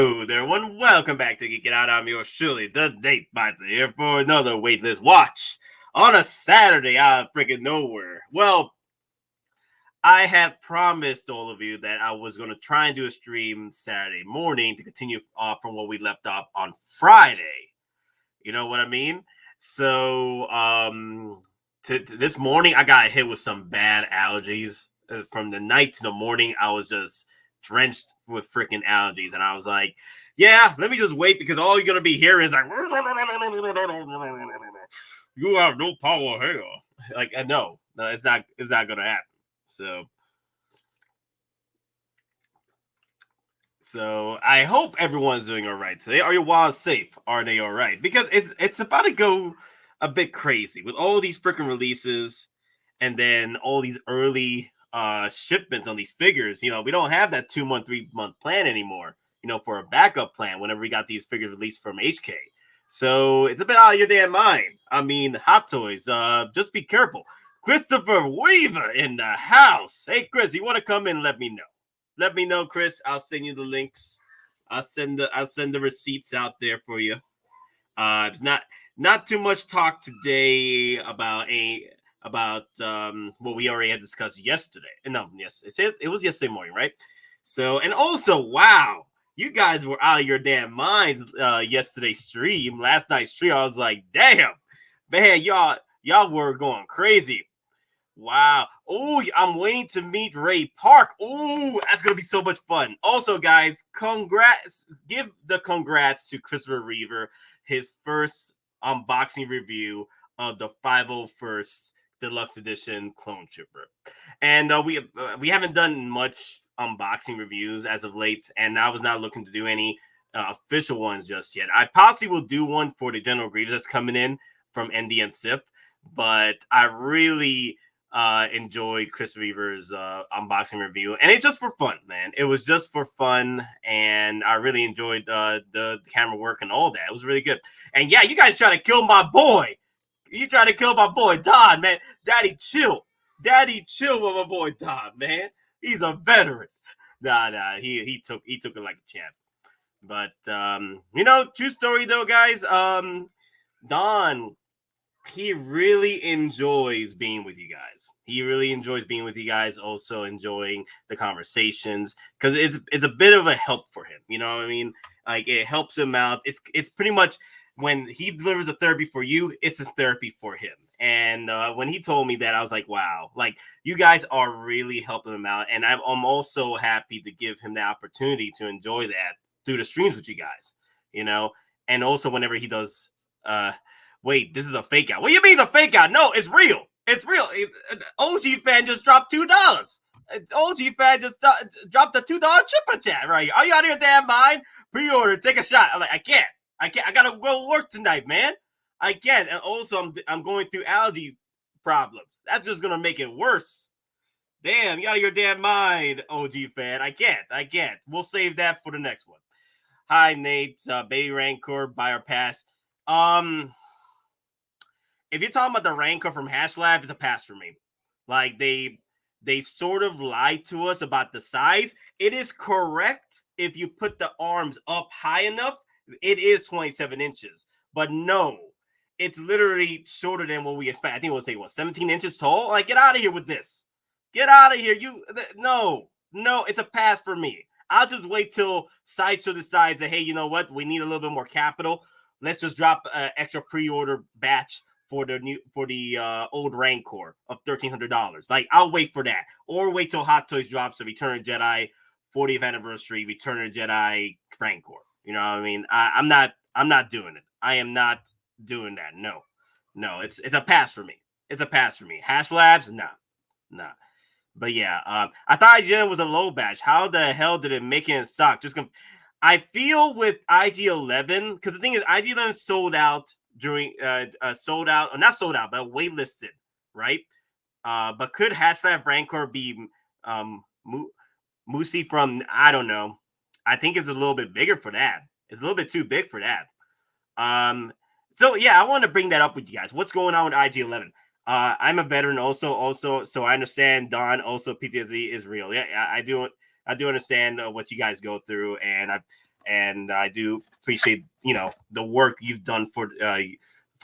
Hello there, everyone. Welcome back to Geek It Out. I'm yours truly, the Date Bites, here for another waitlist watch on a Saturday out of freaking nowhere. Well, I had promised all of you that I was going to try and do a stream Saturday morning to continue off from what we left off on Friday. You know what I mean? So, this morning I got hit with some bad allergies. From the night to the morning, I was just drenched with freaking allergies, and I was like, yeah, let me just wait, because all you're gonna be hearing is like, you have no power here. Like, no, it's not gonna happen. So I hope everyone's doing all right today. Are your wallets safe? Are they all right? Because it's about to go a bit crazy with all these freaking releases, and then all these early shipments on these figures. You know, we don't have that 2-month, 3-month plan anymore, you know, for a backup plan whenever we got these figures released from HK. So it's a bit out of your damn mind. I mean, Hot Toys, just be careful. Christopher Weaver in the house. Hey, Chris, you want to come in? Let me know. Let me know, Chris. I'll send you the links. I'll send the receipts out there for you. It's not too much talk today about what we already had discussed yesterday. No, yes, it was yesterday morning, right? So, and also, wow, you guys were out of your damn minds yesterday's stream, last night's stream. I was like, damn, man, y'all were going crazy. Wow. Oh, I'm waiting to meet Ray Park. Oh, that's going to be so much fun. Also, guys, give the congrats to Christopher Weaver, his first unboxing review of the 501st Deluxe Edition Clone Trooper. And we haven't done much unboxing reviews as of late, and I was not looking to do any official ones just yet. I possibly will do one for the General Grievous that's coming in from ND and Sif, but I really enjoyed Chris Weaver's unboxing review, and it's just for fun, man. It was just for fun, and I really enjoyed the camera work and all that. It was really good. And yeah, you guys try to kill my boy. You trying to kill my boy Don, man. Daddy chill with my boy Don, man. He's a veteran. Nah, he took it like a champ. But you know, true story though, guys. Don, he really enjoys being with you guys. He really enjoys being with you guys, also enjoying the conversations, because it's a bit of a help for him. You know what I mean? Like, it helps him out. It's pretty much when he delivers a therapy for you, it's his therapy for him. And when he told me that, I was like, wow, like, you guys are really helping him out. And I'm also happy to give him the opportunity to enjoy that through the streams with you guys, you know? And also whenever he does, wait, this is a fake out. What do you mean a fake out? No, it's real. It's real. OG fan just dropped $2. OG fan just dropped a $2 chipper chat right here. Are you out of your damn mind? Pre-order, take a shot. I'm like, I can't. I gotta go work tonight, man. I can't. And also, I'm going through allergy problems. That's just gonna make it worse. Damn, you out of your damn mind, OG fan. I can't. We'll save that for the next one. Hi, Nate. Baby Rancor, buyer pass. If you're talking about the Rancor from Hash Lab, it's a pass for me. Like, they sort of lied to us about the size. It is correct if you put the arms up high enough. It is 27 inches, but no, it's literally shorter than what we expect. I think it will say 17 inches tall. Like, get out of here with this. Get out of here. No, it's a pass for me. I'll just wait till Sideshow decides that, hey, you know what? We need a little bit more capital. Let's just drop an extra pre-order batch for the old Rancor of $1,300. Like, I'll wait for that, or wait till Hot Toys drops the Return of Jedi 40th anniversary Return of Jedi Rancor. You know what I mean? I'm not doing it. I am not doing that. No, it's a pass for me. It's a pass for me. Hash Labs, nah. But yeah, I thought IGN was a low batch. How the hell did it make it in stock? I feel with IG-11, because the thing is, IG-11 sold out during not sold out, but waitlisted, right? But could Hash Lab Rancor be Moosey from, I don't know. I think it's a little bit bigger for that. It's a little bit too big for that. So yeah, I want to bring that up with you guys. What's going on with IG-11? I'm a veteran also, so I understand Don also PTSD is real. Yeah, I do understand what you guys go through, and and I do appreciate the work you've done for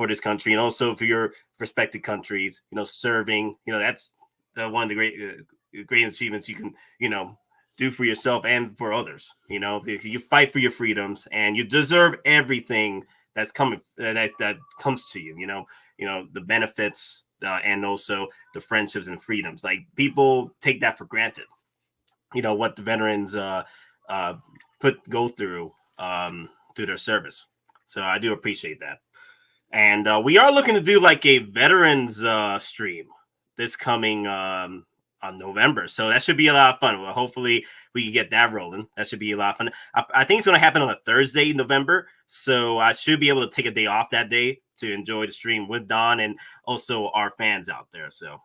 this country and also for your respective countries. Serving. That's one of the greatest achievements you can do for yourself and for others. You fight for your freedoms and you deserve everything that's coming that comes to you. The benefits and also the friendships and freedoms. Like people take that for granted. What the veterans go through through their service. So I do appreciate that. And we are looking to do like a veterans stream this coming on November. So that should be a lot of fun. Well, hopefully we can get that rolling. That should be a lot of fun. I think it's going to happen on a Thursday in November. So I should be able to take a day off that day to enjoy the stream with Don and also our fans out there. So,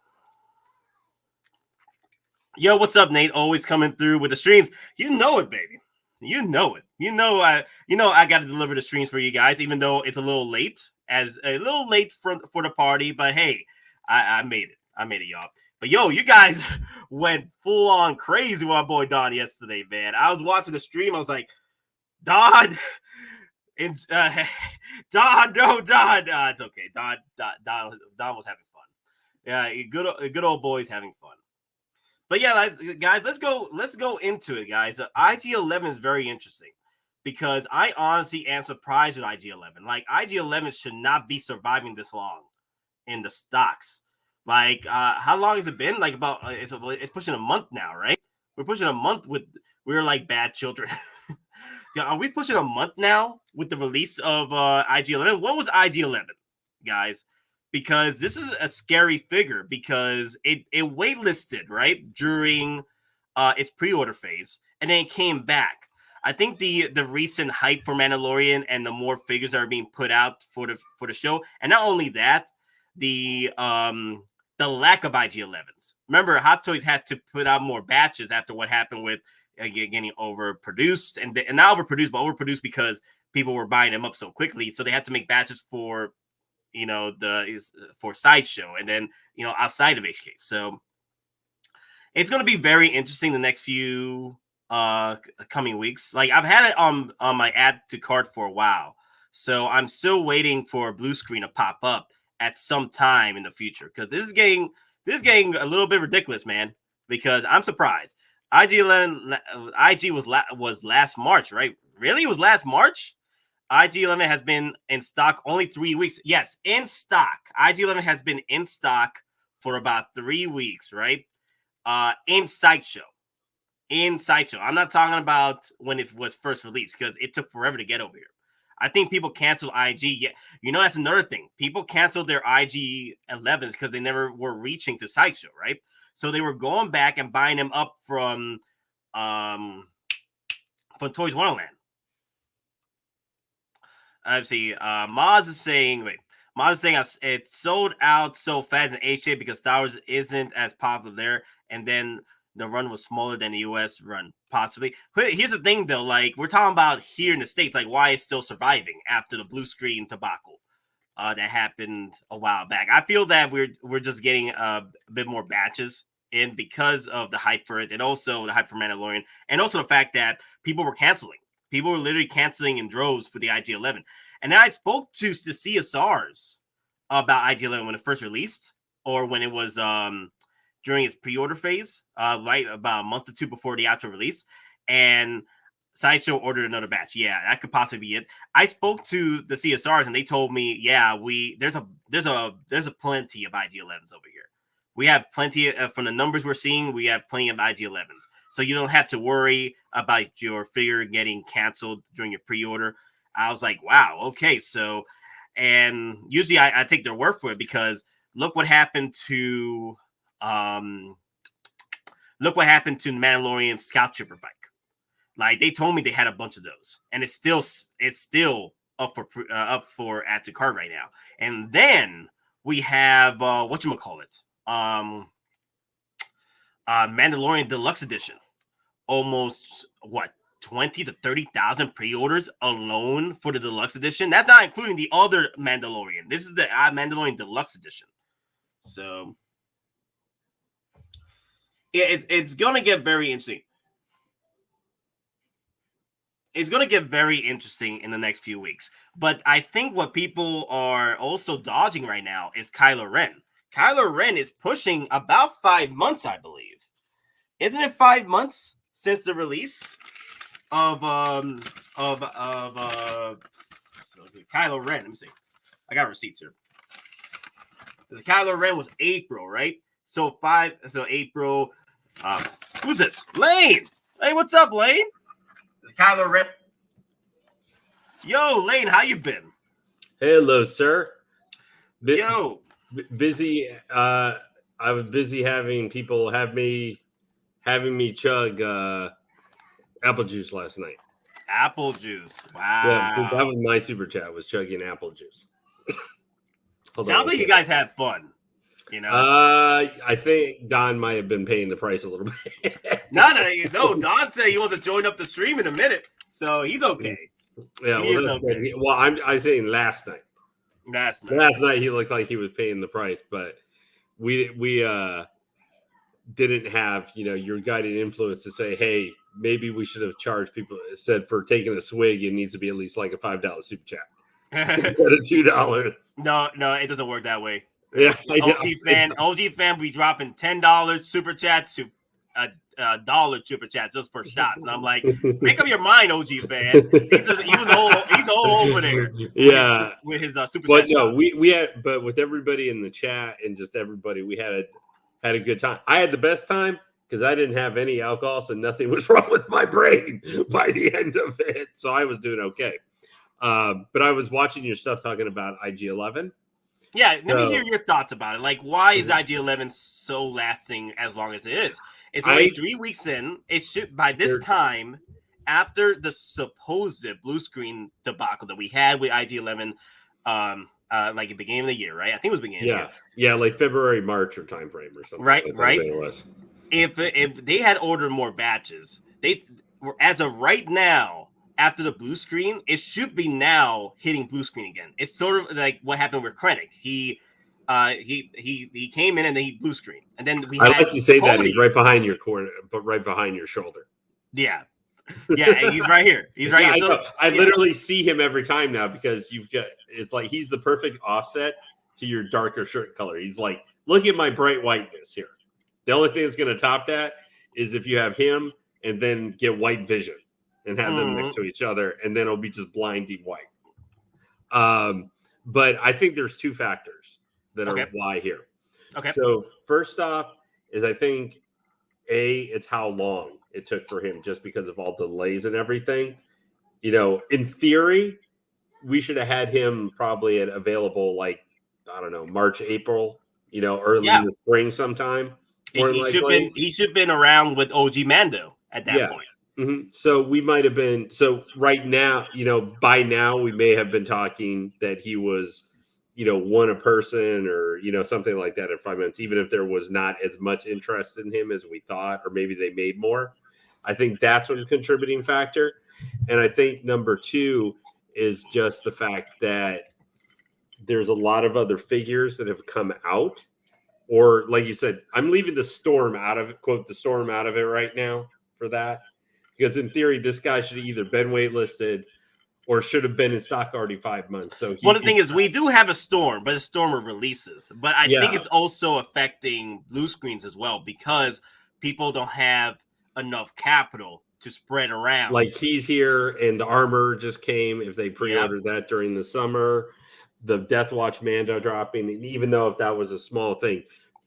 yo, what's up, Nate? Always coming through with the streams. You know it, baby. You know it. I got to deliver the streams for you guys, even though it's a little late for the party. But hey, I made it. I made it, y'all. But yo, you guys went full on crazy with my boy Don yesterday, man. I was watching the stream. I was like, Don, Don, no, Don. It's okay. Don was having fun. Yeah, good old boys having fun. But yeah, guys, let's go into it, guys. IG-11 is very interesting because I honestly am surprised with IG-11. Like IG-11 should not be surviving this long in the stocks. Like, how long has it been? Like about it's pushing a month now, right? We're pushing a month we're like bad children. Yeah, are we pushing a month now with the release of IG-11? When was IG-11, guys? Because this is a scary figure because it waitlisted right during its pre-order phase and then it came back. I think the recent hype for Mandalorian and the more figures that are being put out for the show, and not only that, the lack of IG-11s. Remember, Hot Toys had to put out more batches after what happened with getting overproduced and not overproduced, but overproduced because people were buying them up so quickly. So they had to make batches for for Sideshow and then outside of HK. So it's going to be very interesting the next few coming weeks. Like I've had it on my add to cart for a while, so I'm still waiting for a blue screen to pop up at some time in the future because this is getting a little bit ridiculous, man. Because I'm surprised. IG was last March, right? Really, it was last March. IG-11 has been in stock only 3 weeks. Yes, in stock. IG-11 has been in stock for about 3 weeks, right? In Sideshow. I'm not talking about when it was first released because it took forever to get over here. I think people canceled IG. Yeah, that's another thing. People canceled their IG-11s because they never were reaching to Sideshow, right? So they were going back and buying them up from Toys Wonderland. I see. Moz is saying it sold out so fast in HA because Star Wars isn't as popular there, and then the run was smaller than the US run, possibly. Here's the thing, though. Like we're talking about here in the States, like why it's still surviving after the blue screen debacle that happened a while back. I feel that we're just getting a bit more batches in because of the hype for it, and also the hype for Mandalorian, and also the fact that people were canceling. People were literally canceling in droves for the IG-11. And then I spoke to the CSRs about IG-11 when it first released or when it was during its pre-order phase, right about a month or two before the actual release. And Sideshow ordered another batch. Yeah, that could possibly be it. I spoke to the CSRs and they told me, yeah, there's a plenty of IG-11s over here. We have plenty from the numbers we're seeing. We have plenty of IG-11s. So you don't have to worry about your figure getting canceled during your pre-order. I was like, wow, okay. So, and usually I take their word for it because look what happened to the Mandalorian Scout Trooper bike. Like they told me they had a bunch of those, and it's still up for add to cart right now. And then we have whatchamacallit, Mandalorian Deluxe Edition. Almost 20 to 30,000 pre-orders alone for the Deluxe Edition. That's not including the other Mandalorian. This is the Mandalorian Deluxe Edition. So yeah, it's gonna get very interesting. it's going to get very interesting in the next few weeks. But I think what people are also dodging right now is Kylo Ren. Kylo Ren is pushing about 5 months, I believe. Isn't it 5 months since the release of Kylo Ren? Let me see. I got receipts here. The Kylo Ren was April, right? So April. Who's this? Lane. Hey, what's up, Lane? The Kylo Ren. Yo, Lane, how you been? Hello, sir. Yo. Busy. I was busy having people having me chug apple juice last night. Apple juice. Wow. Yeah, that was my super chat. Was chugging apple juice. Sounds like you guys had fun. You know. I think Don might have been paying the price a little bit. No. Don said he wants to join up the stream in a minute, so he's okay. Yeah, well, that's okay. Good. Well, I'm saying last night. Last night he looked like he was paying the price, but we didn't have your guiding influence to say, hey, maybe we should have charged people. Said for taking a swig, it needs to be at least like a $5 super chat instead of $2. No, it doesn't work that way. Yeah, OG fan, we dropping $10 super chats to $1 super chats just for shots, and I'm like, make up your mind, OG fan. He's all over there. Yeah, with his super. But chat no, shots. we had, but with everybody in the chat and just everybody, we had a good time. I had the best time because I didn't have any alcohol, so nothing was wrong with my brain by the end of it. So I was doing okay. But I was watching your stuff talking about IG-11. Yeah, let me hear your thoughts about it. Like, why is IG-11 so lasting as long as it is? It's only 3 weeks in. It should, by this time, after the supposed blue screen debacle that we had with IG-11, like at the beginning of the year, right? I think it was beginning of the year. Yeah, like February, March or time frame or something. Right. It was. If they had ordered more batches, they as of right now, after the blue screen, it should be now hitting blue screen again. It's sort of like what happened with Krennic. He came in and then he blue screen, and then we. I like you say that he's right behind your corner, but right behind your shoulder. Yeah, he's right here. He's right here. So, I literally see him every time now because it's like he's the perfect offset to your darker shirt color. He's like, look at my bright whiteness here. The only thing that's going to top that is if you have him and then get white vision and have them next to each other, and then it'll be just blinding white. But I think there's two factors that are why here. Okay. So first off is I think it's how long it took for him just because of all the delays and everything. In theory, we should have had him probably available like, I don't know, March, April, early in the spring sometime. He should have been around with OG Mando at that point. Mm-hmm. So we might have been. So right now, by now we may have been talking that he was, one a person or something like that in 5 minutes. Even if there was not as much interest in him as we thought, or maybe they made more. I think that's one contributing factor, and I think number two is just the fact that there's a lot of other figures that have come out, or like you said, I'm leaving the storm out of it. Quote the storm out of it right now for that. Because in theory, this guy should have either been waitlisted or should have been in stock already 5 months. So the thing is, we do have a storm, but a storm of releases. But I think it's also affecting blue screens as well because people don't have enough capital to spread around. Like he's here, and the armor just came. If they pre-ordered that during the summer, the Watch Mando dropping, and even though if that was a small thing,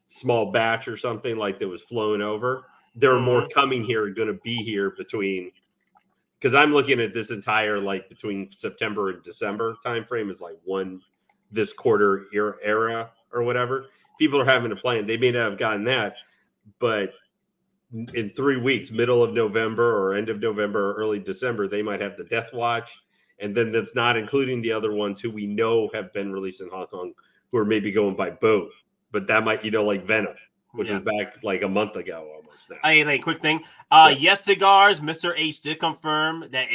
small batch or something like that was flowing over. There are more coming here, going to be here because I'm looking at this entire between September and December timeframe is like this quarter era or whatever. People are having a plan. They may not have gotten that, but in 3 weeks, middle of November or end of November or early December, they might have the Death Watch, and then that's not including the other ones who we know have been released in Hong Kong who are maybe going by boat, but that might like Venom. Which is back like a month ago almost now. Hey, quick thing. Yes, cigars. Mr. H did confirm that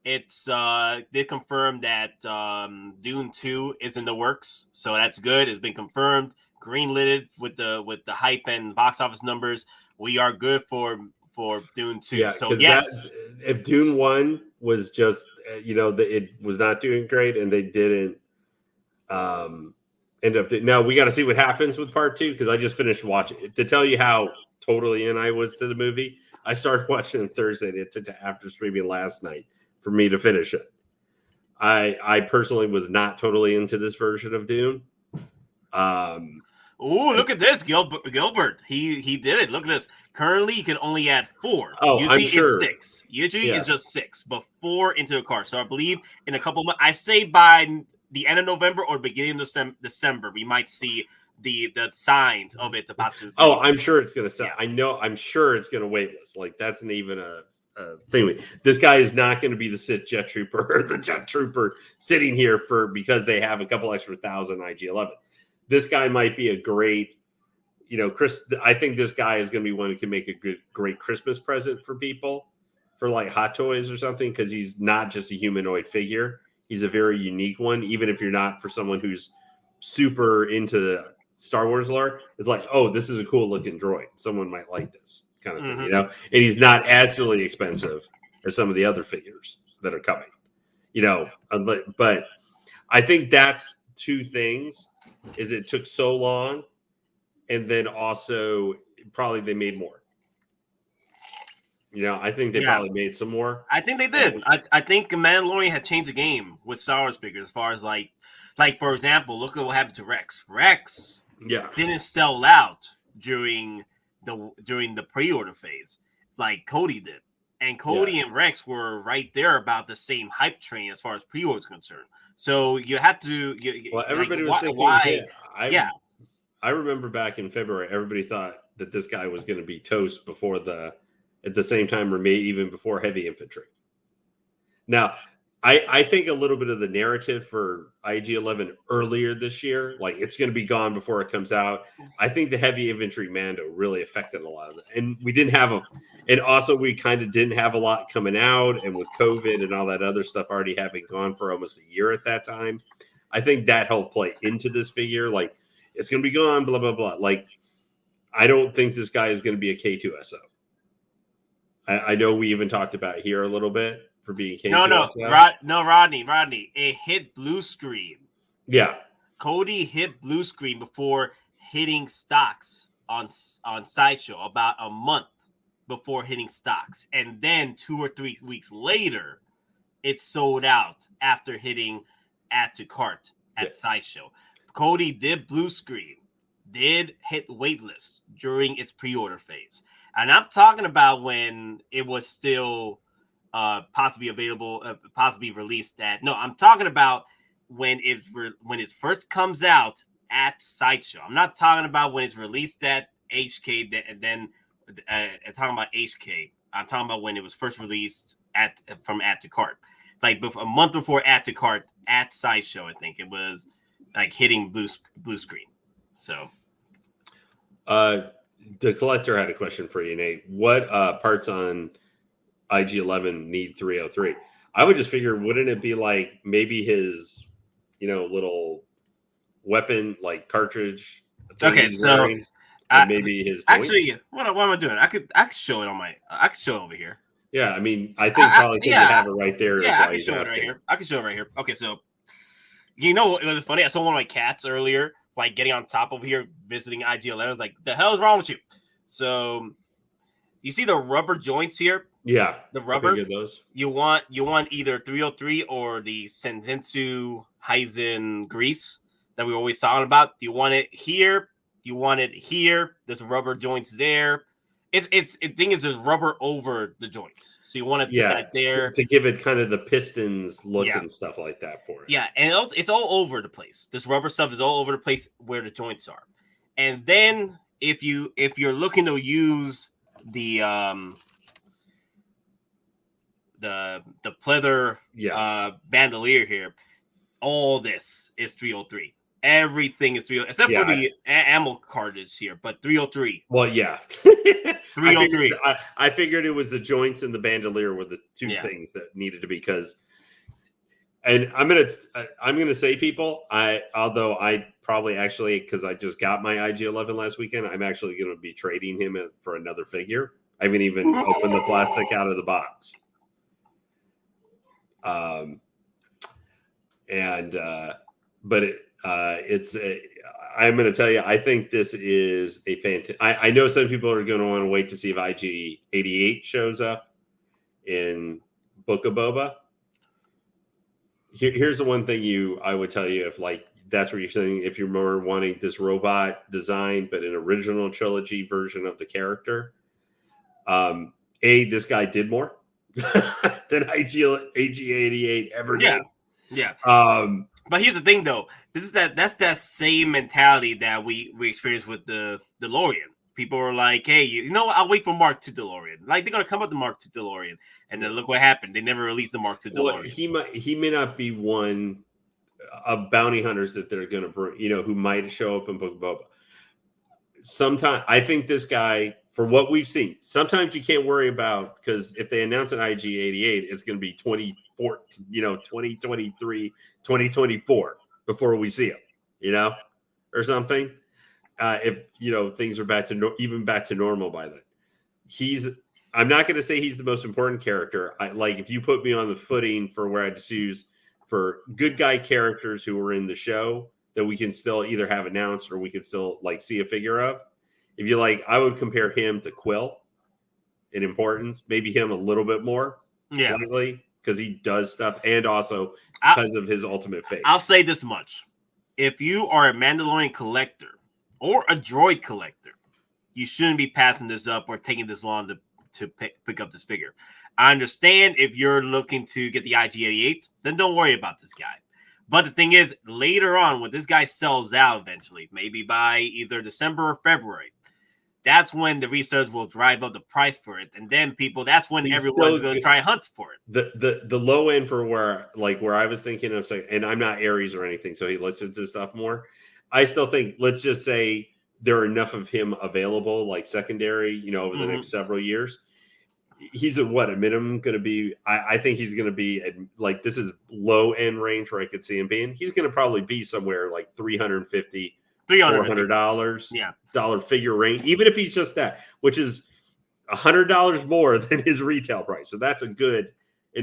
did confirm that Dune 2 is in the works, so that's good. It's been confirmed, green-lidded with the hype and box office numbers. We are good for Dune 2. Yeah, so yes, if Dune 1 was just it was not doing great, and they didn't end up. Now we got to see what happens with part 2 because I just finished watching it. To tell you how totally in I was to the movie, I started watching it Thursday. It took to after streaming last night for me to finish it. I personally was not totally into this version of Dune. Look at this, Gilbert. He did it. Look at this. Currently, you can only add 4. Oh, usually I'm sure. It's 6. Usually it's just 6, but 4 into a card. So I believe in a couple of months, I say by the end of November or beginning of December, we might see the signs of it about to. Oh, I'm sure it's going to sell. Yeah. I'm sure it's going to waitlist. Like that's not even a thing. This guy is not going to be the Sith jet trooper or the jet trooper sitting here because they have a couple extra thousand IG-11. This guy might be a great, Chris. I think this guy is going to be one who can make a great Christmas present for people, for like Hot Toys or something, because he's not just a humanoid figure. He's a very unique one. Even if you're not for someone who's super into the Star Wars lore, it's like, oh, this is a cool looking droid. Someone might like this kind of thing, And he's not as silly expensive as some of the other figures that are coming, But I think that's 2 things. Is it took so long, and then also probably they made more. I think they probably made some more. I think they did. I think Mandalorian had changed the game with Star Wars figures as far as like for example, look at what happened to Rex. Rex didn't sell out during the pre-order phase like Cody did. And Cody and Rex were right there about the same hype train as far as pre-order is concerned. So you had to. Everybody was thinking. Why? I remember back in February, everybody thought that this guy was going to be toast at the same time, or maybe even before heavy infantry. Now, I think a little bit of the narrative for IG-11 earlier this year, like it's going to be gone before it comes out. I think the heavy infantry Mando really affected a lot of it. And we didn't have and also we kind of didn't have a lot coming out, and with COVID and all that other stuff already having gone for almost a year at that time, I think that helped play into this figure. Like it's going to be gone, blah, blah, blah. Like, I don't think this guy is going to be a K2SO. I know we even talked about it here a little bit for being K2SO. Rodney. It hit blue screen. Yeah. Cody hit blue screen before hitting stocks on Sideshow about a month before hitting stocks. And then 2 or 3 weeks later, it sold out after hitting add to cart at Sideshow. Cody did blue screen, did hit waitlist during its pre-order phase. And I'm talking about when it was still possibly available, possibly released I'm talking about when it first comes out at Sideshow. I'm not talking about when it's released at HK, and then I'm talking about HK. I'm talking about when it was first released from Add to Cart. Like a month before Add to Cart at Sideshow, I think it was like hitting blue screen. So the collector had a question for you, Nate. What parts on IG-11 need 303? I would just figure, wouldn't it be like maybe his, little weapon, like cartridge? Okay, so wearing, maybe his joint? Actually, what am I doing? I could show it I could show it over here. Yeah, I mean, I think probably because you have it right there. Yeah, I can show it right here. I can show it right here. Okay, so it was funny. I saw one of my cats earlier, like getting on top of here, visiting IG-11. I was like, "The hell is wrong with you?" So you see the rubber joints here? Yeah, the rubber. Those. You want either 303 or the Senjutsu Heisen grease that we were always talking about. Do you want it here? Do you want it here? There's rubber joints there. The thing is, there's rubber over the joints, so you want to put that there to give it kind of the Pistons look and stuff like that for it. Yeah, and it's all over the place. This rubber stuff is all over the place where the joints are. And then if you're looking to use the pleather bandolier here, all this is 303. Everything is 303, except for the ammo cartridge here, but 303. Well, yeah. 303. I figured it was the joints and the bandolier were the two things that needed to be, and I'm gonna say, people, although I probably actually, because I just got my IG-11 last weekend, I'm actually gonna be trading him for another figure. I haven't even opened the plastic out of the box. Um, and but it's I'm going to tell you, I think this is a fantastic. I know some people are going to want to wait to see if IG-88 shows up in Book of Boba. Here's the one thing I would tell you, if like that's what you're saying, if you're more wanting this robot design but an original trilogy version of the character, this guy did more than IG-88 ever did. Yeah. But here's the thing, though. That's that same mentality that we experienced with the DeLorean. People were like, "Hey, you know what? I'll wait for Mark II DeLorean. Like they're gonna come up with the Mark II DeLorean, and then look what happened. They never released the Mark II DeLorean." Well, he may not be one of bounty hunters that they're gonna bring. Who might show up in Book of Boba. Sometimes I think this guy, for what we've seen, sometimes you can't worry about, because if they announce an IG-88, it's going to be 2023, 2024 before we see him, or something. If things are back to normal by then. I'm not going to say he's the most important character. If you put me on the footing for where I'd choose for good guy characters who were in the show that we can still either have announced or we can still see a figure of. If you I would compare him to Quill in importance, maybe him a little bit more, slightly, because he does stuff, and also because of his ultimate fate. I'll say this much: if you are a Mandalorian collector or a droid collector, you shouldn't be passing this up or taking this long to pick up this figure. I understand if you're looking to get the IG-88, then don't worry about this guy. But the thing is, later on, when this guy sells out eventually, maybe by either December or February, that's when the resellers will drive up the price for it. And then that's when everyone's going to try and hunt for it. The low end for where I was thinking of, and I'm not Aries or anything, so he listens to stuff more. I still think, let's just say there are enough of him available, secondary, over the next several years. He's a minimum going to be. I think he's going to be this is low end range where I could see him being. He's going to probably be somewhere like $350, $400 figure range, even if he's just that, which is $100 more than his retail price. So that's a good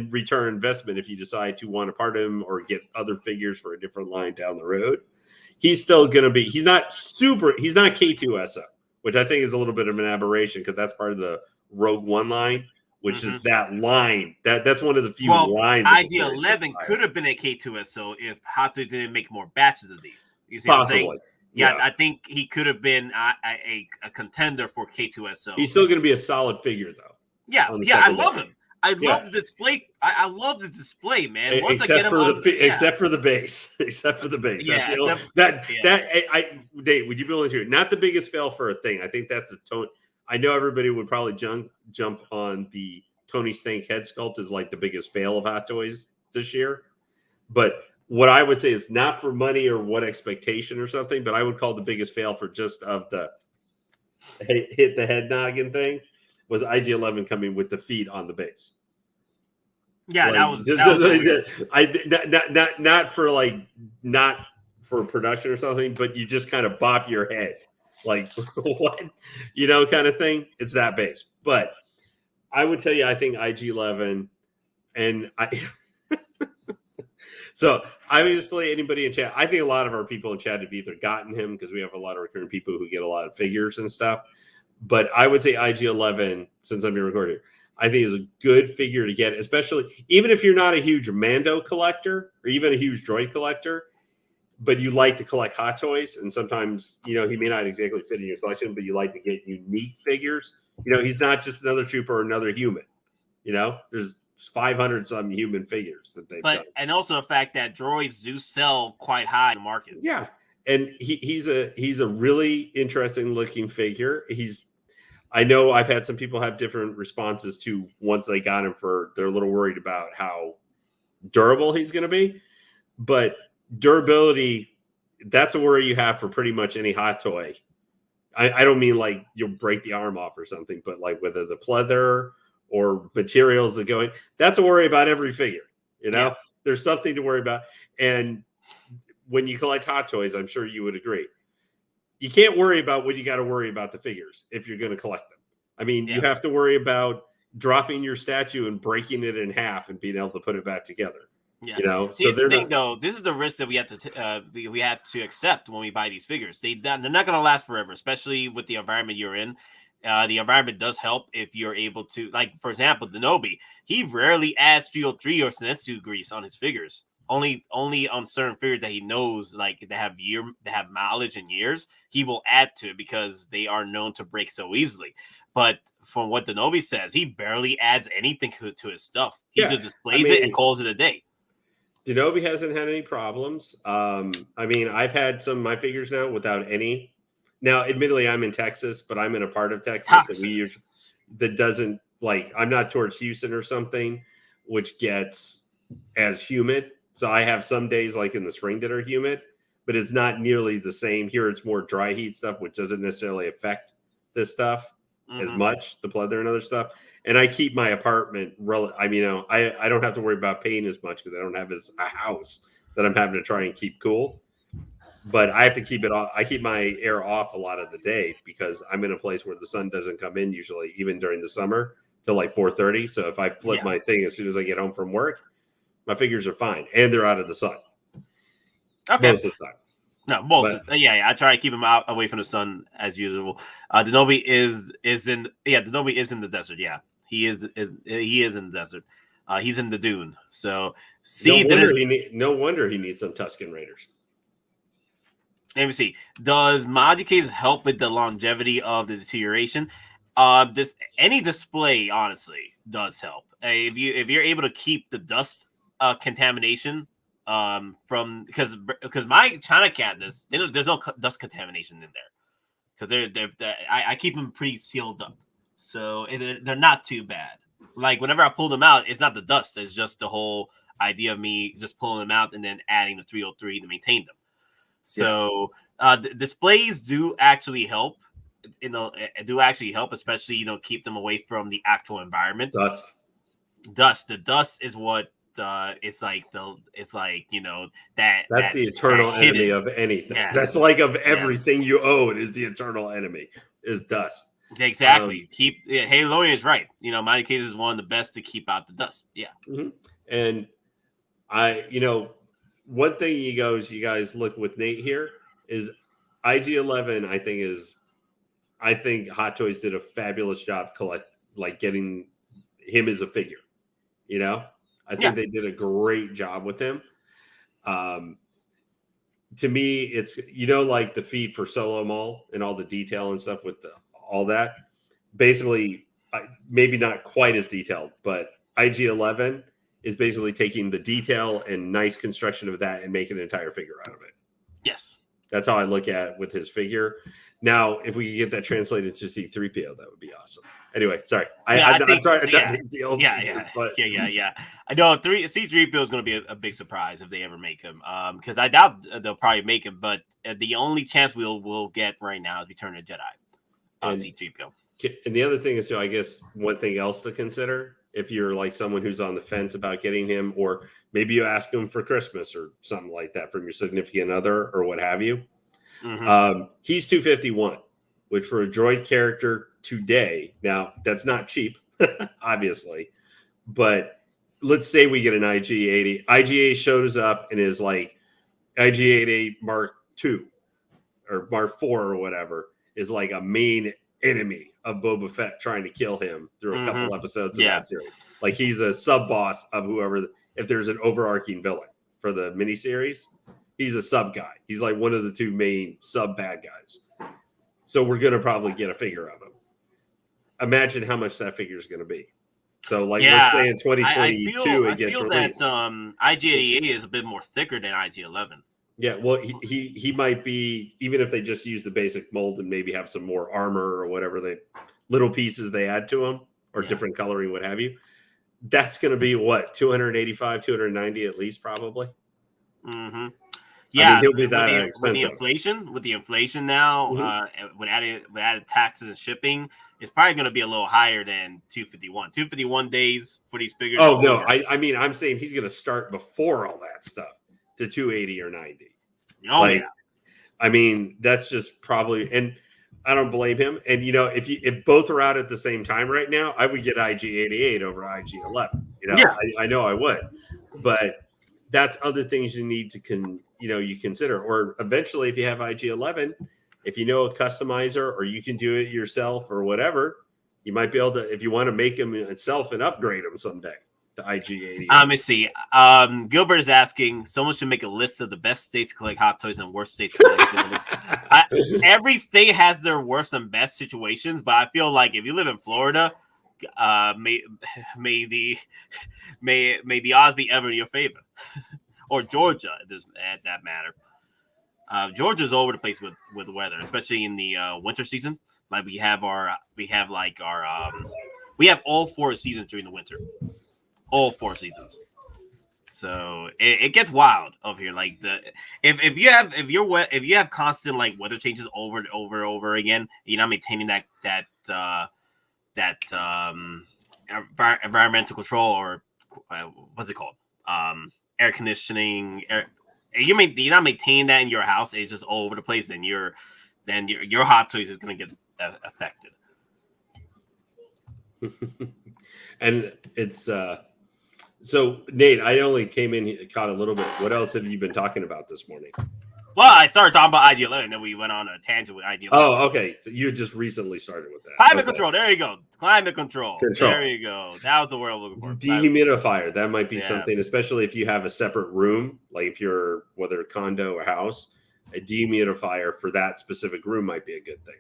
return investment if you decide to want to part him or get other figures for a different line down the road. He's still going to be. He's not K2SO, which I think is a little bit of an aberration because that's part of the Rogue One line, which is that line. That's one of the few lines. IG-11 could have been a K2SO if Hot Toys didn't make more batches of these. You see Possibly. What I'm saying? Yeah, I think he could have been a contender for K2SO. He's still going to be a solid figure, though. Yeah, I love him. I love the display. I love the display, man. Once except for the base. Except for the base. Yeah. Dave, would you be willing to? Not the biggest fail for a thing. I think that's a tone. I know everybody would probably jump on the Tony Stank head sculpt as the biggest fail of Hot Toys this year. But what I would say is not for money or what expectation or something, but I would call the biggest fail for just of the hit the head noggin thing was IG-11 coming with the feet on the base. Yeah, not for production or something, but you just kind of bop your head. What, kind of thing. It's that base. But I would tell you, I think IG-11 so obviously anybody in chat, I think a lot of our people in chat have either gotten him because we have a lot of recurring people who get a lot of figures and stuff. But I would say IG-11, since I'm being recorded, I think is a good figure to get, especially even if you're not a huge Mando collector or even a huge droid collector, but you like to collect Hot Toys, and sometimes, he may not exactly fit in your collection, but you like to get unique figures. He's not just another trooper or another human. There's 500 some human figures that they've done. And also the fact that droids do sell quite high in the market. Yeah, and he's a really interesting looking figure. I know I've had some people have different responses to once they got him they're a little worried about how durable he's going to be, but durability, that's a worry you have for pretty much any Hot Toy. I don't mean you'll break the arm off or something, but whether the pleather or materials that go in, that's a worry about every figure. There's something to worry about. And when you collect Hot Toys, I'm sure you would agree, you can't worry about what you got to worry about the figures if you're going to collect them. I mean, you have to worry about dropping your statue and breaking it in half and being able to put it back together. Yeah. You know, See, so the thing though, this is the risk that we have to we have to accept when we buy these figures. They're not going to last forever, especially with the environment you're in. The environment does help if you're able to, like, for example, Denobi. He rarely adds 303 or Senetsu grease on his figures. Only on certain figures that he knows, like, that have mileage and years, he will add to it because they are known to break so easily. But from what Denobi says, he barely adds anything to his stuff. He just displays it and calls it a day. Denobi hasn't had any problems. I mean, I've had some of my figures now without any. Now, admittedly, I'm in Texas, but I'm in a part of Texas that doesn't, like, I'm not towards Houston or something, which gets as humid. So I have some days like in the spring that are humid, but it's not nearly the same. Here it's more dry heat stuff, which doesn't necessarily affect this stuff as much, the pleather and other stuff. And I keep my apartment, I don't have to worry about paying as much because I don't have a house that I'm having to try and keep cool. But I have to keep it off. I keep my air off a lot of the day because I'm in a place where the sun doesn't come in usually, even during the summer, till like 4:30. So if I flip my thing as soon as I get home from work, my figures are fine and they're out of the sun. Okay. Most of the time. No, most. Yeah. I try to keep him out away from the sun as usual. Denobi is in the desert. Yeah, he is in the desert. He's in the Dune. So no wonder he needs some Tusken Raiders. Let me see. Does Maji cases help with the longevity of the deterioration? Any display honestly does help. If you're able to keep the dust contamination from because my China cabinets, there's no dust contamination in there because I keep them pretty sealed up, so they're not too bad. Like whenever I pull them out, it's not the dust; it's just the whole idea of me just pulling them out and then adding the 303 to maintain them. So displays do actually help. Especially keep them away from the actual environment. Dust. The dust is what it's like that's the eternal enemy of anything. Yes. That's like of everything you own is the eternal enemy is dust. Exactly. Hey, Lorian is right. My case is one of the best to keep out the dust. Yeah. Mm-hmm. And one thing you guys look with Nate here is IG-11. I think Hot Toys did a fabulous job getting him as a figure. I think they did a great job with him. To me, it's like the feed for Solo Mall and all the detail and stuff with all that. Basically, maybe not quite as detailed, but IG-11 is basically taking the detail and nice construction of that and making an entire figure out of it. Yes. That's how I look at it with his figure. Now, if we could get that translated to C-3PO, that would be awesome. Anyway, sorry. I'm trying to Yeah. I know C-3PO is going to be a big surprise if they ever make him. Because I doubt they'll probably make him, but the only chance we'll get right now is Return of the Jedi. C-3PO. And the other thing is, I guess one thing else to consider, if you're like someone who's on the fence about getting him, or maybe you ask him for Christmas or something like that from your significant other or what have you. Mm-hmm. He's $251, which for a droid character today, now that's not cheap, obviously, but let's say we get an IG-80. IG-8 shows up and is like IG-88 Mark II or Mark IV or whatever is like a main enemy of Boba Fett trying to kill him through a couple episodes of that series. Like he's a sub boss of whoever, if there's an overarching villain for the miniseries, he's a sub guy. He's like one of the two main sub bad guys. So we're going to probably get a figure of him. Imagine how much that figure is going to be. So let's say in 2022 it gets released. That IG-88 is a bit more thicker than IG-11. Yeah, well, he might be, even if they just use the basic mold and maybe have some more armor or whatever little pieces they add to him or different coloring, what have you. That's going to be what, 285, 290 at least, probably. Mm-hmm. Yeah, he'll be that expensive. With the inflation now, with added taxes and shipping, it's probably going to be a little higher than 251. 251 days for these figures. Oh no, I'm saying he's going to start before all that stuff to 280 or 90. Oh, yeah. That's just probably, and I don't blame him. And if both are out at the same time right now, I would get IG-88 over IG-11. Yeah. I know I would, but that's other things you need to you consider. Or eventually, if you have IG-11, if you know a customizer or you can do it yourself or whatever, you might be able to, if you want to make them itself and upgrade them someday to IG-88. Let me see. Gilbert is asking, someone should make a list of the best states to collect hot toys and worst states to collect. Every state has their worst and best situations, but I feel like if you live in Florida, may the odds be ever in your favor, or Georgia, at that matter. Georgia's all over the place with weather, especially in the winter season. Like we have all 4 seasons during the winter. All 4 seasons, so it gets wild over here. Like if you have constant like weather changes over and over again, you're not maintaining that environmental control, or what's it called? Air conditioning. You're not maintaining that in your house. It's just all over the place, and your hot toys is going to get affected. And it's so, Nate, I only came in, caught a little bit. What else have you been talking about this morning? Well, I started talking about IG-11, and then we went on a tangent with IG-11. Oh, okay. So you just recently started with that. Climate control. There you go. Climate control. There you go. That was the word I'm looking for. Dehumidifier. That might be something, especially if you have a separate room, like if you're, whether a condo or house, a dehumidifier for that specific room might be a good thing.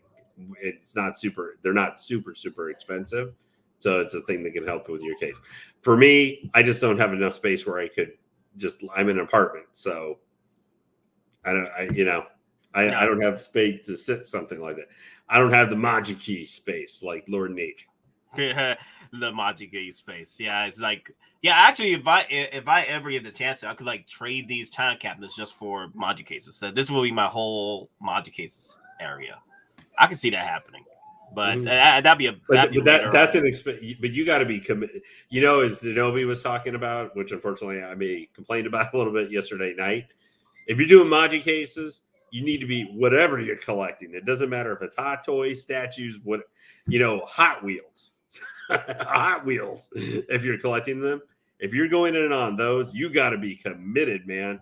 They're not super expensive. So it's a thing that can help with your case. For me, I just don't have enough space where I could I'm in an apartment. So I don't have space to sit something like that. I don't have the Majiki space like Lord Nate. The Majiki space. Yeah, it's like, actually, if I ever get the chance to, I could like trade these China cabinets just for Maji cases. So this will be my whole Maji cases area. I can see that happening. But that'd be that's an expense. But you got to be committed. As Denobi was talking about, which unfortunately I complained about a little bit yesterday night. If you're doing Maji cases, you need to be whatever you're collecting. It doesn't matter if it's hot toys, statues, Hot Wheels, Hot Wheels. If you're collecting them, if you're going in on those, you got to be committed, man.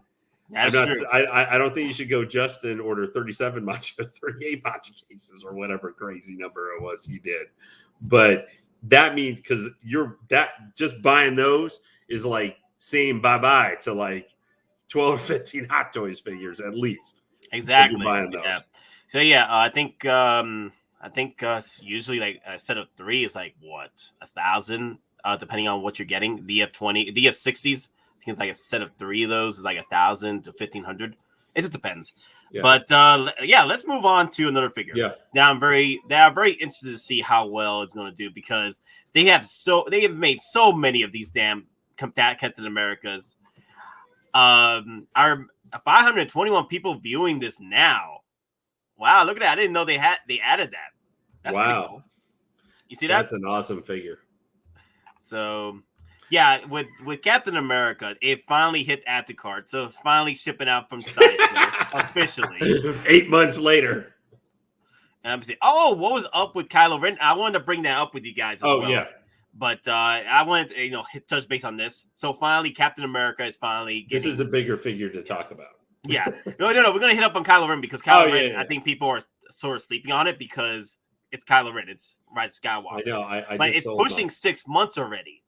That's true. I don't think you should go just and order 37 Machi, 38 Machi cases or whatever crazy number it was he did. But that means because just buying those is like saying bye-bye to like 12 or 15 Hot Toys figures at least. Exactly. Buying those. Yeah. So I think usually like a set of 3 is like what, 1,000, depending on what you're getting. DF20, DF60s. I think it's like a set of 3 of those is like 1,000 to 1,500. It just depends. Yeah. But let's move on to another figure. Yeah. Now I'm very interested to see how well it's going to do, because they have made so many of these damn Captain Americas. Are 521 people viewing this now. Wow, look at that. I didn't know they added that. That's wow. Cool. You see that? That's an awesome figure. So yeah, with Captain America, it finally hit add to cart. So it's finally shipping out from Sideshow officially. 8 months later. And I'm saying, what was up with Kylo Ren? I wanted to bring that up with you guys as well. Yeah. But I wanted to touch base on this. So finally, Captain America is finally getting... This is a bigger figure to talk about. Yeah. No. We're going to hit up on Kylo Ren because Kylo Ren, I think people are sort of sleeping on it because it's Kylo Ren. It's Rise of Skywalker. I know. But it's pushing 6 months already.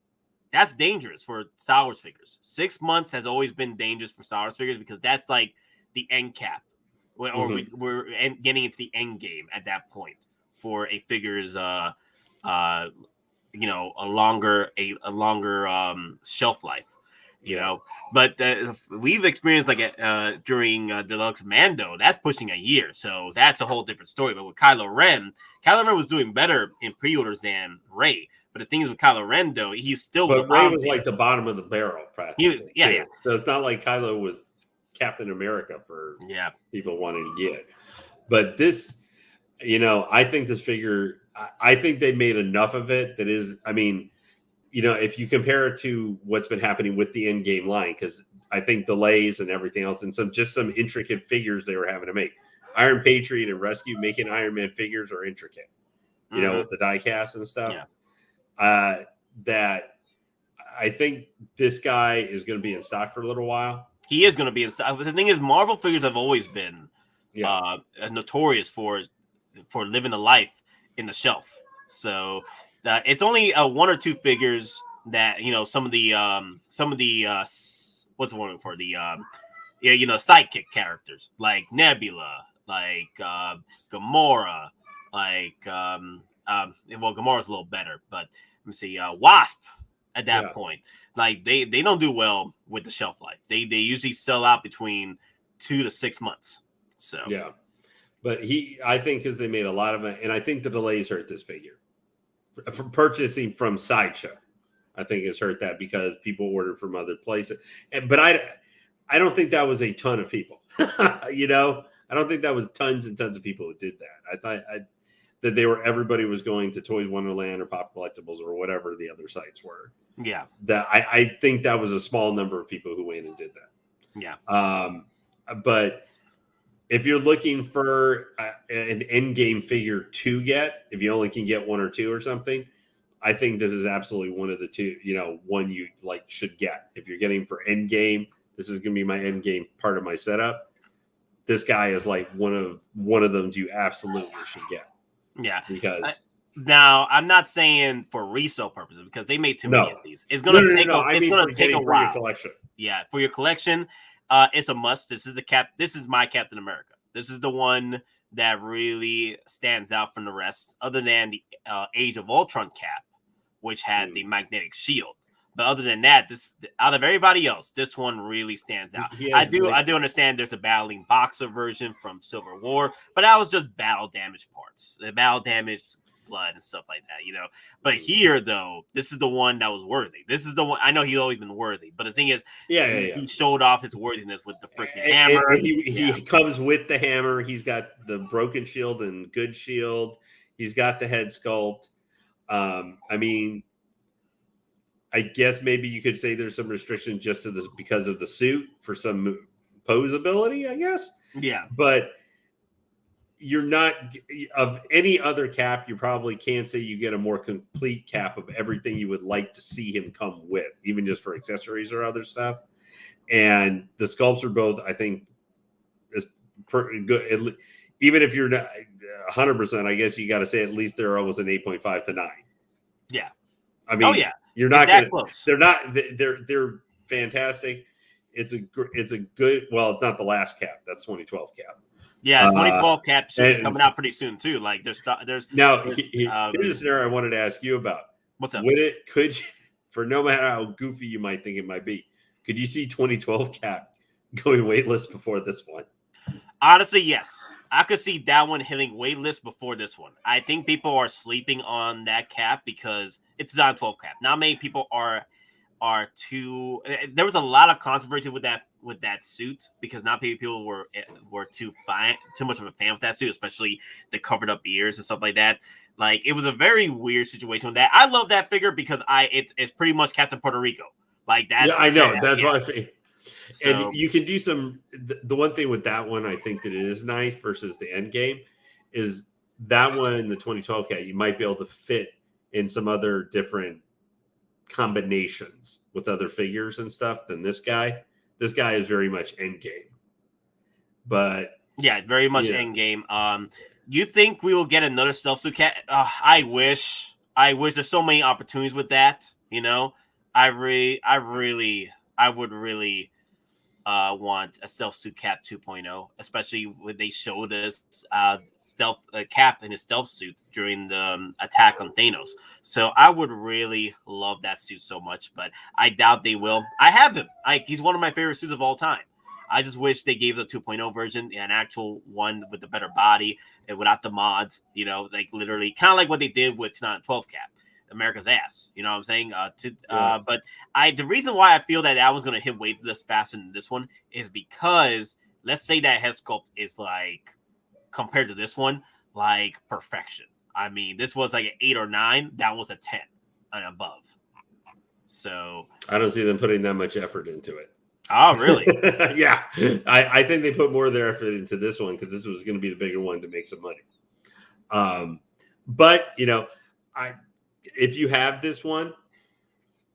That's dangerous for Star Wars figures. 6 months has always been dangerous for Star Wars figures because that's like the end cap. Or we're getting into the end game at that point for a figure's a longer shelf life, But we've experienced like during Deluxe Mando, that's pushing a year, so that's a whole different story. But with Kylo Ren was doing better in pre-orders than Rey. But the thing is with Kylo Ren, though, he's still. But Rey was like the bottom of the barrel, practically. Yeah. So it's not like Kylo was Captain America for people wanting to get. But this, I think this figure, I think they made enough of it that is, if you compare it to what's been happening with the Endgame line, because I think delays and everything else and some intricate figures they were having to make. Iron Patriot and Rescue, making Iron Man figures are intricate. You know, with the die cast and stuff. Yeah. That I think this guy is going to be in stock for a little while. He is going to be in stock. But the thing is, Marvel figures have always been notorious for living a life in the shelf. So it's only one or two figures that some of the what's the word for the sidekick characters like Nebula, like Gamora, like well, Gamora's a little better, but let me see, Wasp at that point. Like they don't do well with the shelf life. They usually sell out between 2 to 6 months. So yeah, but I think because they made a lot of it, and I think the delays hurt this figure from purchasing from Sideshow. I think it's hurt that because people ordered from other places, but I don't think that was a ton of people. I don't think that was tons and tons of people who did that. I thought that everybody was going to Toys Wonderland or Pop Collectibles or whatever the other sites were. Yeah, that I think that was a small number of people who went and did that. Yeah. But if you're looking for an Endgame figure to get, if you only can get one or two or something, I think this is absolutely one of the two. One you should get if you're getting for Endgame. This is going to be my Endgame part of my setup. This guy is one of them you absolutely should get. Yeah, because now I'm not saying for resale purposes because they made too many of these. It's gonna take a while. For your collection. Yeah, for your collection, it's a must. This is This is my Captain America. This is the one that really stands out from the rest, other than the Age of Ultron cap, which had the magnetic shield. But other than that, out of everybody else, this one really stands out. I do understand there's a battling boxer version from Civil War, but that was just battle damage parts, the battle damage, blood, and stuff like that, But here, though, this is the one that was worthy. This is the one. I know he's always been worthy, but the thing is, he showed off his worthiness with the freaking hammer. And he comes with the hammer. He's got the broken shield and good shield. He's got the head sculpt. I guess maybe you could say there's some restriction just to this because of the suit for some posability, I guess. Yeah. But you're not of any other cap. You probably can't say you get a more complete cap of everything you would like to see him come with, even just for accessories or other stuff. And the sculpts are both, I think, is pretty good. Even if you're not 100%, I guess you got to say at least they're almost an 8.5 to 9. Yeah. You're not going to. They're not. They're fantastic. It's a good. Well, it's not the last cap. That's 2012 cap. Yeah, 2012 cap coming out pretty soon too. Here's a scenario I wanted to ask you about. What's up? Could you, for no matter how goofy you might think it might be, could you see 2012 cap going waitlist before this one? Honestly, yes. I could see that one hitting waitlist before this one. I think people are sleeping on that cap because it's a 12 cap. Not many people are too. There was a lot of controversy with that suit because not many people were too much of a fan with that suit, especially the covered up ears and stuff like that. It was a very weird situation with that. I love that figure because it's pretty much Captain Puerto Rico. That. Yeah, I know. That's why I think. So, and you can do the one thing with that one, I think that it is nice versus the Endgame is that one, the 2012 cat, you might be able to fit in some other different combinations with other figures and stuff than this guy. This guy is very much Endgame. But yeah, very much Endgame. You think we will get another stealth suit cat? I wish. There's so many opportunities with that. I would really want a stealth suit cap 2.0, especially when they showed us stealth cap in his stealth suit during the attack on Thanos. So I would really love that suit so much, but I doubt they will. I have him. He's one of my favorite suits of all time. I just wish they gave the 2.0 version, an actual one with a better body and without the mods, literally kind of like what they did with 12 cap. America's ass, you know what I'm saying? But the reason why I feel that one's going to hit waitlist faster than this one is because let's say that head sculpt is compared to this one, perfection. I mean, this was an 8 or 9, that was a 10 and above. So I don't see them putting that much effort into it. Oh, really? Yeah, I think they put more of their effort into this one because this was going to be the bigger one to make some money. But if you have this one,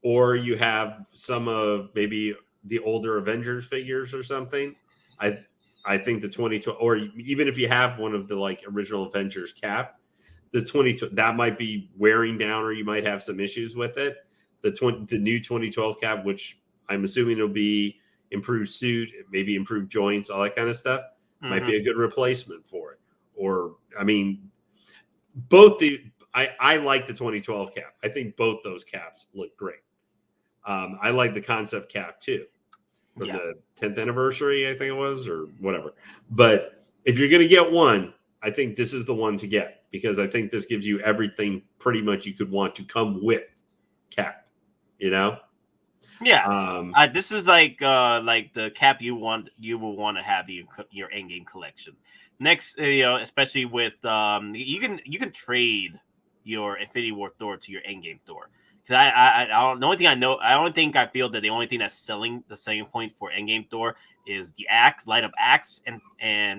or you have some of maybe the older Avengers figures or something, I think the 2012, or even if you have one of the like original Avengers cap, the 20 that might be wearing down, or you might have some issues with it. The new 2012 cap, which I'm assuming will be improved suit, maybe improved joints, all that kind of stuff, might be a good replacement for it. Or I mean, I like the 2012 cap. I think both those caps look great. I like the concept cap too, for the 10th anniversary, I think it was, or whatever. But if you're going to get one, I think this is the one to get, because I think this gives you everything pretty much you could want to come with cap. Yeah. This is like the cap you will want to have your Endgame collection. Next, especially with you can trade your Infinity War Thor to your Endgame Thor. Because I don't. The only thing I know, I feel that the only thing that's selling the selling point for Endgame Thor is the axe, light up axe, and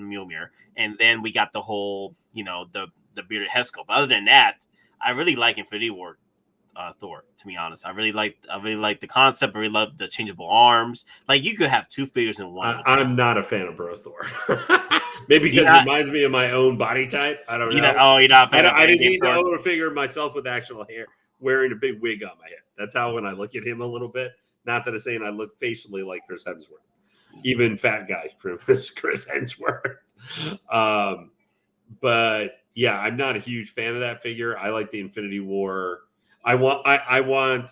Mjolnir, and then we got the whole the bearded Hesco. But other than that, I really like Infinity War Thor. To be honest, I really like the concept. I really love the changeable arms. Like you could have two figures in one. I'm not a fan of Bro Thor. Maybe because it reminds me of my own body type. I don't know. You're not a fan of I didn't need Thor? to own a figure of myself with actual hair, wearing a big wig on my head. That's how when I look at him a little bit. Not that I'm saying I look facially like Chris Hemsworth, even fat guy Chris Hemsworth. But yeah, I'm not a huge fan of that figure. I like the Infinity War. I want,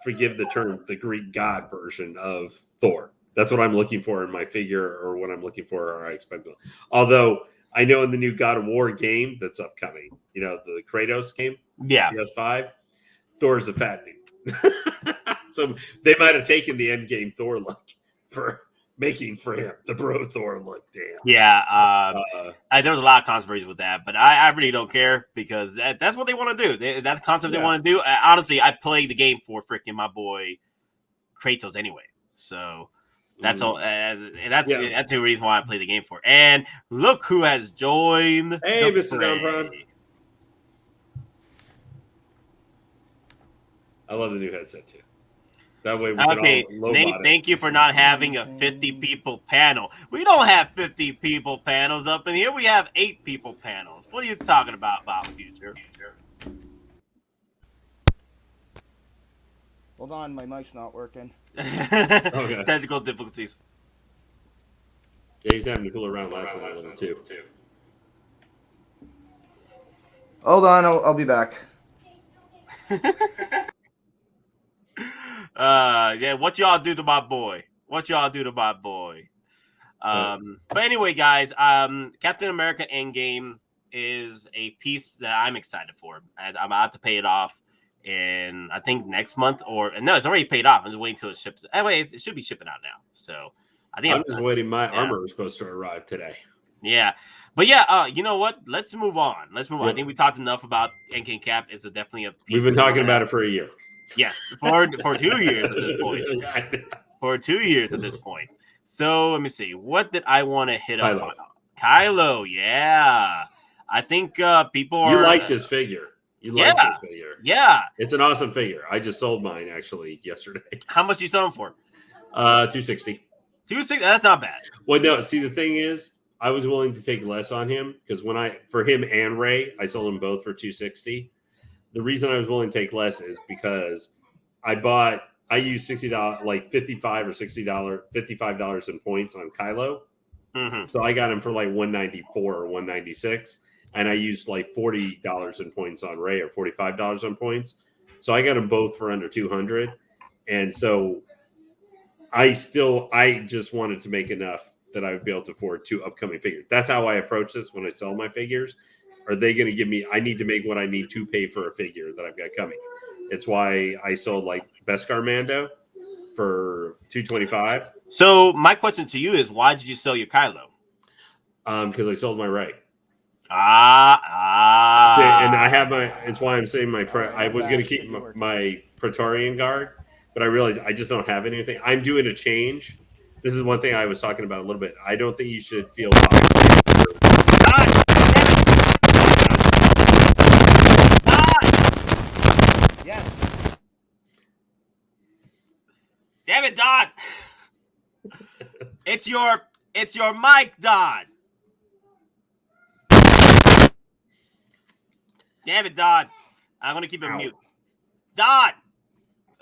forgive the term, the Greek god version of Thor. That's what I'm looking for in my figure, or what I'm looking for, or I expect. Although I know in the new God of War game that's upcoming, the Kratos game, PS5, Thor's a fat dude. So they might have taken the Endgame Thor look for making for him the Bro Thor look. Damn. Yeah. There's a lot of controversy with that, but I really don't care, because that's what they want to do. That's the concept they want to do. Honestly, I played the game for freaking my boy Kratos anyway, so that's all. That's the reason why I play the game for. And look who has joined. Hey, Mr. Downprod. I love the new headset too. That way we can all Nate, thank you for not having a 50 people panel. We don't have 50 people panels up in here. We have 8 people panels. What are you talking about future? Hold on, my mic's not working. Okay. Technical difficulties. Yeah, he's having to cool around last night a little too. Hold on, I'll be back. What y'all do to my boy? But anyway, guys, Captain America Endgame is a piece that I'm excited for. I'm about to pay it off in, I think, next month, no, it's already paid off. I'm just waiting until it ships. Anyway, it should be shipping out now. So I think I'm just waiting. My armor was supposed to arrive today. Yeah. But yeah, you know what? Let's move on. I think we talked enough about Endgame Cap. It's definitely a piece. We've been talking about it for a year. Yes, for 2 years at this point. For 2 years at this point. So let me see. What did I want to hit up on? Kylo, yeah. I think people are. You like this figure. Like this figure. Yeah. It's an awesome figure. I just sold mine actually yesterday. How much you selling for? $260. $260? That's not bad. Well, no. See, the thing is, I was willing to take less on him, because for him and Ray, I sold them both for $260. The reason I was willing to take less is because I used $60, like $55 or $55 in points on Kylo. Mm-hmm. So I got him for like $194 or $196, and I used like $40 in points on Ray, or $45 on points. So I got them both for under $200, and so I just wanted to make enough that I would be able to afford 2 upcoming figures. That's how I approach this when I sell my figures. Are they going to give me? I need to make what I need to pay for a figure that I've got coming. It's why I sold like Beskar Mando for $225. So my question to you is, why did you sell your Kylo? Because I sold my Ray. And I have my. It's why I'm saying I was going to keep my Praetorian Guard, but I realized I just don't have anything. I'm doing a change this is one thing I was talking about a little bit. I don't think you should feel. Yes. Damn it, Don! It's your mic, Don. Damn it, Don. I'm gonna keep it mute. Don.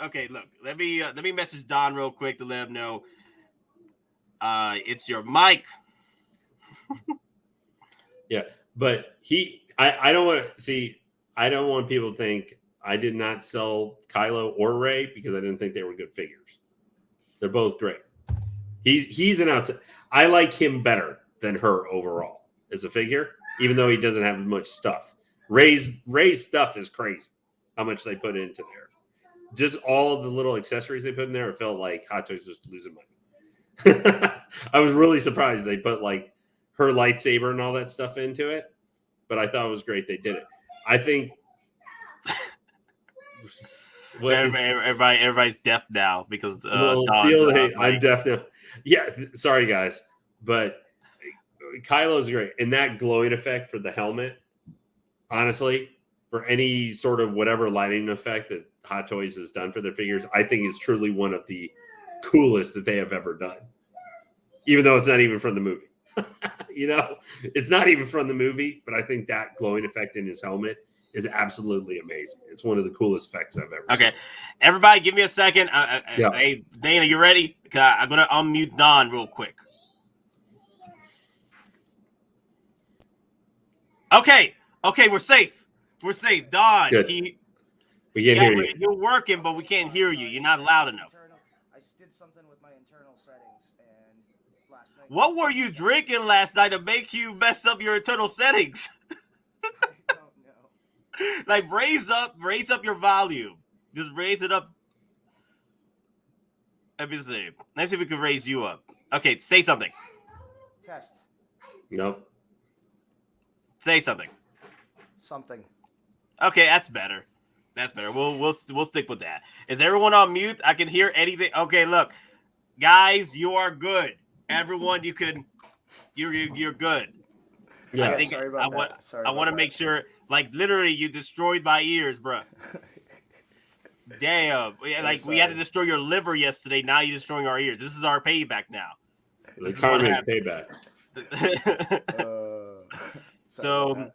Okay, look. Let me message Don real quick to let him know. It's your mic. Yeah, but I don't want to see. I don't want people to think I did not sell Kylo or Rey because I didn't think they were good figures. They're both great. He's an outside. I like him better than her overall as a figure, even though he doesn't have much stuff. Ray's stuff is crazy. How much they put into there. Just all of the little accessories they put in there, it felt like Hot Toys was losing money. I was really surprised they put like her lightsaber and all that stuff into it, but I thought it was great they did it. I think everybody's deaf now because I'm deaf now. Yeah, sorry guys, but Kylo's great, and that glowing effect for the helmet. Honestly, for any sort of whatever lighting effect that Hot Toys has done for their figures, I think it's truly one of the coolest that they have ever done. Even though it's not even from the movie. It's not even from the movie, but I think that glowing effect in his helmet is absolutely amazing. It's one of the coolest effects I've ever seen. Okay, everybody give me a second. Yeah. Hey, Dana, you ready? I'm going to unmute Don real quick. Okay, we're safe. We're safe. Don, Good. We can't hear you. You're working, but we can't hear you. You're not loud enough. I did something with my internal settings, and last night. What were you drinking last night to make you mess up your internal settings? I don't know. Like raise up your volume. Just raise it up. Let me see. Let's see if we can raise you up. Okay, say something. Test. Nope. Say something. Something. Okay, that's better. That's better. We'll stick with that. Is everyone on mute? I can hear anything. Okay, look, guys, you are good. Everyone, you're good. Yeah. I think Sorry I about that. Sorry I want to about make that. sure, like literally, you destroyed my ears, bro. Damn, like we had to destroy your liver yesterday. Now you're destroying our ears. This is our payback now. The karma payback. So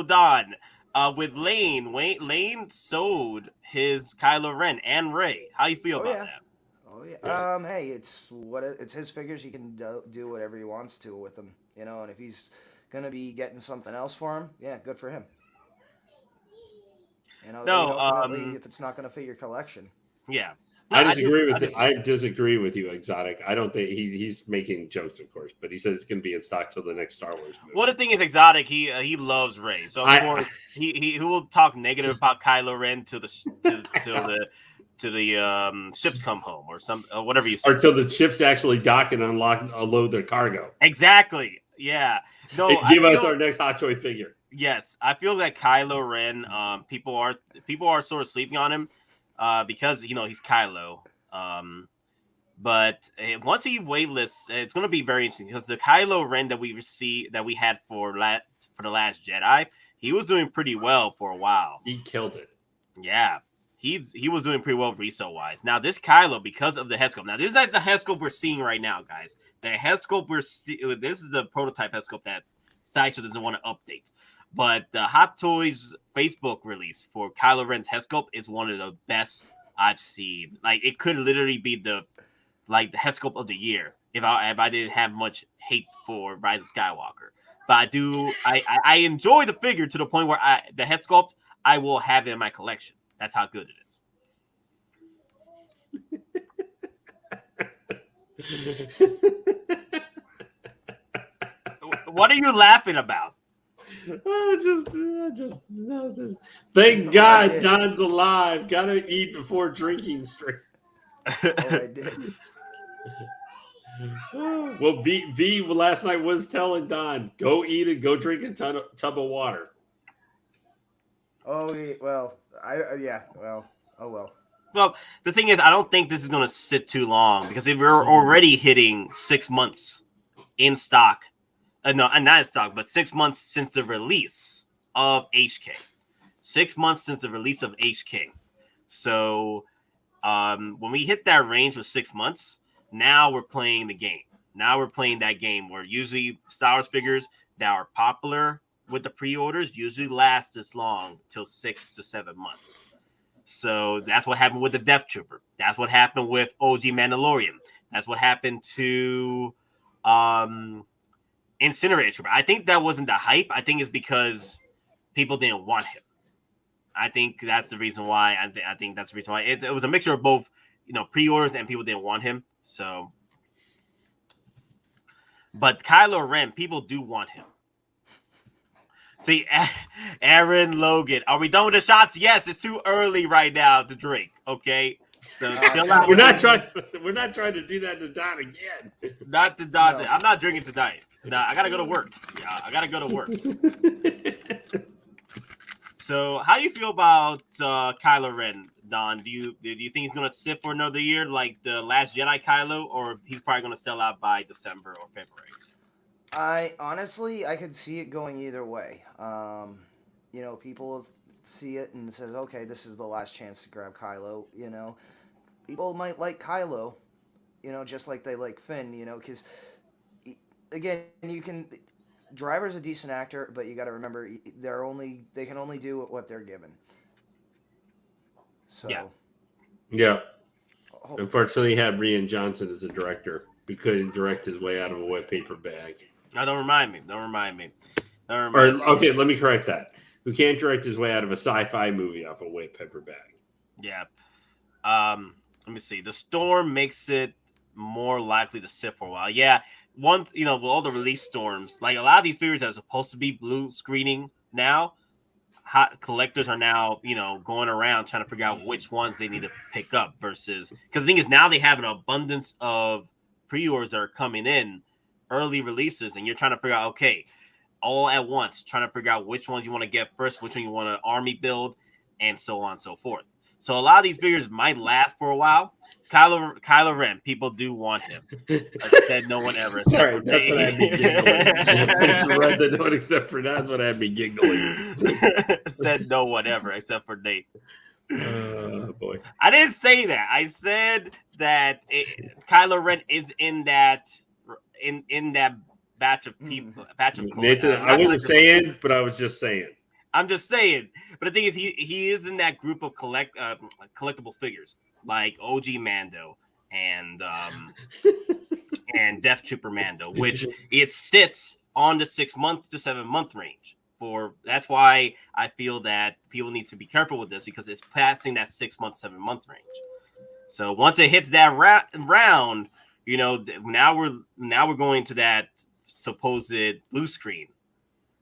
Don, with Lane sold his Kylo Ren and Rey. How you feel about that? Oh yeah. Hey, it's his figures. He can do whatever he wants to with them, And if he's gonna be getting something else for him, yeah, good for him. Ultimately, if it's not gonna fit your collection. Yeah. No, I disagree with you, Exotic. I don't think he's making jokes, of course, but he says it's going to be in stock till the next Star Wars movie. Well, the thing is, Exotic, he loves Rey, so of course he will talk negative about Kylo Ren till the ships come home or whatever you say, or till the ships actually dock and unload their cargo. Exactly. Yeah. No. Give us our next Hot Toy figure. Yes, I feel that Kylo Ren. People are sort of sleeping on him. Because he's Kylo, but once he waitlists, it's going to be very interesting because the Kylo Ren that we had for the Last Jedi, he was doing pretty well for a while. He killed it. Yeah, he was doing pretty well resale wise. Now this Kylo, because of the head sculpt. Now this is not the head sculpt we're seeing right now, guys. The head sculpt this is the prototype head sculpt that Sideshow doesn't want to update. But the Hot Toys Facebook release for Kylo Ren's head sculpt is one of the best I've seen. Like it could literally be the head sculpt of the year if I didn't have much hate for Rise of Skywalker. But I enjoy the figure to the point where the head sculpt I will have it in my collection. That's how good it is. What are you laughing about? Thank God Don's alive. Gotta eat before drinking straight. Oh, I did. Well, V last night was telling Don, go eat and go drink a tub of water. Oh well, oh well. Well, the thing is, I don't think this is going to sit too long because if we're already hitting 6 months in stock, no, not in stock, but 6 months since the release of HK. 6 months since the release of HK. So when we hit that range of 6 months, now we're playing the game. Now we're playing that game where usually Star Wars figures that are popular with the pre-orders usually last this long, till 6 to 7 months. So that's what happened with the Death Trooper. That's what happened with OG Mandalorian. That's what happened to Incinerator Trooper. I think that wasn't the hype. I think it's because people didn't want him. I think that's the reason why. I think that's the reason why. It was a mixture of both, pre-orders and people didn't want him. So, but Kylo Ren, people do want him. See, Aaron Logan, are we done with the shots? Yes, it's too early right now to drink. Okay, so we're not trying to do that to Don again. Not to Don. No. I'm not drinking tonight. No, I gotta go to work. Yeah, I gotta go to work. So, how do you feel about Kylo Ren, Don? Do you think he's gonna sit for another year like the Last Jedi Kylo, or he's probably gonna sell out by December or February? I could see it going either way. People see it and says, okay, this is the last chance to grab Kylo. People might like Kylo, just like they like Finn. Because again, Driver's a decent actor, but you got to remember they can only do what they're given. So yeah. Unfortunately, he had Rian Johnson as the director. He couldn't direct his way out of a wet paper bag. No, don't remind me. Okay, let me correct that. Who can't direct his way out of a sci-fi movie off a wet paper bag? Yeah. Let me see. The storm makes it more likely to sit for a while. Yeah. Once, with all the release storms, like a lot of these figures that are supposed to be blue screening now, hot collectors are now, going around trying to figure out which ones they need to pick up versus, because the thing is now they have an abundance of pre-orders that are coming in, early releases, and you're trying to figure out, okay, all at once, trying to figure out which ones you want to get first, which one you want to army build, and so on and so forth. So a lot of these figures might last for a while. Kylo Ren, people do want him. I said no one ever. Sorry, that's what I had me giggling. Read the note except for that's what I had me giggling. Said no one ever except for Nate. Oh boy! I didn't say that. I said that Kylo Ren is in that batch of people. Batch of I wasn't saying, but I was just saying. I'm just saying. But the thing is, he is in that group of collectible figures like OG Mando and Death Trooper Mando, which it sits on the 6 month to 7 month range. That's why I feel that people need to be careful with this because it's passing that 6 month, 7 month range. So once it hits that round, now we're going to that supposed blue screen.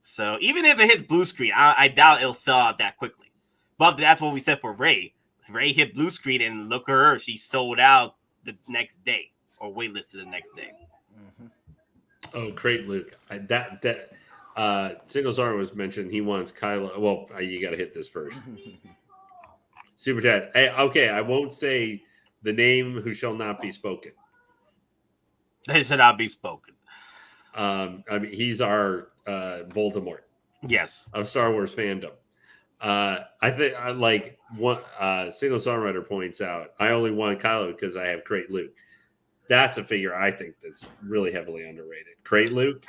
So even if it hits blue screen, I doubt it'll sell out that quickly. But that's what we said for Rey. Rey hit blue screen and look at her, she sold out the next day or waitlisted the next day. Mm-hmm. Oh, great, Luke! Single Star was mentioned. He wants Kylo. Well, you got to hit this first. Super chat. Hey, okay, I won't say the name who shall not be spoken. They should not be spoken. He's our Voldemort. Yes, of Star Wars fandom. I think I like one single songwriter points out. I only want Kylo because I have Crate Luke. That's a figure I think that's really heavily underrated. Crate Luke.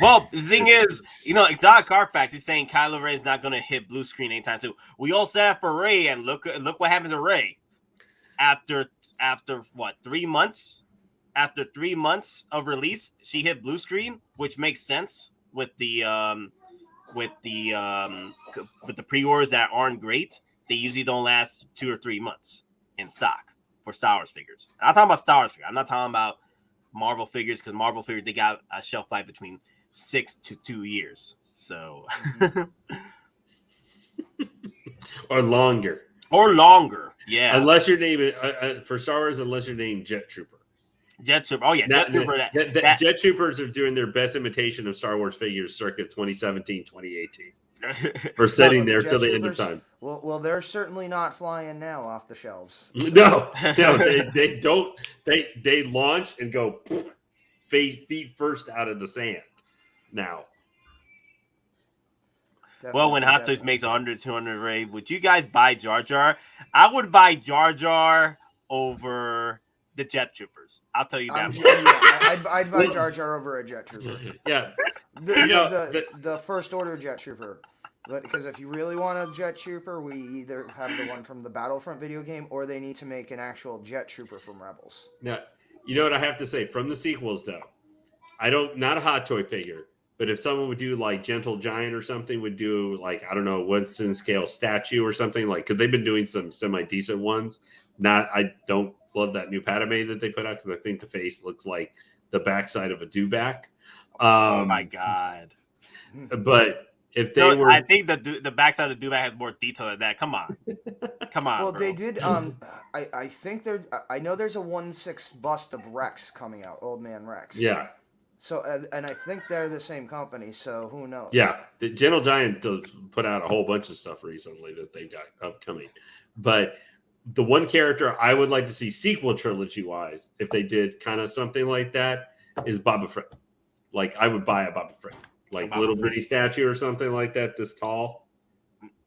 Well, the thing is, Exotic Carfax is saying Kylo Ren is not going to hit blue screen anytime soon. We all said that for Rey, and look what happened to Rey. After what 3 months? After 3 months of release, she hit blue screen, which makes sense with the pre-orders that aren't great. They usually don't last 2 or 3 months in stock for Star Wars figures. I'm not talking about Star Wars figures. I'm not talking about Marvel figures because Marvel figures, they got a shelf life between 6 to 2 years. So or longer. Yeah. Unless your name for Star Wars, unless your name Jet Trooper. Jet Trooper. Oh yeah, Jet Trooper. Jet Troopers are doing their best imitation of Star Wars figures circa 2017, 2018. or sitting there Jet till the end of Troopers? time. Well, they're certainly not flying now off the shelves. No, they don't. They launch and go feet first out of the sand. Now, Well, when Hot Toys Definitely. makes 100, 200 rave, would you guys buy Jar Jar? I would buy Jar Jar over the Jet Troopers. I'll tell you that. I'd buy Jar Jar over a Jet Trooper. yeah, The First Order Jet Trooper. Because if you really want a Jet Trooper, we either have the one from the Battlefront video game, or they need to make an actual Jet Trooper from Rebels. now you know what I have to say from the sequels though. Not a Hot Toy figure, but if someone would do like Gentle Giant or something, would do like, I don't know, Winston scale statue or something, like, because they've been doing some semi decent ones. I don't love that new Padme that they put out because I think the face looks like the backside of a dewback. Oh my god! But if they were, I think the backside of the Duvak has more detail than that. Come on. Well, bro. they did. I think I know there's a 1/6 bust of Rex coming out, Old Man Rex. yeah. So and I think they're the same company. So who knows? Yeah, the Gentle Giant does put out a whole bunch of stuff recently that they got upcoming. But the one character I would like to see sequel trilogy wise, if they did kind of something like that, is Boba Fett. Like, I would buy a Boba Fett, like Boba little Fett. bitty statue or something like that, this tall.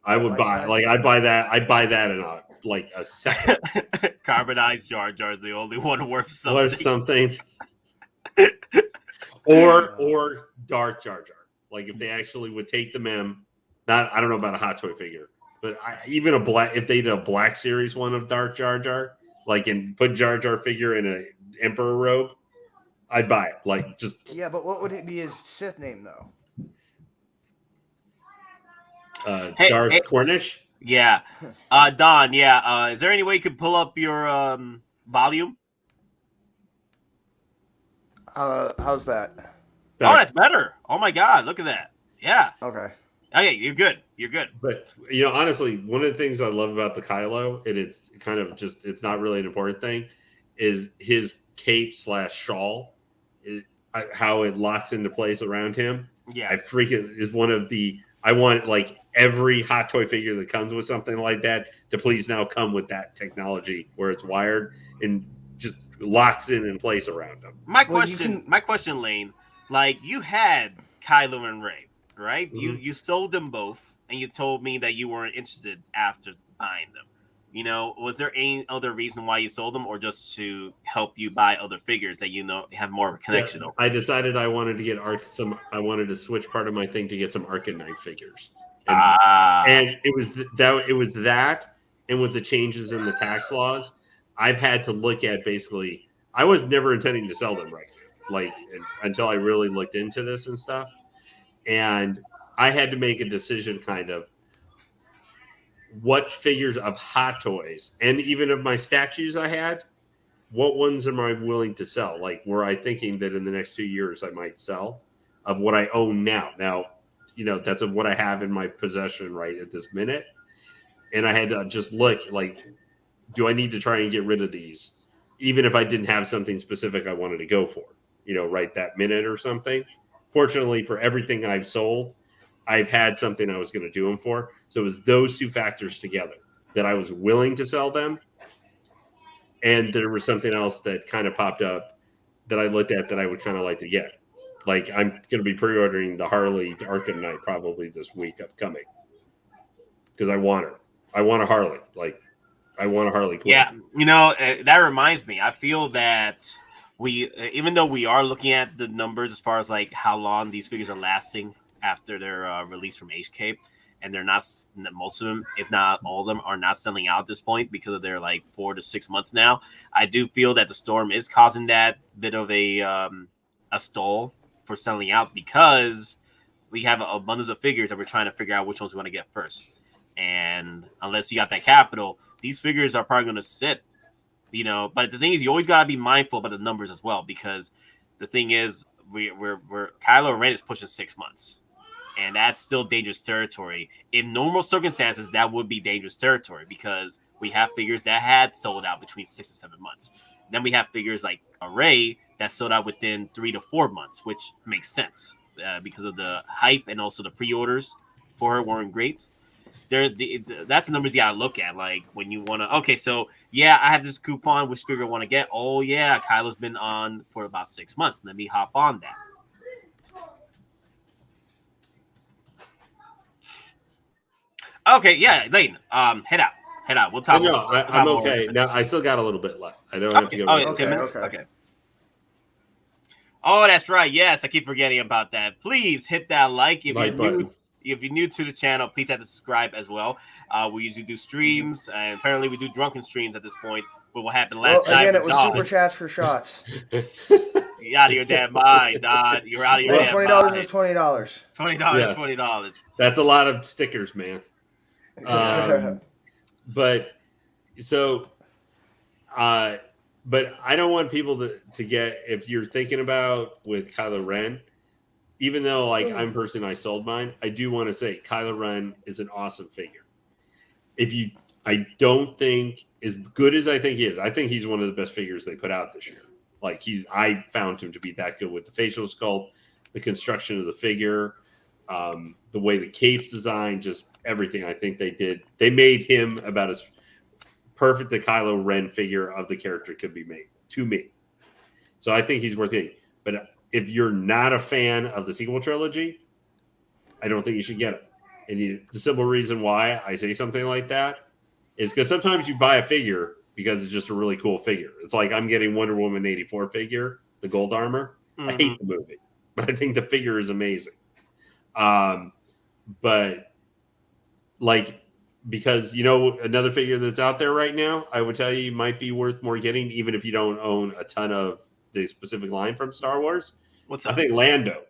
I would Life buy, size? like, I'd buy that. I'd buy that in a second. Carbonized Jar Jar is the only one worth something. Or something. or Darth Jar Jar. Like, if they actually would take the mem, I don't know about a Hot Toy figure, but even a black, if they did a Black Series one of Darth Jar Jar, like, and put Jar Jar figure in an Emperor robe, I'd buy it. Like, just Yeah, but what would it be his Sith name though? Darth Cornish. Yeah. Don, yeah. Is there any way you could pull up your volume? How's that? Oh, that's better. Oh my god, look at that. Yeah. Okay. Okay, you're good. You're good. But, honestly, one of the things I love about the Kylo, and it's kind of just, it's not really an important thing, is his cape / shawl, how it locks into place around him. Yeah. I freaking is one of the, I want like every Hot Toy figure that comes with something like that to please now come with that technology where it's wired and just locks in place around them. My question, Lane, like, you had Kylo and Rey, right? Mm-hmm. You sold them both, and you told me that you weren't interested after buying them. Was there any other reason why you sold them, or just to help you buy other figures that have more of a connection over? I decided I wanted to get I wanted to switch part of my thing to get some Arcanine figures, and it was that, and with the changes in the tax laws, I've had to look at basically. I was never intending to sell them until I really looked into this and stuff, and I had to make a decision kind of. What figures of Hot Toys and even of my statues I had, what ones am I willing to sell? Like, were I thinking that in the next 2 years I might sell of what I own now? Now, that's of what I have in my possession right at this minute. And I had to just look like, do I need to try and get rid of these? Even if I didn't have something specific I wanted to go for, right that minute or something. Fortunately, for everything I've sold, I've had something I was going to do them for. So it was those two factors together that I was willing to sell them. And there was something else that kind of popped up that I looked at that I would kind of like to get. Like, I'm going to be pre-ordering the Harley Arkham Knight probably this week upcoming. Because I want her. I want a Harley. Like, I want a Harley Quinn. Yeah, that reminds me. I feel that even though we are looking at the numbers as far as like how long these figures are lasting after they're released from HK, and they're not, most of them, if not all of them, are not selling out at this point because of their like 4 to 6 months now. I do feel that the storm is causing that bit of a stall for selling out because we have a abundance of figures that we're trying to figure out which ones we want to get first. And unless you got that capital, these figures are probably going to sit, But the thing is, you always got to be mindful about the numbers as well, because the thing is, we're Kylo Ren is pushing 6 months. And that's still dangerous territory. In normal circumstances, that would be dangerous territory because we have figures that had sold out between 6 to 7 months. Then we have figures like Array that sold out within 3 to 4 months, which makes sense because of the hype and also the pre-orders for her weren't great. That's the numbers you gotta look at. Like when you wanna, okay, so yeah, I have this coupon. Which figure I want to get? Oh yeah, Kylo's been on for about 6 months. Let me hop on that. Okay, yeah, Layton, head out. We'll talk. No, I'm okay. Now I still got a little bit left. I don't have to go. Oh, 10 minutes. Okay. Oh, that's right. Yes, I keep forgetting about that. Please hit that like if you're new to the channel. Please have to subscribe as well. We usually do streams, and apparently we do drunken streams at this point. But what happened last night? Again, it was super chats for shots. You're out of your damn mind, Don. You're out of your damn mind. $20 is $20. $20 is $20. That's a lot of stickers, man. But I don't want people to get, if you're thinking about with Kylo Ren, even though like I'm person, I sold mine, I do want to say Kylo Ren is an awesome figure. I don't think as good as I think he is. I think he's one of the best figures they put out this year. Like I found him to be that good with the facial sculpt, the construction of the figure, the way the cape's designed, just everything. I think they did. They made him about as perfect the Kylo Ren figure of the character could be made to me. So I think he's worth getting. But if you're not a fan of the sequel trilogy, I don't think you should get him. And the simple reason why I say something like that is because sometimes you buy a figure because it's just a really cool figure. It's like I'm getting Wonder Woman 84 figure, the gold armor. I hate the movie, but I think the figure is amazing. But like, because another figure that's out there right now, I would tell you might be worth more getting, even if you don't own a ton of the specific line from Star Wars. What's up? I think Lando.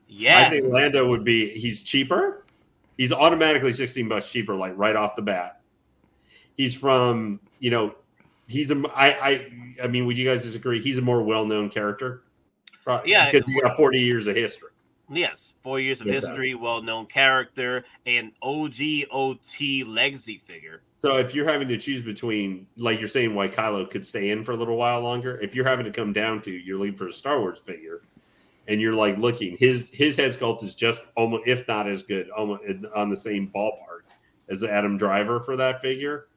Yeah, I think Lando would be. He's cheaper. He's automatically $16 cheaper, like right off the bat. He's from he's a. I mean, would you guys disagree? He's a more well-known character. Yeah, because he got 40 years of history. Yes, 4 years of history, well-known character, and OG OT legacy figure. So if you're having to choose between, like you're saying, why Kylo could stay in for a little while longer, if you're having to come down to you're looking for a Star Wars figure, and you're like looking, his head sculpt is just almost, if not as good, almost on the same ballpark as Adam Driver for that figure.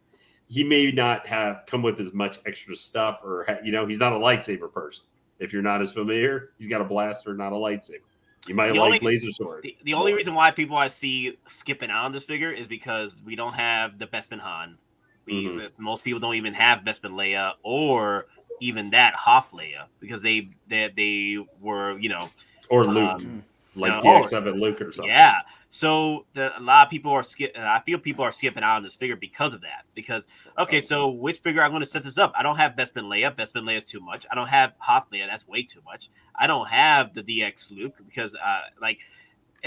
He may not have come with as much extra stuff, or he's not a lightsaber person. If you're not as familiar, he's got a blaster, not a lightsaber. You might like laser sword. The only reason why people I see skipping on this figure is because we don't have the Bespin Han. Most people don't even have Bespin Leia or even that Hoth Leia because they were or Luke, DX7 Luke or something. Yeah. So a lot of people are I feel people are skipping out on this figure because of that. Because so which figure I'm going to set this up? I don't have Bespin Leia. Bespin Leia is too much. I don't have Hoth Leia. That's way too much. I don't have the DX Luke because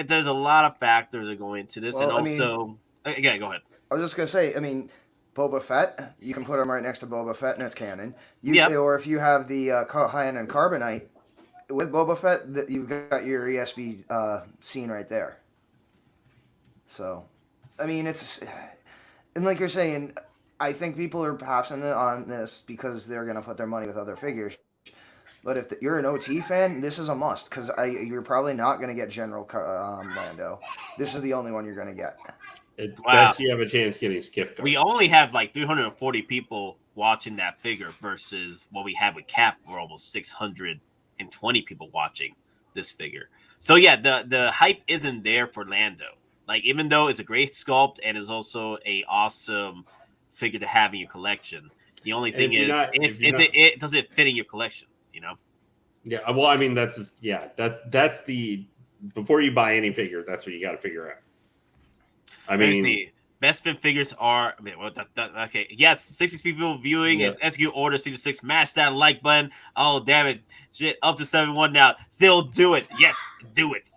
there's a lot of factors that go into this, and also go ahead. I was just gonna say, Boba Fett, you can put him right next to Boba Fett, and it's canon. Or if you have the high-end and Carbonite with Boba Fett, you've got your ESB scene right there. So, it's, and like you're saying, I think people are passing it on this because they're going to put their money with other figures. But if you're an OT fan, this is a must because you're probably not going to get General Lando. This is the only one you're going to get. It's best you have a chance getting Skiff. We only have like 340 people watching that figure versus what we had with Cap. We're almost 620 people watching this figure. So yeah, the hype isn't there for Lando. Like, even though it's a great sculpt and is also a awesome figure to have in your collection, the only thing is it doesn't fit in your collection, Yeah, well, that's the before you buy any figure, that's what you got to figure out. The best fit figures are okay. Yes, 60 people viewing is SQ Order 66. Smash that like button. Oh damn it, shit, up to 71 now. Still do it. Yes, do it.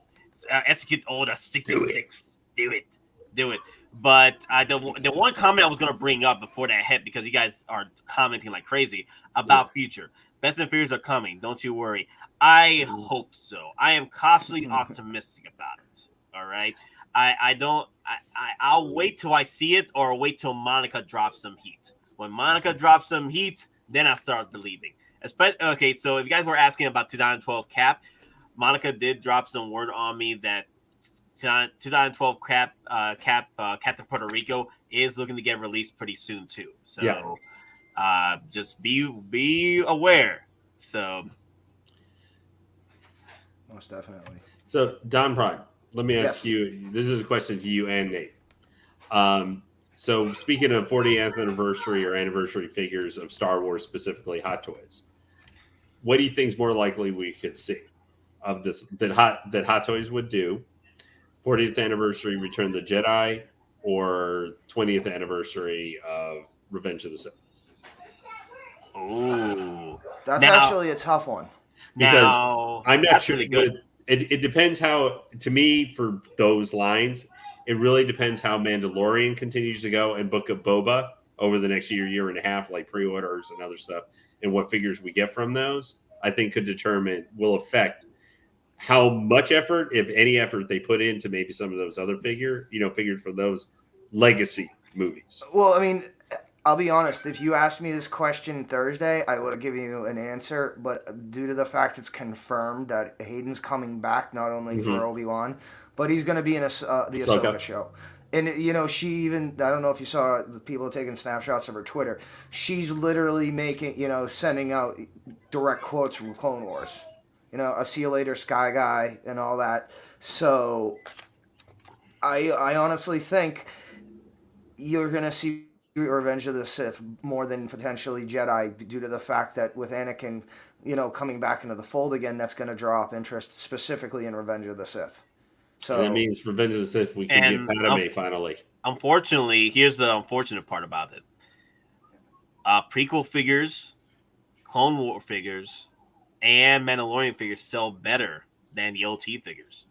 Execute Order 66. Do it. But the one comment I was going to bring up before that hit, because you guys are commenting like crazy about future. Best and figures are coming. Don't you worry. I hope so. I am cautiously optimistic about it. All right. I'll wait till I see it, or wait till Monica drops some heat. When Monica drops some heat, then I start believing. Okay, so if you guys were asking about 2012 Cap, Monica did drop some word on me that 2012 Captain Puerto Rico is looking to get released pretty soon too. So just be aware. So Most definitely. So Don Prime, let me ask Yes. you. This is a question to you and Nate. So speaking of 40th anniversary or anniversary figures of Star Wars, specifically Hot Toys, what do you think is more likely we could see of this that Hot Toys would do? 40th anniversary Return of the Jedi or 20th anniversary of Revenge of the Sith? oh, That's now actually a tough one. Because now I'm not that's sure. really good. It depends how. To me, for those lines, it really depends how Mandalorian continues to go and Book of Boba over the next year and a half, like pre-orders and other stuff, and what figures we get from those. I think will affect how much effort, if any effort, they put into maybe some of those other figures for those legacy movies. Well, I mean, I'll be honest. If you asked me this question Thursday, I would have given you an answer. But due to the fact it's confirmed that Hayden's coming back, not only for Obi-Wan, but he's going to be in the Ahsoka show. And, she even, I don't know if you saw the people taking snapshots of her Twitter. She's literally sending out direct quotes from Clone Wars. A see you later, Sky Guy, and all that. So, I honestly think you're going to see Revenge of the Sith more than potentially Jedi due to the fact that with Anakin, coming back into the fold again, that's going to draw up interest specifically in Revenge of the Sith. So and that means Revenge of the Sith, we can get Padme finally. Unfortunately, here's the unfortunate part about it. Prequel figures, Clone War figures, and Mandalorian figures sell better than the OT figures.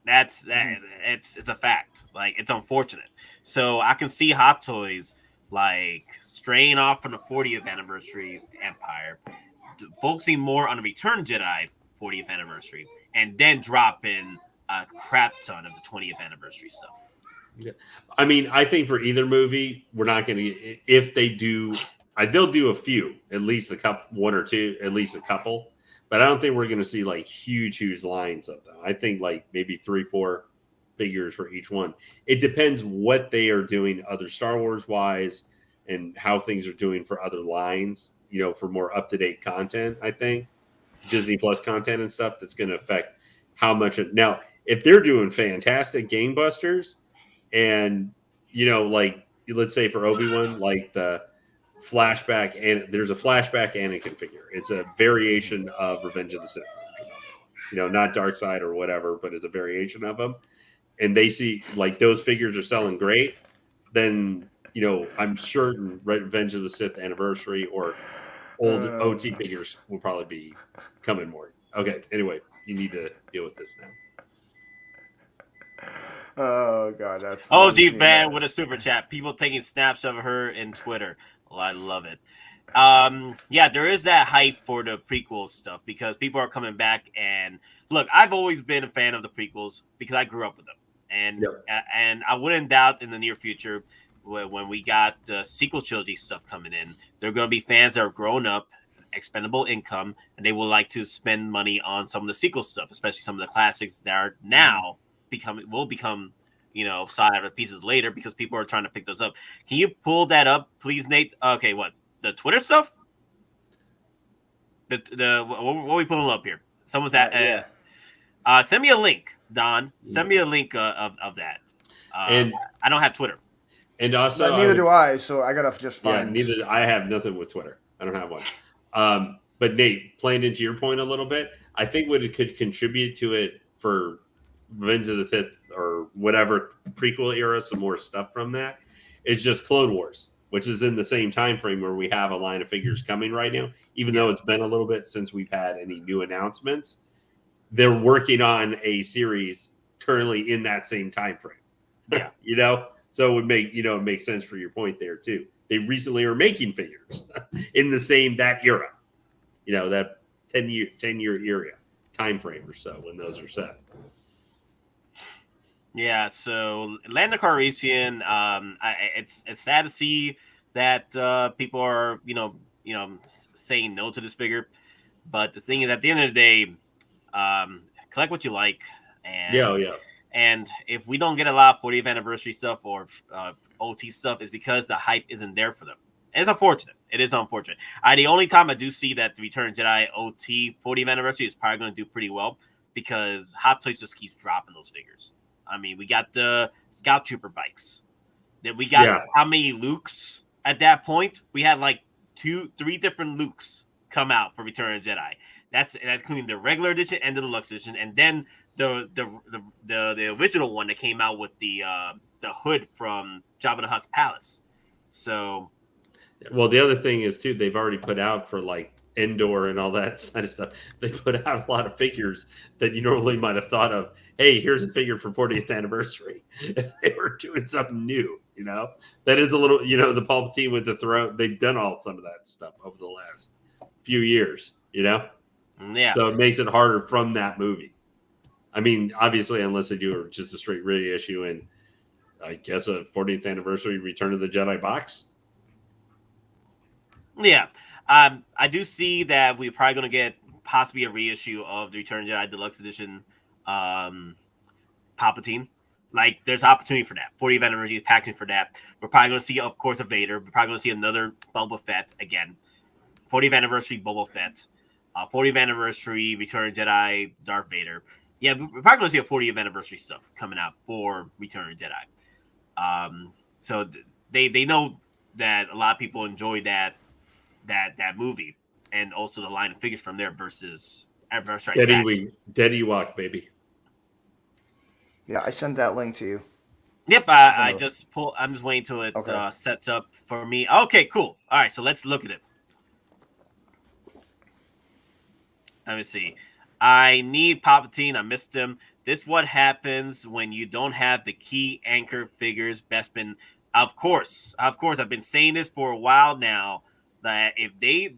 It's a fact. Like, it's unfortunate. So I can see Hot Toys like straying off from the 40th anniversary Empire, focusing more on the Return Jedi 40th anniversary, and then drop in a crap ton of the 20th anniversary stuff. Yeah. I mean, I think for either movie, we're not going to. If they do, they'll do a few, at least one or two, at least a couple. But I don't think we're going to see like huge lines of them. I think like maybe 3-4 figures for each one. It depends what they are doing other Star Wars wise and how things are doing for other lines, for more up-to-date content. I think Disney Plus content and stuff that's going to affect how much. Now, if they're doing fantastic gangbusters and, like let's say for Obi-Wan, like the flashback, and there's a flashback Anakin figure. It's a variation of Revenge of the Sith version, not Dark Side or whatever, but it's a variation of them. And they see like those figures are selling great, then I'm certain Revenge of the Sith anniversary or old OT figures will probably be coming more. Okay, anyway, you need to deal with this now. Oh God, that's OG fan with a super chat. People taking snaps of her in Twitter. Well, I love it. There is that hype for the prequel stuff because people are coming back. And look, I've always been a fan of the prequels because I grew up with them, and I wouldn't doubt in the near future when we got the sequel trilogy stuff coming in, there are going to be fans that are grown up, expendable income, and they would like to spend money on some of the sequel stuff, especially some of the classics that are now will become sought after pieces later because people are trying to pick those up. Can you pull that up, please, Nate? Okay, what the Twitter stuff? What are we pulling up here? Someone's at. Send me a link, Don. Send me a link of that. And I don't have Twitter. And also, neither do I. So I gotta just find. Yeah, neither. I have nothing with Twitter. I don't have one. But Nate, playing into your point a little bit, I think what it could contribute to it for Revenge of the Sith or whatever prequel era, some more stuff from that is just Clone Wars, which is in the same time frame where we have a line of figures coming right now. Even though it's been a little bit since we've had any new announcements, they're working on a series currently in that same time frame. Yeah, so it would make it makes sense for your point there too. They recently are making figures in that era, that 10-year era time frame or so when those are set. Yeah, so Lando Calrissian, it's sad to see that people are saying no to this figure, but the thing is, at the end of the day, collect what you like, and And if we don't get a lot of 40th anniversary stuff or OT stuff, it's because the hype isn't there for them. And it's unfortunate. It is unfortunate. The only time I do see that the Return of Jedi OT 40th anniversary is probably going to do pretty well because Hot Toys just keeps dropping those figures. I mean, we got the Scout Trooper bikes. Then we got how many Lukes at that point? We had like 2-3 different Lukes come out for Return of Jedi. That's including the regular edition and the deluxe edition, and then the original one that came out with the hood from Jabba the Hutt's palace. So, well, the other thing is too, they've already put out for like Endor and all that kind of stuff. They put out a lot of figures that you normally might have thought of. Hey, here's a figure for 40th anniversary. They were doing something new, you know. That is a little, you know, the Palpatine with the throne. They've done some of that stuff over the last few years, you know. Yeah. So it makes it harder from that movie. I mean, obviously, unless they do just a straight reissue and I guess a 40th anniversary Return of the Jedi box. Yeah. I do see that we're probably going to get possibly a reissue of the Return of the Jedi Deluxe Edition Palpatine. Like, there's opportunity for that. 40th anniversary packaging for that. We're probably going to see, of course, a Vader. We're probably going to see another Boba Fett again. 40th anniversary Boba Fett. 40th anniversary Return of Jedi Darth Vader. Yeah, we're probably going to see a 40th anniversary stuff coming out for Return of Jedi. So they know that a lot of people enjoy that movie, and also the line of figures from there versus Empire Strikes Back. Dead Ewok, baby. Yeah, I sent that link to you. Yep, I'm just waiting till it sets up for me. Okay, cool. All right, so let's look at it. Let me see. I need Palpatine. I missed him. This is what happens when you don't have the key anchor figures. Bespin, of course. I've been saying this for a while now. That if they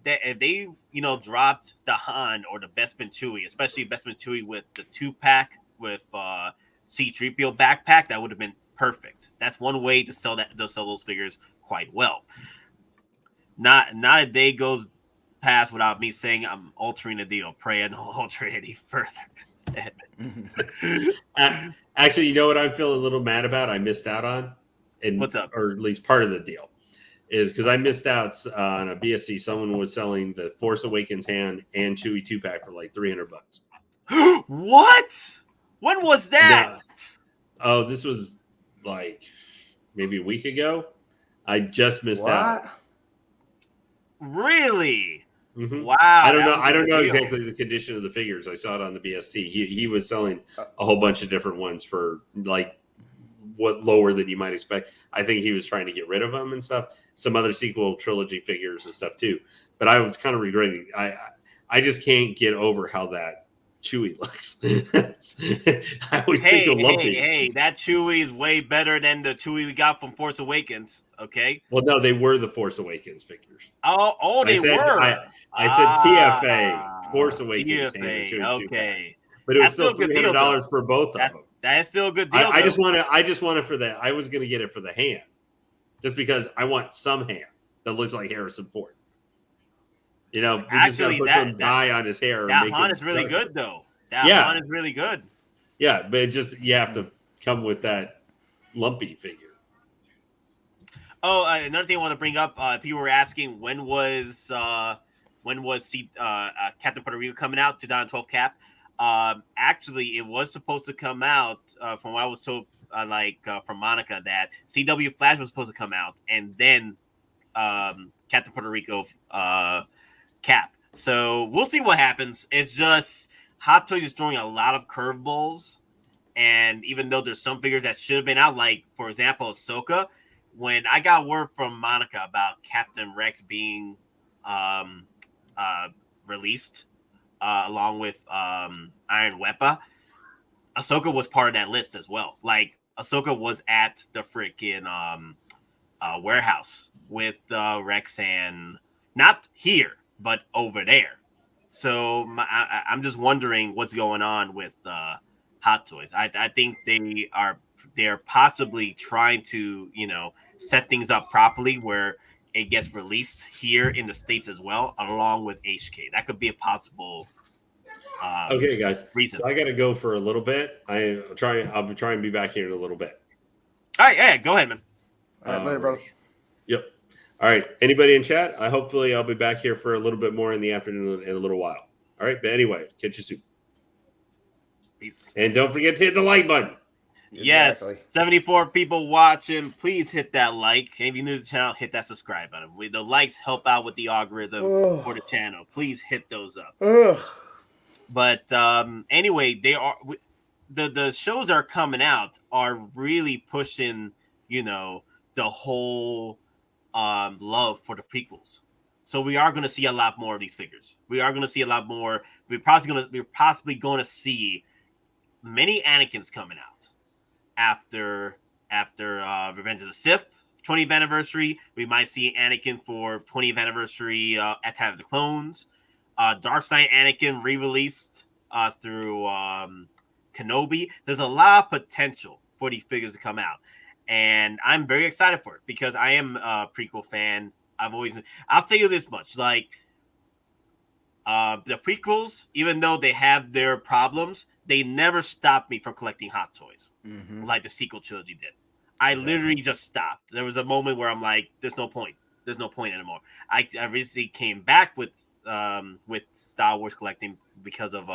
dropped the Han or the Bespin Chewie, especially Bespin Chewie with the 2-pack with C-3PO backpack, that would have been perfect. That's one way to sell those figures quite well. Not a day goes past without me saying I'm altering the deal. Pray I don't alter it any further. Actually, you know what I'm feeling a little mad about? I missed out on, what's up? Or at least part of the deal is because I missed out on a BSC. Someone was selling the Force Awakens hand and Chewie 2-pack for like $300. What? When was that? Oh, this was like maybe a week ago. I just missed out. Really? Mm-hmm. Wow. I don't know exactly the condition of the figures. I saw it on the BSC. He was selling a whole bunch of different ones for like what lower than you might expect. I think he was trying to get rid of them and stuff. Some other sequel trilogy figures and stuff too. But I was kind of regretting. I just can't get over how that Chewie looks. I always think of Lumpy. Hey, that Chewie is way better than the Chewie we got from Force Awakens. Okay. Well, no, they were the Force Awakens figures. Oh, they were. I said TFA, Force Awakens. TFA, okay. But it was still $300 for both of them. That is still a good deal. I just want it for that. I was going to get it for the hand, just because I want some hand that looks like Harrison Ford. You know, actually, put some dye on his hair. That Han is really good, though. Han is really good. Yeah, but you have to come with that Lumpy figure. Oh, another thing I want to bring up. People were asking when was Captain Puerto Rico coming out? 2012 Cap. Actually, it was supposed to come out. From what I was told, from Monica, that CW Flash was supposed to come out, and then Captain Puerto Rico Cap. So we'll see what happens. It's just Hot Toys is throwing a lot of curveballs, and even though there's some figures that should have been out, like for example, Ahsoka. When I got word from Monica about Captain Rex being released along with Iron Wepa, Ahsoka was part of that list as well. Like Ahsoka was at the freaking warehouse with Rex, and not here, but over there. So I'm just wondering what's going on with Hot Toys. I think they're possibly trying to, set things up properly where it gets released here in the States as well, along with HK. That could be a possible Okay, guys. reason. So I got to go for a little bit. I'll be trying to be back here in a little bit. All right, yeah, go ahead, man. All right, later, brother. Yep. All right. Anybody in chat? Hopefully I'll be back here for a little bit more in the afternoon in a little while. All right. But anyway, catch you soon. Peace. And don't forget to hit the like button. Yes, Exactly. 74 people watching. Please hit that like. If you're new to the channel, hit that subscribe button. The likes help out with the algorithm for the channel. Please hit those up. But anyway, they are the shows that are coming out are really pushing, the whole love for the prequels. So we are going to see a lot more of these figures. We are going to see a lot more. We're possibly going to see many Anakins coming out after Revenge of the Sith 20th anniversary. We might see Anakin for 20th anniversary Attack of the Clones. Dark Side Anakin re-released through Kenobi. There's a lot of potential for these figures to come out, and I'm very excited for it because I am a prequel fan. I'll tell you this much, like the prequels, even though they have their problems, they never stopped me from collecting Hot Toys like the sequel trilogy did. I literally just stopped. There was a moment where I'm like, there's no point anymore. I recently came back with Star Wars collecting because of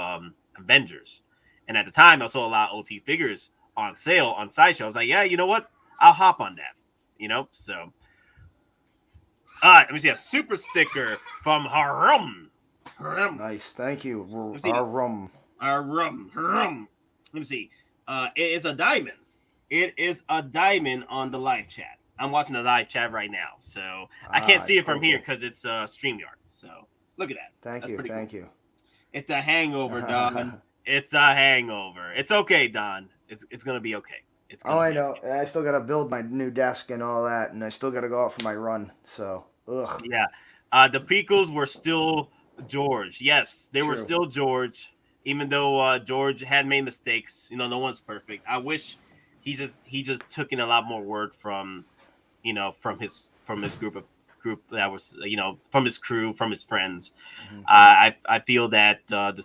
Avengers, and at the time I saw a lot of OT figures on sale on Sideshow. I was like, yeah, you know what, I'll hop on that, so all right, let me see a super sticker from Harum. Nice, thank you. Harum. Let me see. It is a diamond. It is a diamond on the live chat. I'm watching the live chat right now, so I can't see it from here because it's StreamYard. So look at that. Thank you. It's a hangover, Don. It's a hangover. It's okay, Don. It's gonna be okay. I know. Okay. I still gotta build my new desk and all that, and I still gotta go out for my run. So, ugh. Yeah. The prequels were still George. Yes, they were still George, even though George had made mistakes. No one's perfect. I wish he just took in a lot more word from his group that was from his crew, from his friends. I feel that the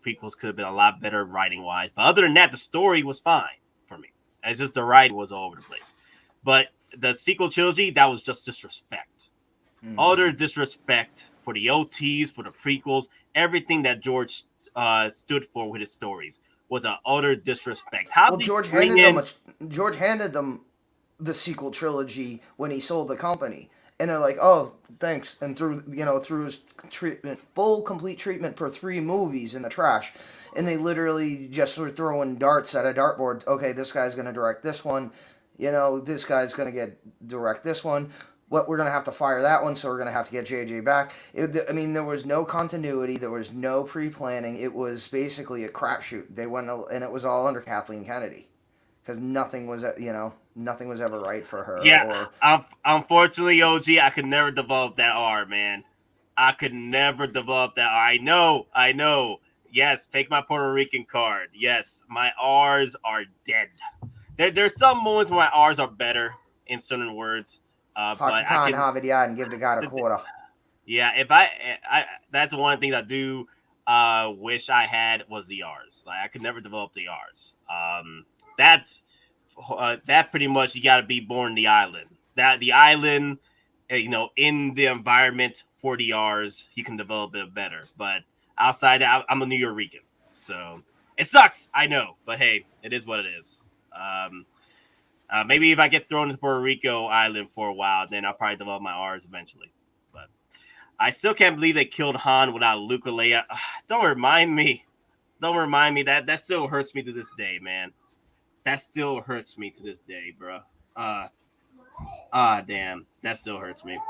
prequels could have been a lot better writing wise, but other than that, the story was fine for me. It's just the writing was all over the place. But the sequel trilogy, that was just disrespect. Utter disrespect for the OTs, for the prequels, everything that George stood for with his stories was an utter disrespect. George handed them the sequel trilogy when he sold the company, and they're like, "Oh, thanks." And through his complete treatment for 3 movies in the trash, and they literally just were throwing darts at a dartboard. Okay, this guy's gonna direct this one. This guy's gonna direct this one. We're going to have to fire that one, so we're going to have to get JJ back. There was no continuity. There was no pre-planning. It was basically a crapshoot. They went, and it was all under Kathleen Kennedy, because nothing was ever right for her. Yeah, unfortunately, OG, I could never develop that R, man. I could never develop that R. I know. Yes, take my Puerto Rican card. Yes, my R's are dead. There's some moments where my R's are better in certain words. But I can have it, and give the guy a quarter. Yeah, if I that's one thing I do wish I had was the R's. Like I could never develop the R's. That pretty much you got to be born in the island. That the island, in the environment for the R's, you can develop it better. But outside that, I'm a New Yorker, so it sucks. I know, but hey, it is what it is. Maybe if I get thrown into Puerto Rico island for a while, then I'll probably develop my R's eventually. But I still can't believe they killed Han without Luke or Leia. Don't remind me. That still hurts me to this day, man. That still hurts me to this day, bro. Damn. That still hurts me.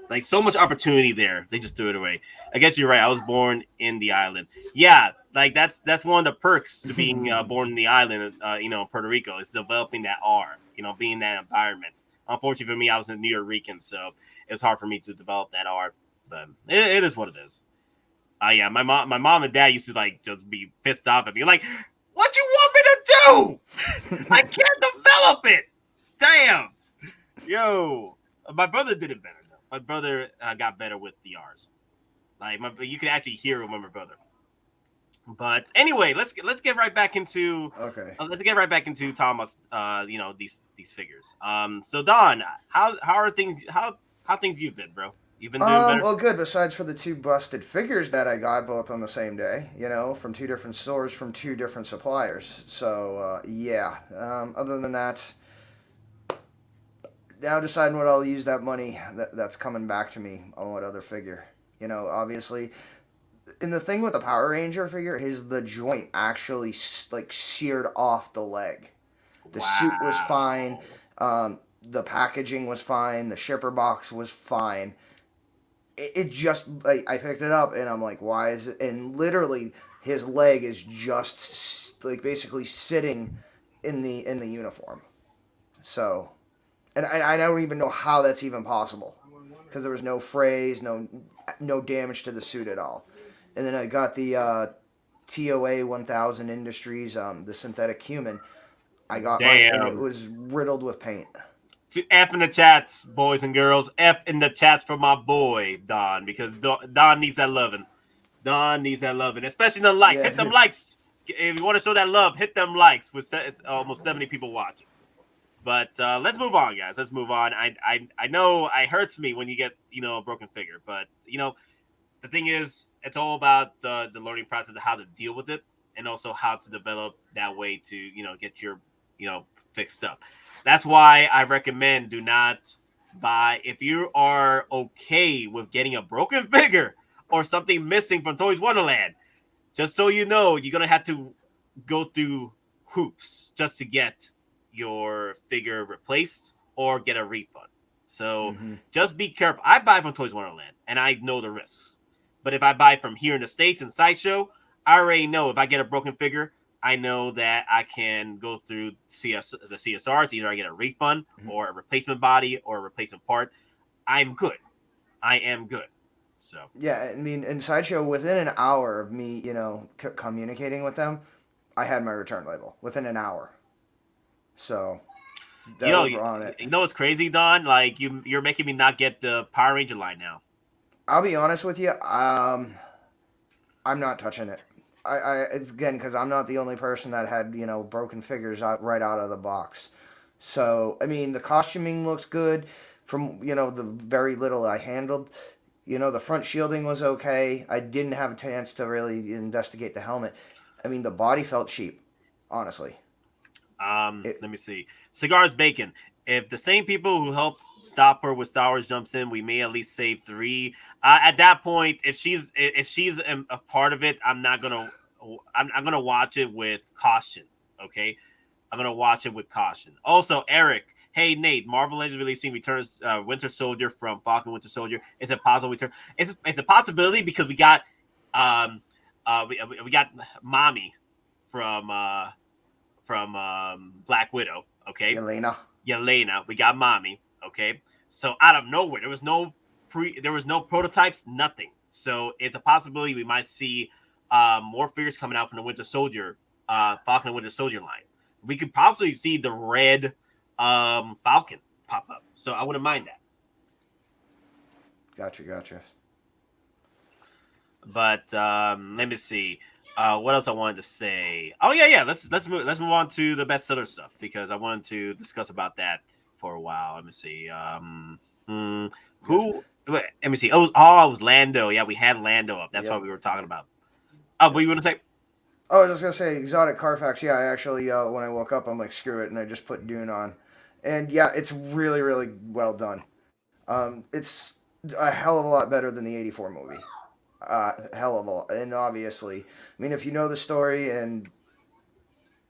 Like, so much opportunity there. They just threw it away. I guess you're right. I was born in the island. Yeah, like that's one of the perks to being born in the island, Puerto Rico, is developing that R, being in that environment. Unfortunately for me, I was a New Yorker, so it's hard for me to develop that R. But it is what it is. Yeah, my mom and dad used to just be pissed off at me, like, what you want me to do? I can't develop it. Damn. Yo, my brother did it better. My brother got better with the R's. You can actually hear it with my brother. But anyway, let's get right back into let's get right back into talking about these figures. So Don, how are things how things you've been, bro? You've been doing better? Well, good. Besides for the two busted figures that I got both on the same day, from two different stores from two different suppliers. So yeah. Other than that, now deciding what I'll use that money that's coming back to me on what other figure. Obviously, and the thing with the Power Ranger figure is the joint actually like sheared off the leg. The suit was fine. The packaging was fine. The shipper box was fine. It just like I picked it up and I'm like, why is it? And literally, his leg is just like basically sitting in the uniform. So, and I don't even know how that's even possible because there was no frays, no damage to the suit at all. And then I got the TOA 1000 Industries, the synthetic human. I got mine and it was riddled with paint. To F in the chats, boys and girls. F in the chats for my boy, Don, because Don needs that loving. Don needs that loving, especially the likes. Yeah. Hit them likes. If you want to show that love, hit them likes. With almost 70 people watching. But let's move on, guys. Let's move on. I know it hurts me when you get, a broken figure. But, the thing is, it's all about the learning process of how to deal with it and also how to develop that way to, get your, fixed up. That's why I recommend do not buy. If you are okay with getting a broken figure or something missing from Toys Wonderland, just so you know, you're going to have to go through hoops just to get your figure replaced or get a refund. So just be careful. I buy from Toys Wonderland and I know the risks. But if I buy from here in the States in Sideshow, I already know if I get a broken figure, I know that I can go through the CSRs. Either I get a refund or a replacement body or a replacement part. I'm good. I am good. So yeah, I mean, in Sideshow, within an hour of me, communicating with them, I had my return label within an hour. So on it. You know what's crazy, Don? Like you're making me not get the Power Ranger line now. I'll be honest with you. I'm not touching it. Again, because I'm not the only person that had, broken figures right out of the box. So, I mean, the costuming looks good from, the very little I handled. The front shielding was okay. I didn't have a chance to really investigate the helmet. I mean, the body felt cheap, honestly. Let me see. Cigars Bacon. If the same people who helped stop her with Star Wars jumps in, we may at least save 3. At that point, if she's a part of it, I'm gonna watch it with caution. Okay, I'm gonna watch it with caution. Also, Eric, hey Nate, Marvel Legends releasing Returns Winter Soldier from Falcon Winter Soldier. Is it possible return? It's a possibility because we got we got Mommy from Black Widow. Okay, Yelena, we got Mommy, okay? So out of nowhere, there was no prototypes, nothing. So it's a possibility we might see more figures coming out from the Winter Soldier, Falcon and Winter Soldier line. We could possibly see the red Falcon pop up. So I wouldn't mind that. Gotcha. But let me see. What else I wanted to say? Oh yeah. Let's move on to the bestseller stuff because I wanted to discuss about that for a while. Let me see. Who? Let me see. It was Lando. Yeah, we had Lando up. That's what we were talking about. What you want to say? Oh, I was just gonna say Exotic Carfax. Yeah, I actually when I woke up, I'm like, screw it, and I just put Dune on, and yeah, it's really, really well done. It's a hell of a lot better than the '84 movie. Hell of a lot, and obviously, I mean, if you know the story, and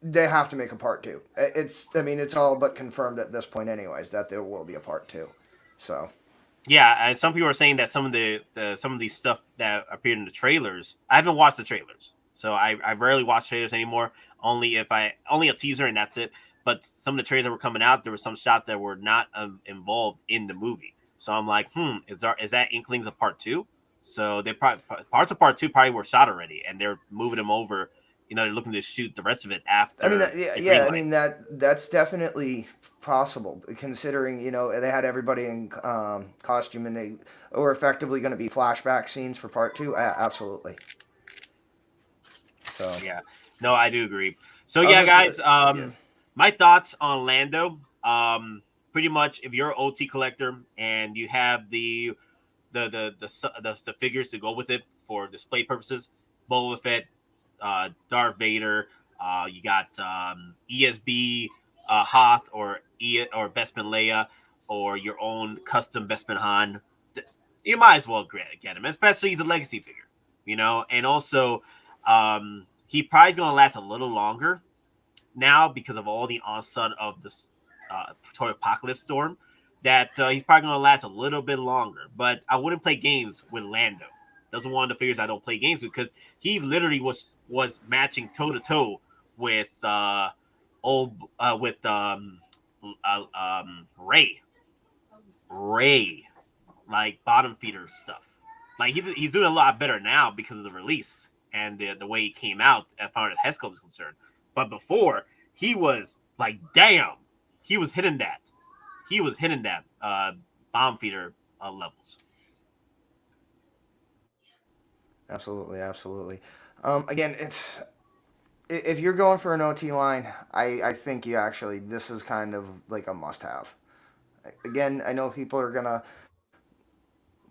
they have to make a part 2. It's all but confirmed at this point, anyways, that there will be a part 2. So. Yeah, and some people are saying that some of these stuff that appeared in the trailers. I haven't watched the trailers, so I rarely watch trailers anymore. Only a teaser and that's it. But some of the trailers that were coming out, there were some shots that were not involved in the movie. So I'm like, is that inklings of part 2? So they probably parts of part 2 probably were shot already, and they're moving them over. They're looking to shoot the rest of it after. I mean, that's definitely possible, considering they had everybody in costume, and they were effectively going to be flashback scenes for part 2. Absolutely. So Yeah, no, I do agree. So I was yeah, just guys, yeah. my thoughts on Lando. Pretty much, if you're an OT collector and you have the figures to go with it for display purposes, Boba Fett, Darth Vader, you got ESB Hoth or Bestman Leia, or your own custom Bestman Han. You might as well get him, especially he's a legacy figure, and also he probably gonna last a little longer now because of all the onslaught of this Toy Apocalypse Storm. That he's probably gonna last a little bit longer, but I wouldn't play games with Lando. Those are one of the figures I don't play games with because he literally was matching toe to toe with Ray, like bottom feeder stuff. Like he's doing a lot better now because of the release and the way he came out as far as Hesco is concerned. But before he was like, damn, he was hitting that. He was hitting that bomb feeder levels. Absolutely. Again, it's if you're going for an OT line, I think you actually this is kind of like a must-have. Again, I know people are gonna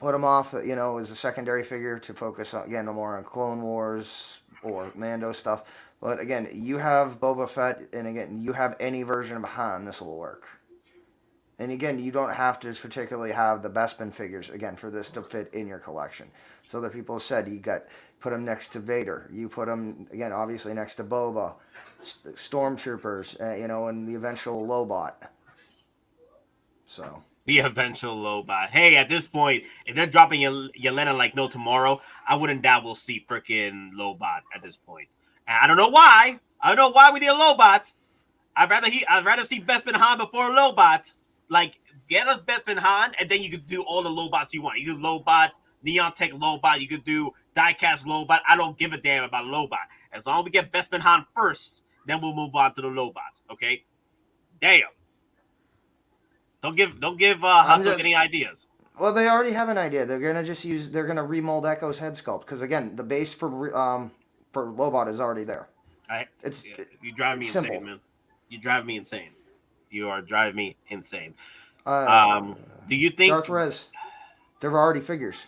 put him off, as a secondary figure to focus on, again more on Clone Wars or Mando stuff. But again, you have Boba Fett, and again, you have any version of Han, this will work. And again, you don't have to particularly have the Bespin figures again for this to fit in your collection. So other people said you put them next to Vader. You put them again, obviously next to Boba, Stormtroopers, and the eventual Lobot. So the eventual Lobot. Hey, at this point, if they're dropping Yelena like no tomorrow, I wouldn't doubt we'll see freaking Lobot at this point. And I don't know why. I don't know why we need a Lobot. I'd rather see Bespin Han before Lobot. Like, get us Bespin Han, and then you could do all the Lobots you want. You could Lobot, Neon Tech Lobot. You could do Diecast Lobot. I don't give a damn about Lobot. As long as we get Bespin Han first, then we'll move on to the Lobots. Okay? Damn. Don't give Hot Dog any ideas. Well, they already have an idea. They're gonna remold Echo's head sculpt because again, the base for Lobot is already there. You drive me simple. insane, man. You drive me insane. You are driving me insane. Do you think Darth Rez? There are already figures.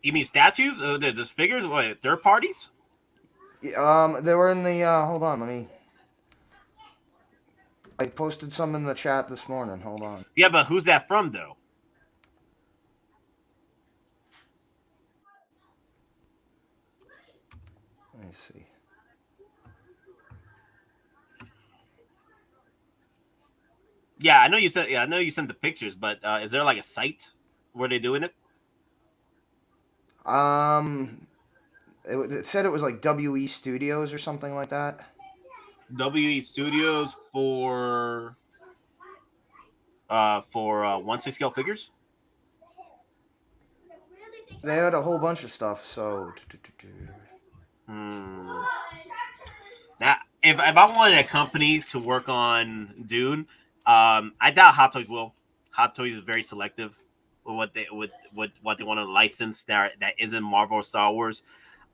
You mean statues? They're just figures? What, third parties? They were in the. Hold on, let me. I posted some in the chat this morning. Hold on. Yeah, but who's that from, though? Let me see. Yeah, I know you sent. Yeah, I know you sent the pictures, but is there like a site where they're doing it? It said it was like WE Studios or something like that. WE Studios for 1/6 scale figures. They had a whole bunch of stuff. So. Now, if I wanted a company to work on Dune, I doubt Hot Toys will. Hot Toys is very selective with what they want to license that isn't Marvel or Star Wars,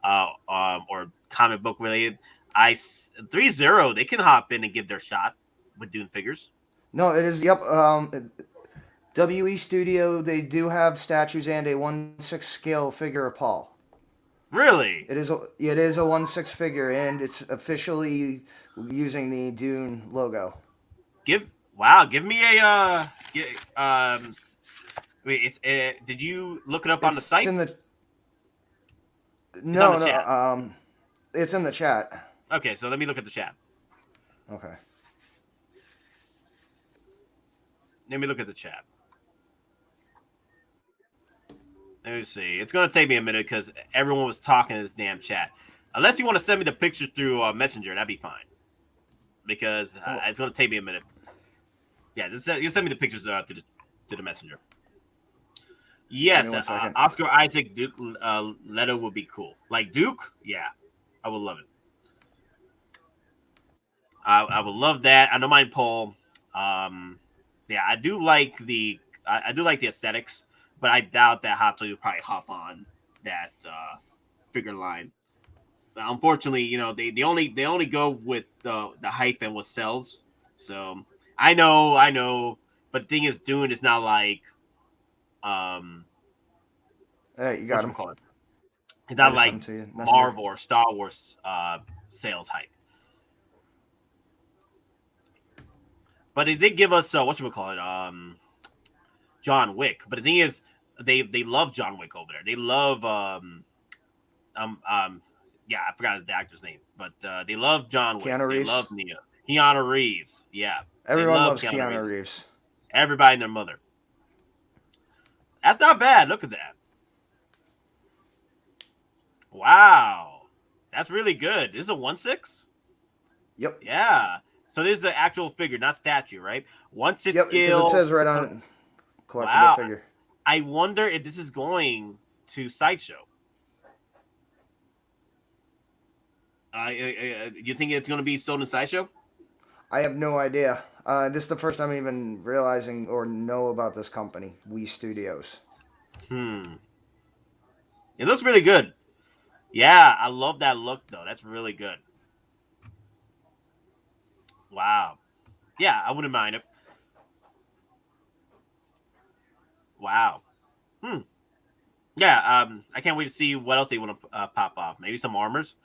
or comic book related. 3-0, they can hop in and give their shot with Dune figures. No, it is. Yep. WE Studio. They do have statues and a 1/6 scale figure of Paul. Really? It is a 1/6 figure, and it's officially using the Dune logo. Give me a wait. Did you look it up on the site? It's in the chat. Okay, so let me look at the chat. Okay. Let me look at the chat. Let me see. It's going to take me a minute because everyone was talking in this damn chat. Unless you want to send me the picture through Messenger, that'd be fine. Because it's going to take me a minute. Yeah, just send me the pictures to the Messenger. Yes, Oscar Isaac Duke Leto would be cool. Like Duke? Yeah, I would love it. I would love that. I don't mind Paul. Yeah, I do like the aesthetics, but I doubt that Hot Toys will probably hop on that figure line. unfortunately, they only go with the hype and what sells. So I know, but the thing is, Dune is not like um Hey, you got him. whatchamacallit. It's I not just sent like him to you. Messenger. Marvel or Star Wars sales hype. But they did give us whatchamacallit, John Wick. But the thing is, they love John Wick over there. They love um um yeah, I forgot the actor's name, but they love John Wick. Keanu They Reeves. love Neo. Keanu Reeves. Yeah, they Everyone love loves Keanu Keanu Reeves. Reeves. Everybody and their mother. That's not bad. Look at that. Wow, that's really good. This is a 1/6. Yep. Yeah. So this is an actual figure, not statue, right? 1/6 Yep. Because it scale. says right on it, collectible Wow. figure. I wonder if this is going to Sideshow. You think it's going to be sold in Sideshow? I have no idea. This is the first time I'm even realizing or know about this company, We Studios. It looks really good. Yeah, I love that look though. That's really good. Wow. Yeah, I wouldn't mind it. Wow. Yeah. I can't wait to see what else they want to pop off. Maybe some armors.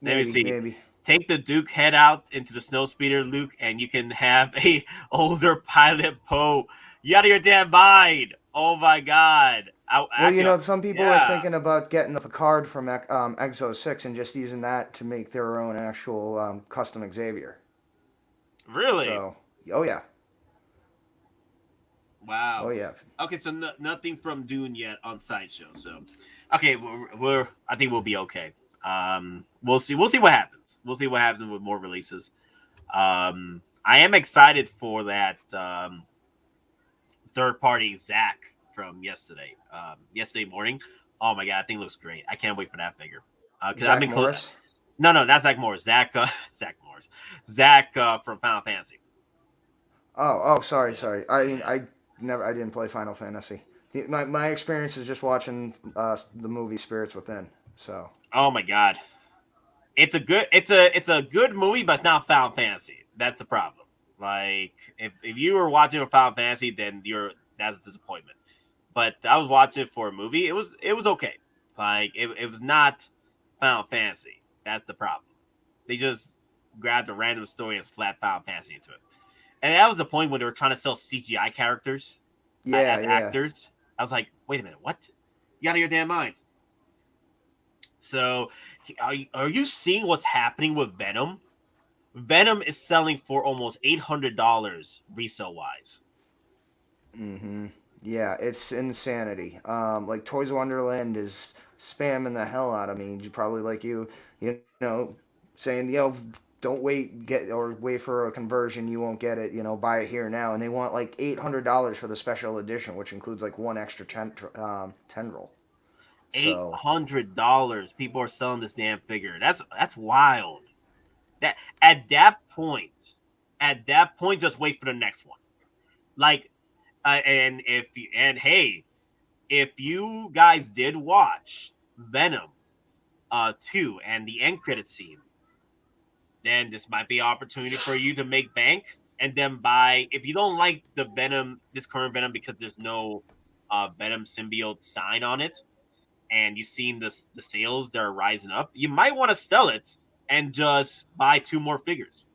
Let me see. Maybe. Take the Duke head out into the snow speeder, Luke, and you can have a older pilot Poe. You out of your damn mind! Oh my god! Well, some people were yeah, thinking about getting the Picard from Exo 6 and just using that to make their own actual custom Xavier. really? So, oh yeah. Wow. Oh yeah. Okay, so nothing from Dune yet on Sideshow. So, okay, we're I think we'll be okay. We'll see. We'll see what happens. We'll see what happens with more releases. I am excited for that third party Zach from yesterday morning. Oh my god, I think it looks great. I can't wait for that figure. Because I've Zach been Morris. no, not Zach Morris. Zach Morris. Zach from Final Fantasy. Sorry. I didn't play Final Fantasy. My experience is just watching the movie Spirits Within. So. Oh my god, it's a good movie, but it's not Final Fantasy. That's the problem. Like if you were watching a Final Fantasy, then that's a disappointment. But I was watching it for a movie. It was okay. Like it was not Final Fantasy. That's the problem. They just grabbed a random story and slapped Final Fantasy into it. And that was the point when they were trying to sell CGI characters as Yeah. actors. I was like, wait a minute, what? You out of your damn mind. So, are you seeing what's happening with Venom? Venom is selling for almost $800 resale wise. Mm-hmm. Yeah, it's insanity. Like Toys Wonderland is spamming the hell out of me. Probably like saying, don't wait for a conversion. You won't get it. Buy it here now. And they want like $800 for the special edition, which includes like one extra tendril. So $800. People are selling this damn figure. That's wild. That at that point, just wait for the next one. Like, hey, if you guys did watch Venom 2 and the end credit scene, then this might be an opportunity for you to make bank and then buy. If you don't like this current Venom because there's no Venom symbiote sign on it, and you've seen the sales that are rising up, you might want to sell it and just buy 2 more figures.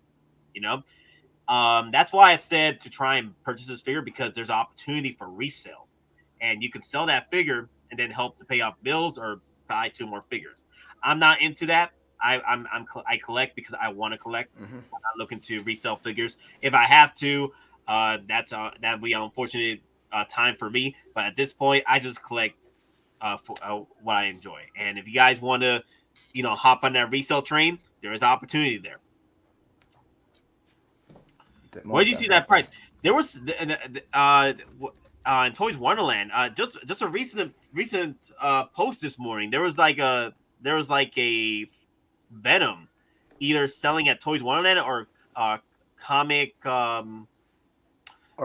That's why I said to try and purchase this figure, because there's opportunity for resale, and you can sell that figure and then help to pay off bills or buy 2 more figures. I'm not into that. I collect because I want to collect. mm-hmm. I'm not looking to resell figures. If I have to, that'd be an unfortunate time for me. But at this point, I just collect for what I enjoy. And if you guys want to, hop on that resale train, there is opportunity there. Where did you see that price? There was in Toys Wonderland. Just a recent post this morning. There was like a Venom either selling at Toys Wonderland or Comic or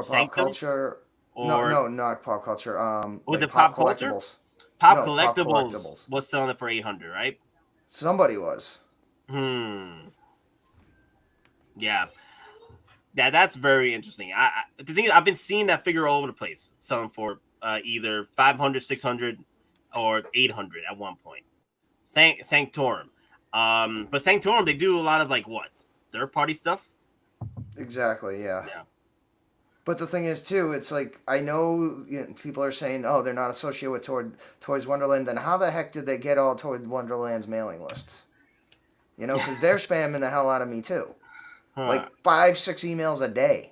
Sanctum, Popcultcha. or No, not Popcultcha. was Like it Pop Culture? Collectibles. Pop No, Pop Collectibles Collectibles. was selling it for 800, right? Somebody was. Yeah. That's very interesting. The thing is, I've been seeing that figure all over the place, selling for either 500, 600, or 800 at one point. Sanctorum. But Sanctorum, they do a lot of like what? Third party stuff? Exactly, yeah. Yeah. But the thing is, too, it's like, I know, people are saying, oh, they're not associated with Toys Wonderland. Then how the heck did they get all Toys Wonderland's mailing lists? You know, because they're spamming the hell out of me, too. Huh. Like 5-6 emails a day.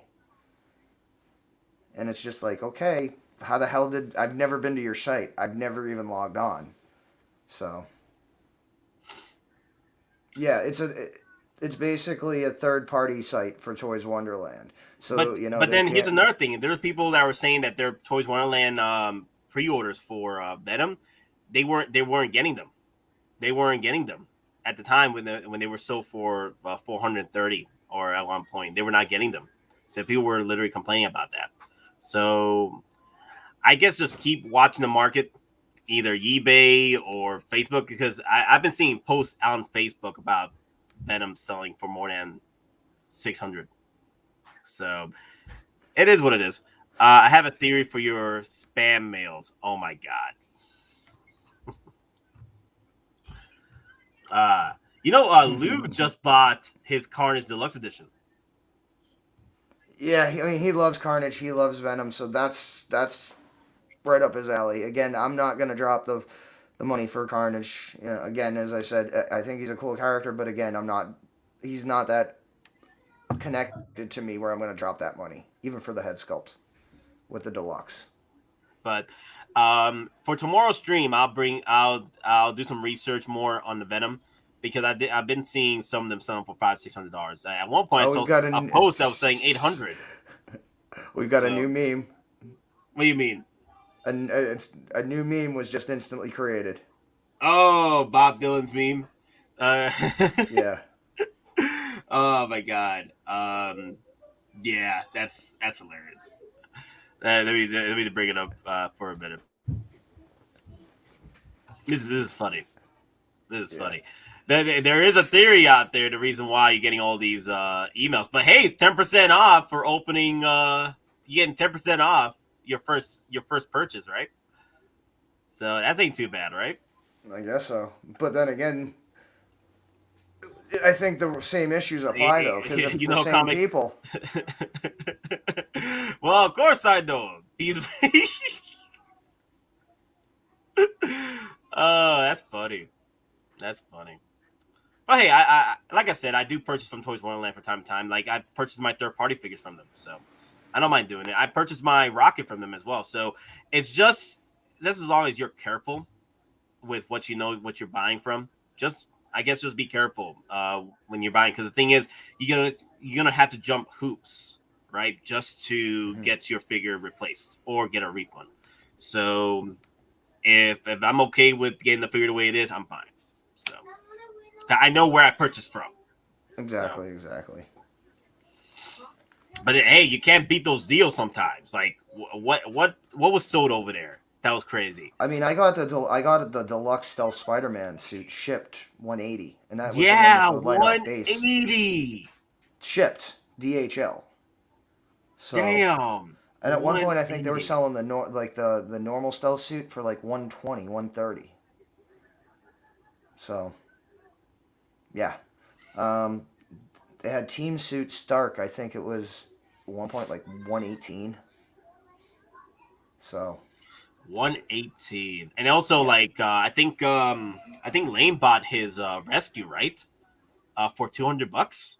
And it's just like, okay, how the hell did... I've never been to your site. I've never even logged on. So... Yeah, it's basically a third-party site for Toys Wonderland. So, but then here's another thing. There were people that were saying that their Toys Wonderland pre-orders for Venom, they weren't getting them. They weren't getting them at the time when they were sold for 430, or at one point they were not getting them. So people were literally complaining about that. So I guess just keep watching the market, either eBay or Facebook, because I've been seeing posts on Facebook about Venom selling for more than 600. So it is what it is. I have a theory for your spam mails. Oh my god. Lou just bought his Carnage Deluxe Edition. Yeah, he loves Carnage. He loves Venom. So that's right up his alley. Again, I'm not gonna drop the money for Carnage. Again, as I said, I think he's a cool character, but again, he's not that connected to me where I'm gonna drop that money, even for the head sculpt with the deluxe. But for tomorrow's stream, I'll do some research more on the Venom, because I've been seeing some of them selling for $500-$600. At one point, I saw a post that was saying 800. We've got a new meme. What do you mean? A new meme was just instantly created. Oh, Bob Dylan's meme. Yeah. Oh my god. Yeah, that's hilarious. Let me bring it up for a minute. This is funny. This is funny. There is a theory out there, the reason why you're getting all these emails. But hey, it's 10% off for opening. You're getting 10% off your first purchase, right? So that ain't too bad, right? I guess so. But then again, I think the same issues apply, though, because it's the same people. Well, of course I know. He's... Oh, that's funny. That's funny. But hey, I like I said, I do purchase from Toys Wonderland from time to time. Like, I've purchased my third-party figures from them, so I don't mind doing it. I purchased my Rocket from them as well. So it's just as long as you're careful with what you're buying from. I guess just be careful when you're buying, because the thing is, you're gonna have to jump hoops, right, just to get your figure replaced or get a refund. So if I'm okay with getting the figure the way it is, I'm fine. So I know where I purchased from. Exactly. But hey, you can't beat those deals sometimes. Like what was sold over there? That was crazy. I mean, I got the deluxe stealth Spider-Man suit shipped $180, and that was $180 shipped DHL. So, damn. And at one point, I think they were selling the normal stealth suit for like $120, $130. So, yeah, they had Team Suit Stark. I think it was at one point like $118. So. 118, and also like I think Lane bought his rescue, right, for $200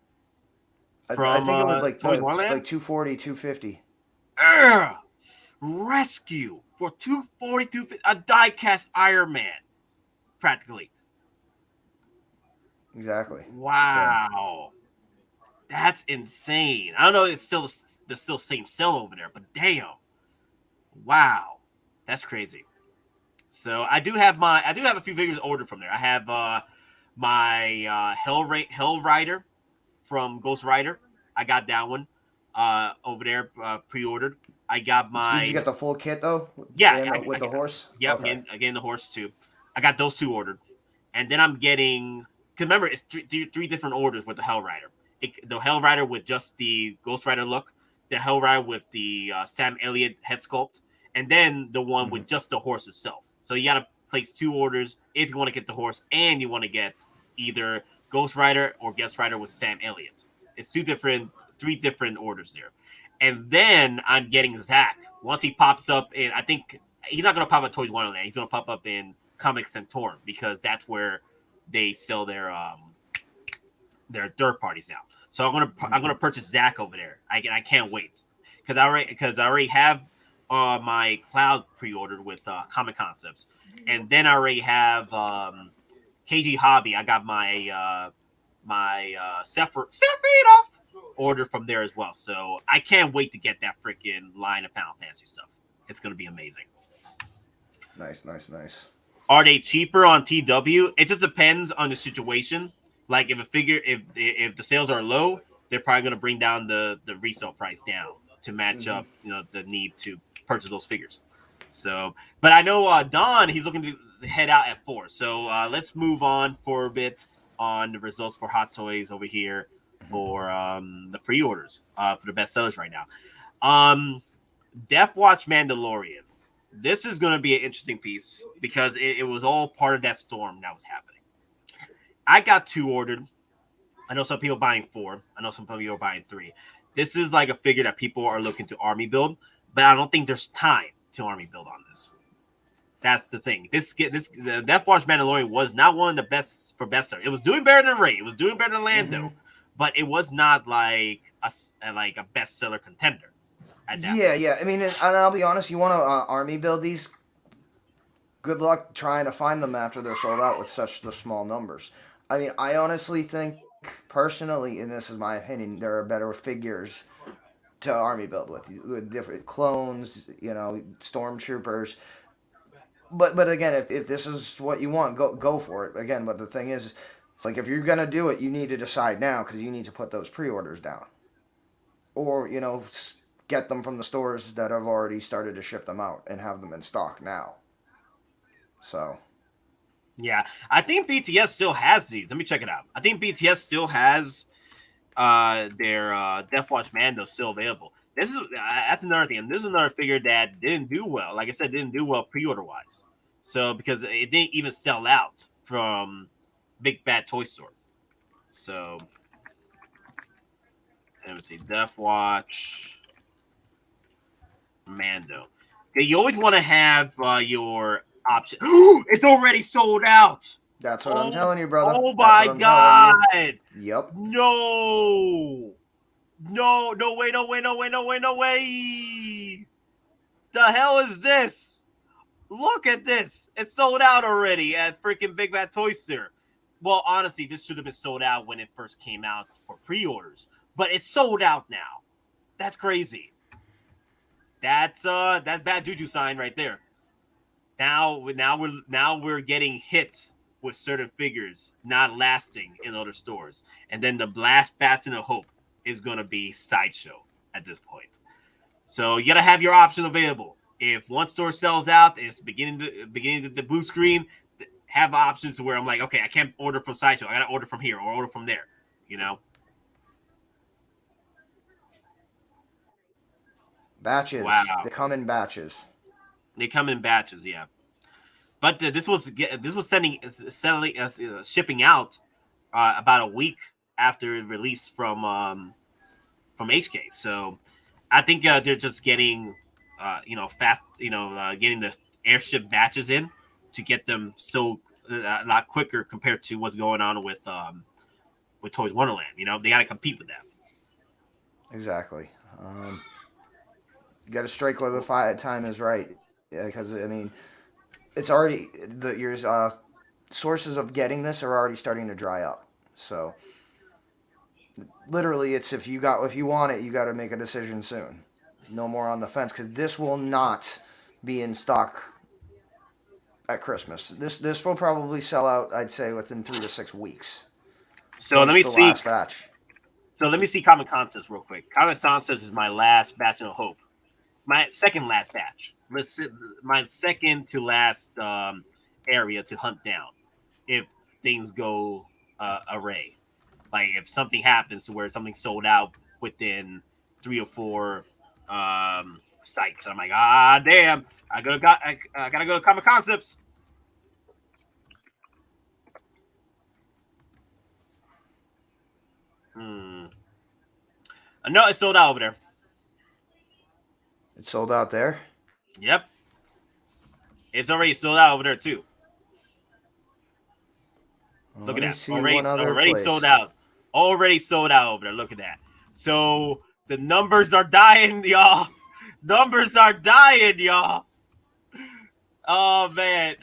from I think it was like Toys Wonderland? like $240, $250. Rescue for $240, $250, a die-cast Iron Man, practically. Exactly. Wow, that's insane. I don't know. It's still same sell over there, but damn, wow. That's crazy. So I do have a few figures ordered from there. I have my Hell Rider from Ghost Rider. I got that one. over there pre-ordered. I got my. Did you get the full kit though? Yeah, with the horse. Yep, Okay. again the horse too. I got those 2 ordered, and then I'm getting. Because remember, it's three different orders with the Hell Rider. The Hell Rider with just the Ghost Rider look, the Hell Rider with the Sam Elliott head sculpt, and then the one with just the horse itself. So you gotta place 2 orders if you want to get the horse, and you want to get either Ghost Rider or Guest Rider with Sam Elliott. It's 3 different orders there. And then I'm getting Zach. Once he pops up in, I think he's not going to pop up Toys Wonderland. He's going to pop up in Comiconcept because that's where they sell their third parties now. So I'm gonna purchase Zach over there. I can't wait because I already have my Cloud pre-ordered with Comiconcepts, and then I already have KG Hobby. I got my Sephiroth order from there as well. So I can't wait to get that freaking line of Final Fantasy stuff. It's gonna be amazing. Nice. Are they cheaper on TW? It just depends on the situation. Like if the sales are low, they're probably gonna bring down the resale price down to match up, the need to purchase those figures. So, but I know Don, he's looking to head out at 4. So let's move on for a bit on the results for Hot Toys over here for the pre-orders for the best sellers right now. Death Watch Mandalorian. This is going to be an interesting piece because it was all part of that storm that was happening. I got 2 ordered. I know some people buying 4. I know some people are buying 3. This is like a figure that people are looking to army build, but I don't think there's time to army build on this. That's the thing. The Death Watch Mandalorian was not one of the best for bestseller. It was doing better than Rey. It was doing better than Lando, but it was not like a bestseller contender. Yeah. I mean, and I'll be honest. You want to army build these? Good luck trying to find them after they're sold out with such the small numbers. I mean, I honestly think, personally, and this is my opinion, there are better figures to army build with different clones, stormtroopers. But again, if this is what you want, go for it. Again, but the thing is, it's like if you're gonna do it, you need to decide now because you need to put those pre-orders down, or get them from the stores that have already started to ship them out and have them in stock now. So. Yeah, I think BTS still has these. Let me check it out. I think BTS still has their Death Watch Mando still available. That's another thing. And this is another figure that didn't do well. Like I said, didn't do well pre-order wise. So because it didn't even sell out from Big Bad Toy Store. So let me see. Death Watch Mando. Okay, you always want to have your option. It's already sold out. That's what I'm telling you, brother. Oh my God. Yep. No way. The hell is this? Look at this. It's sold out already at freaking Big Bad Toy Store. Well, honestly, this should have been sold out when it first came out for pre-orders, but it's sold out now. That's crazy. That's bad juju sign right there. Now we're getting hit with certain figures not lasting in other stores, and then the last bastion of hope is going to be Sideshow at this point. So you got to have your option available. If one store sells out, it's beginning the blue screen. Have options where I'm like, okay, I can't order from Sideshow. I got to order from here or order from there. Batches. Wow. They come in batches. Yeah. But this was shipping out about a week after release from HK. So I think they're just getting fast, getting the airship batches in to get them so a lot quicker compared to what's going on with Toys Wonderland. They got to compete with that. Exactly. You got to strike where the time is right, because I mean, it's already your sources of getting this are already starting to dry up. So literally, it's if you want it, you got to make a decision soon. No more on the fence, because this will not be in stock at Christmas. This will probably sell out, I'd say, within 3 to 6 weeks. So let me see. So let me see Comiconcept real quick. Comiconcept is my last batch of hope. My second last batch. My second to last area to hunt down if things go array. Like if something happens to where something sold out within 3 or 4 sites. I'm like, damn, I gotta go to Comiconcepts. No, it's sold out over there. It's sold out there? Yep. It's already sold out over there too. Look at that. Already sold out. Already sold out over there. Look at that. So the numbers are dying, y'all. Numbers are dying, y'all. Oh man,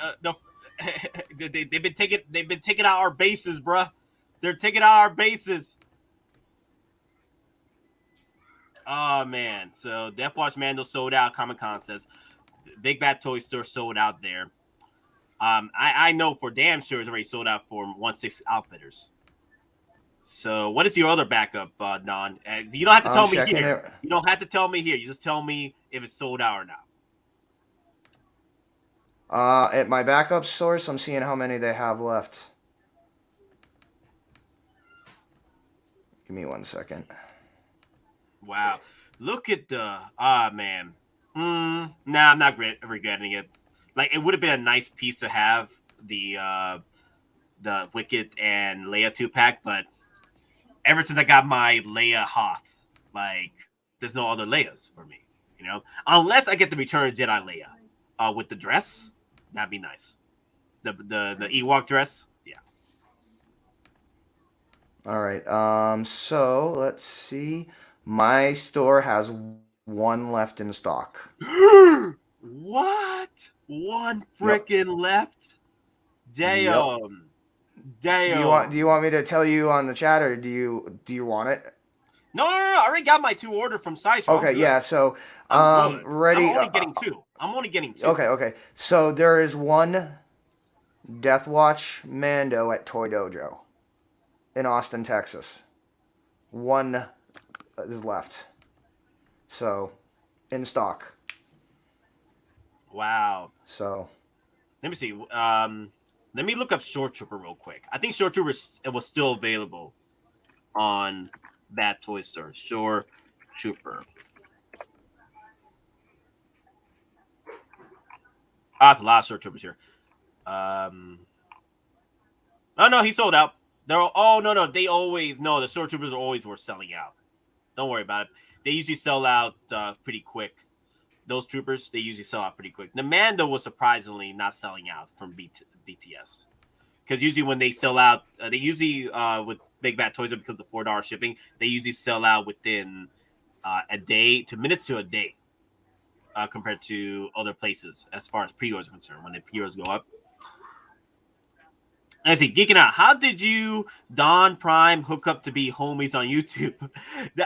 they've been taking out our bases, bruh. They're taking out our bases. Oh man, so Watch Mando sold out. Comiconcept, Big Bad Toy Store sold out there. I know for damn sure it's already sold out for 1/6 Outfitters. So what is your other backup, Don? You don't have to tell me here. You don't have to tell me here. You just tell me if it's sold out or not. At my backup source, I'm seeing how many they have left. Give me 1 second. Wow. Look at the... man. Nah, I'm not regretting it. Like, it would have been a nice piece to have the Wicked and Leia 2-pack, but ever since I got my Leia Hoth, like, there's no other Leias for me, you know? Unless I get the Return of Jedi Leia with the dress, that'd be nice. The Ewok dress, yeah. All right, so let's see. My store has 1 left in stock. What? 1 freaking left? Damn. Yep. Damn. Do you want me to tell you on the chat, or do you want it? No. I already got my 2 order from Sideshow. Okay, yeah. So ready. I'm only getting 2. I'm only getting 2. Okay. So there is 1 Watch Mando at Toy Dojo in Austin, Texas. 1 is left. So in stock. Wow. So let me see. Let me look up Short Trooper real quick. I think Short Trooper was still available on Bad Toy Store. Short Trooper. That's a lot of Short Troopers here. Oh no, he sold out. No. The Short Troopers were selling out. Don't worry about it. They usually sell out pretty quick. Those troopers, they usually sell out pretty quick. The Mando was surprisingly not selling out from BTS. Because usually when they sell out, they usually, with Big Bad Toys, because of $4 shipping, they usually sell out within a day to minutes to a day compared to other places as far as pre-orders are concerned, when the pre-orders go up. Let's see, Geeking Out. How did you, Don Prime, hook up to be homies on YouTube?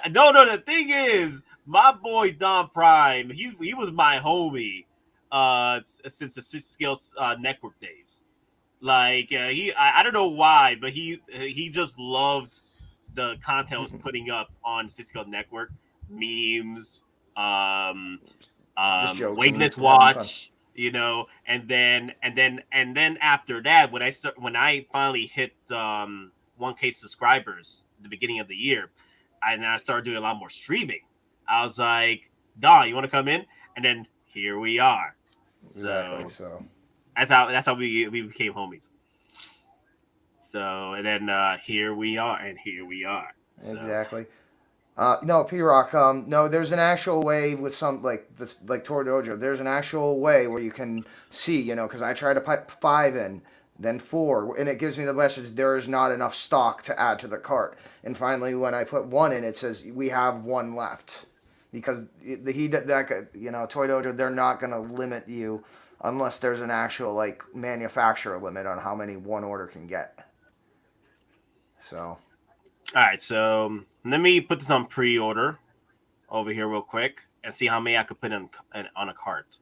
No, the thing is, my boy Don Prime, he was my homie since the 6 Scale Network days. Like, I don't know why, but he just loved the content I was putting up on 6 Scale Network. Memes, WAITLIST WATCH. You know, and then after that, when I finally hit 1K subscribers at the beginning of the year, and I started doing a lot more streaming. I was like, Don, you want to come in? And then here we are. Exactly. So that's how we became homies. So and then here we are. So. Exactly. No, P-Rock. No, there's an actual way with some like Toy Dojo. There's an actual way where you can see, because I try to put 5 in, then 4, and it gives me the message there is not enough stock to add to the cart. And finally, when I put 1 in, it says we have 1 left, because Toy Dojo, they're not gonna limit you unless there's an actual manufacturer limit on how many 1 order can get. So. All right, so let me put this on pre-order over here real quick and see how many I could put on a cart.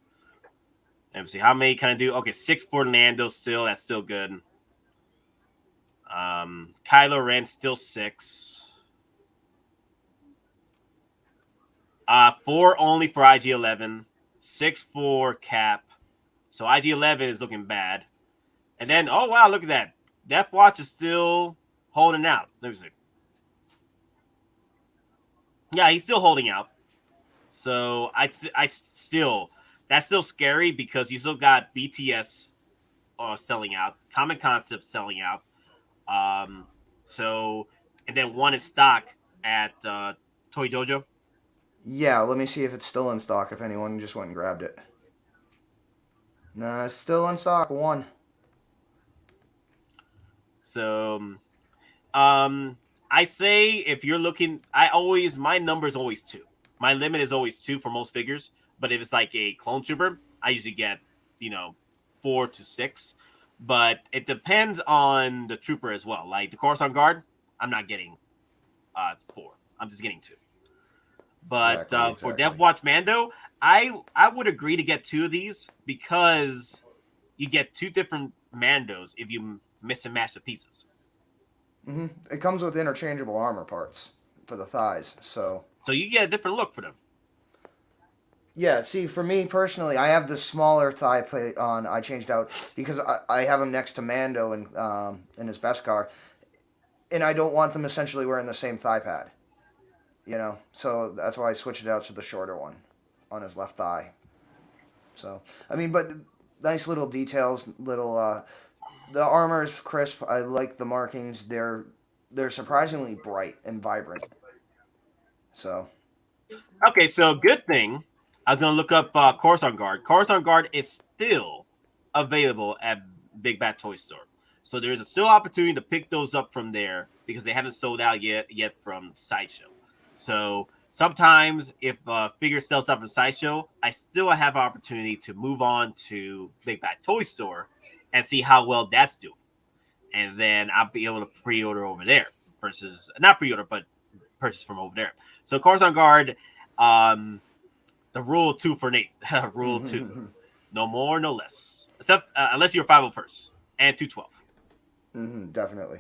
Let me see how many can I do. Okay, 6 for Lando still. That's still good. Kylo Ren still 6. 4 only for IG-11, 6 for Cap. So IG-11 is looking bad. And then, oh wow, look at that. Death Watch is still holding out. Let me see. Yeah, he's still holding out. So I still, that's still scary because you still got BTS selling out, Comiconcept selling out. So, and then one in stock at Toy Dojo. Yeah, let me see if it's still in stock. If anyone just went and grabbed it. Nah, it's still in stock. One. So, I say if you're looking, my number is always 2. My limit is always 2 for most figures. But if it's like a clone trooper, I usually get 4 to 6. But it depends on the trooper as well. Like the Coruscant Guard, I'm not getting 4. I'm just getting 2. But Exactly. for Death Watch Mando, I would agree to get 2 of these because you get 2 different Mandos if you miss and match the pieces. It comes with interchangeable armor parts for the thighs, so you get a different look for them. yeah. See, for me personally, I have the smaller thigh plate on. I changed out because I have him next to Mando in his Beskar, and I don't want them essentially wearing the same thigh pad. So that's why I switched it out to the shorter one on his left thigh. So I mean, but nice little details, little. The armor is crisp. I like the markings. They're surprisingly bright and vibrant. So Okay, so good thing. I was gonna look up Coruscant Guard. Coruscant Guard is still available at Big Bad Toy Store. So there's a still opportunity to pick those up from there because they haven't sold out yet from Sideshow. So sometimes if figure sells out from Sideshow, I still have an opportunity to move on to Big Bad Toy Store and see how well that's doing. And then I'll be able to pre-order over there versus not pre-order, but purchase from over there. So Coruscant Guard, the rule 2 for Nate. Rule 2. No more, no less. Except unless you're 501st and 212. Definitely.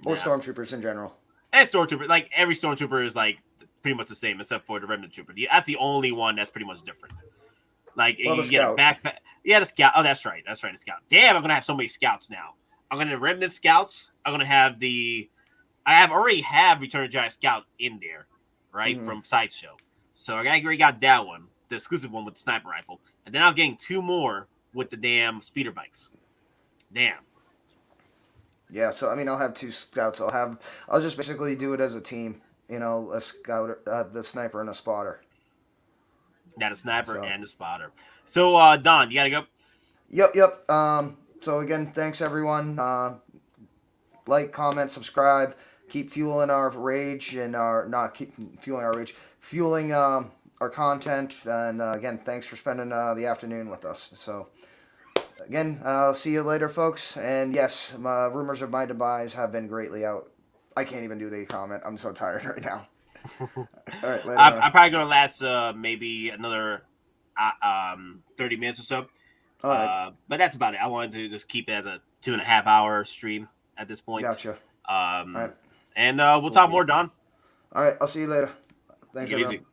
Or stormtroopers in general. And stormtrooper, like every stormtrooper is like pretty much the same except for the remnant trooper. That's the only one that's pretty much different. Like Well, you get a backpack. Yeah, the scout. Oh, that's right. The scout. Damn, I'm gonna have so many scouts now. I'm gonna have remnant scouts. I'm gonna have already have Return of the Jedi Scout in there, right? From Sideshow. So I already got that one, the exclusive one with the sniper rifle. And then I'm getting 2 more with the damn speeder bikes. Damn. Yeah, so I mean, I'll have 2 scouts. I'll just basically do it as a team. A scout, the sniper, and a spotter. Yeah, the sniper and the spotter. So, Don, you gotta go. Yep. So again, thanks everyone. Like, comment, subscribe. Keep fueling our rage and fueling our content. And again, thanks for spending the afternoon with us. So again, I'll see you later, folks. And yes, rumors of my demise have been greatly out. I can't even do the comment. I'm so tired right now. All right, later. I'm probably gonna last maybe another 30 minutes or so. All right. But that's about it. I wanted to just keep it as a 2.5 hour stream at this point. Gotcha. All right. And we'll talk more, Don. All right, I'll see you later. Thanks, Take it everyone.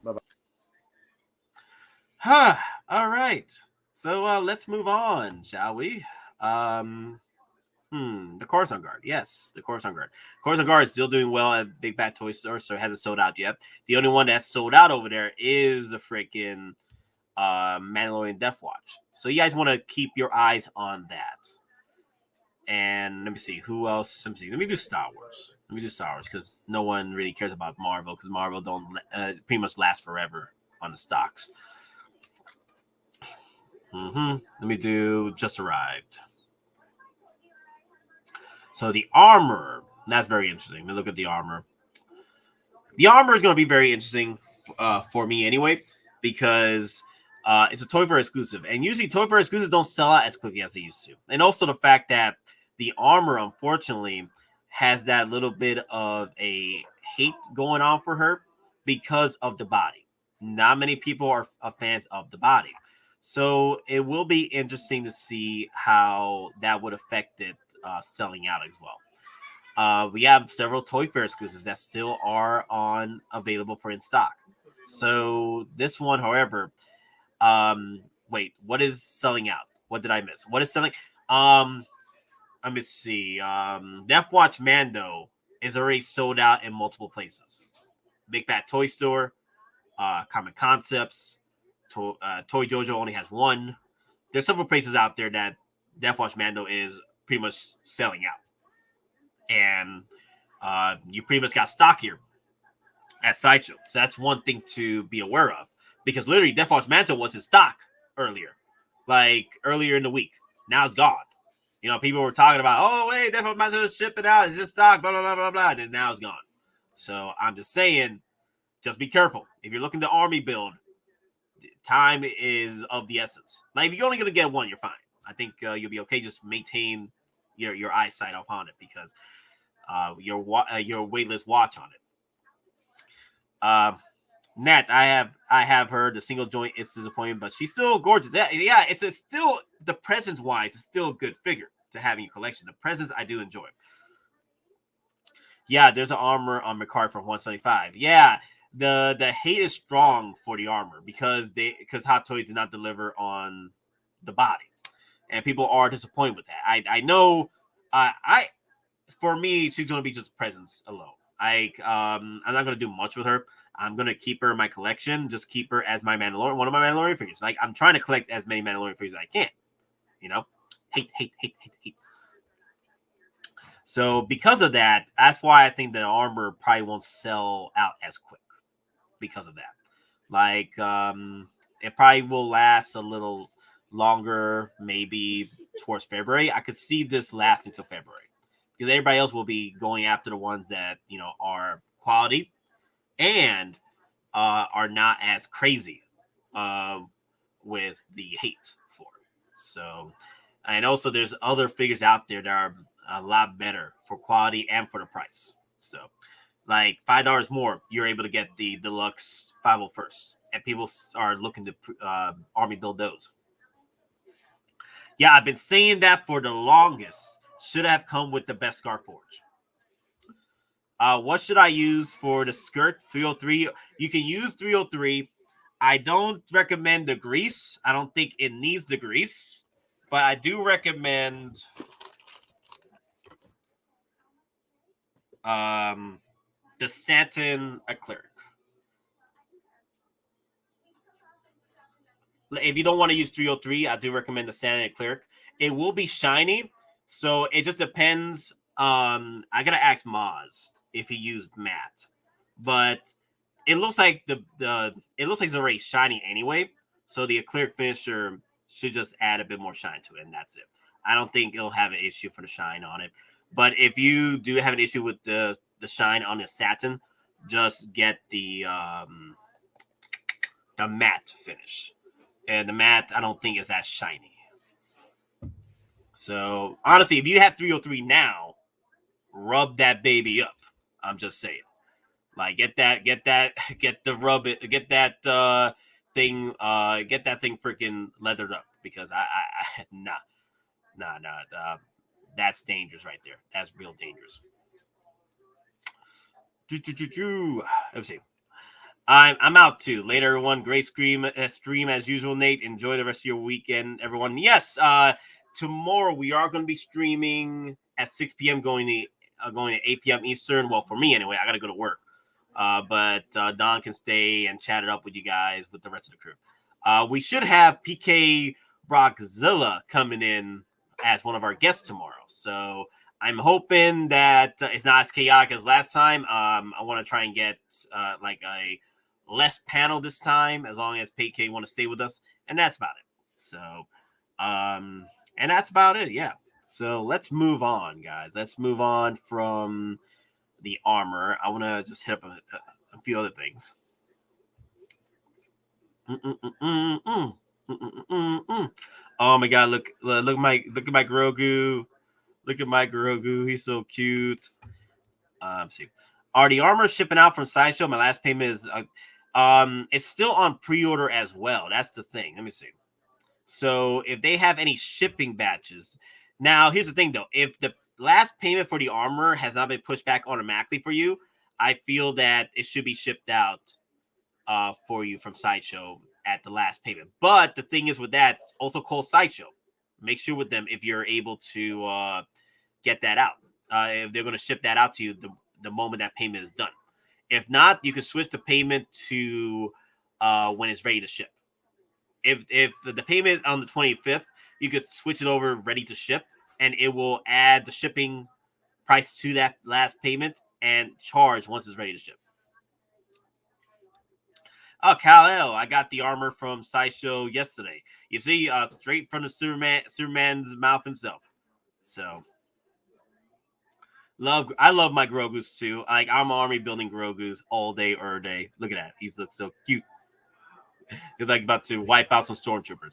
Bye-bye. All right. So let's move on, shall we? The Coruscant Guard. Yes, the Coruscant Guard. Coruscant Guard is still doing well at Big Bad Toy Store, so it hasn't sold out yet. The only one that's sold out over there is the freaking Mandalorian Death Watch. So you guys want to keep your eyes on that. And let me see who else. Let me do Star Wars. Because no one really cares about Marvel because Marvel don't pretty much last forever on the stocks. Let me do Just Arrived. So the armor, that's very interesting. Let me look at the armor. The armor is going to be very interesting for me anyway because it's a Toy Fair exclusive. And usually Toy Fair exclusives don't sell out as quickly as they used to. And also the fact that the armor, unfortunately, has that little bit of a hate going on for her because of the body. Not many people are fans of the body. So it will be interesting to see how that would affect it selling out as well. We have several Toy Fair exclusives that still are available for in stock. So this one, however, wait, what is selling out? What did I miss? What is selling? Let me see. Watch Mando is already sold out in multiple places. Big Fat Toy Store, Comiconcepts, Toy Jojo only has one. There's several places out there that Watch Mando is pretty much selling out, and you pretty much got stock here at Sideshow. So that's one thing to be aware of, because literally Watch Mando was in stock earlier, like earlier in the week. Now it's gone. You know, people were talking about, oh, wait, Watch Mando is shipping out. Is this stock? Blah, blah, blah, blah, blah. And now it's gone. So I'm just saying, just be careful. If you're looking to army build, time is of the essence. Like, if you're only going to get one, you're fine. I think you'll be okay. Just maintain your eyesight upon it, because your waitlist watch on it. Nat, I have heard the single joint is disappointing, but she's still gorgeous. Yeah, it's still, the presence wise, it's still a good figure to have in your collection. The presence I do enjoy. Yeah, there's an armor on McCart from 175. Yeah, the hate is strong for the armor because Hot Toys did not deliver on the body, and people are disappointed with that. I know. For me, she's gonna be just presence alone. I'm not gonna do much with her. I'm gonna keep her in my collection. Just keep her as my Mandalorian, one of my Mandalorian figures. Like, I'm trying to collect as many Mandalorian figures as I can. You know, hate. So because of that, that's why I think the armor probably won't sell out as quick because of that. Like, it probably will last a little longer, maybe towards February. I could see this lasting till February, because everybody else will be going after the ones that, you know, are quality and are not as crazy with the hate for. So, and also there's other figures out there that are a lot better for quality and for the price. So, like $5 more, you're able to get the deluxe 501st, and people are looking to army build those. Yeah, I've been saying that for the longest. Should have come with the Beskar Forge. What should I use for the skirt? 303. You can use 303. I don't recommend the grease. I don't think it needs the grease, but I do recommend the satin acrylic. If you don't want to use 303, I do recommend the satin acrylic. It will be shiny, so it just depends. I gotta ask Moz if he used matte, but it looks like it looks like it's already shiny anyway. So the acrylic finisher should just add a bit more shine to it, and that's it. I don't think it'll have an issue for the shine on it. But if you do have an issue with the shine on the satin, just get the matte finish. And the matte, I don't think is as shiny. So honestly, if you have 303 now, rub that baby up. I'm just saying. Like, get the rub it, get that thing freaking leathered up, because I nah, that's dangerous right there. That's real dangerous. Let's see. I'm out too. Later, everyone. Great stream as usual, Nate. Enjoy the rest of your weekend, everyone. Yes, tomorrow we are going to be streaming at 6 p.m. going to 8 p.m. Eastern. Well, for me anyway, I got to go to work. But Don can stay and chat it up with you guys, with the rest of the crew. We should have PK Rockzilla coming in as one of our guests tomorrow. So I'm hoping that it's not as chaotic as last time. I want to try and get like a less panel this time, as long as PK want to stay with us. And that's about it. So, and that's about it. Yeah. So let's move on, guys. Let's move on from the armor. I want to just hit up a few other things. Oh my god, look at my Grogu. Look at my Grogu. He's so cute. Let's see. Are the armor shipping out from Sideshow? My last payment is it's still on pre-order as well. That's the thing. Let me see. So if they have any shipping batches. Now, here's the thing though. If the last payment for the armor has not been pushed back automatically for you, I feel that it should be shipped out for you from Sideshow at the last payment. But the thing is with that, also call Sideshow. Make sure with them if you're able to get that out. If they're going to ship that out to you the moment that payment is done. If not, you can switch the payment to when it's ready to ship. If the payment on the 25th, you could switch it over ready to ship, and it will add the shipping price to that last payment and charge once it's ready to ship. Oh, Kal-El, I got the armor from Sideshow yesterday. You see, straight from the Superman's mouth himself. So, I love my Grogu's too. Like, I'm army building Grogu's all day, every day. Look at that. He looks so cute. He's like about to wipe out some stormtroopers.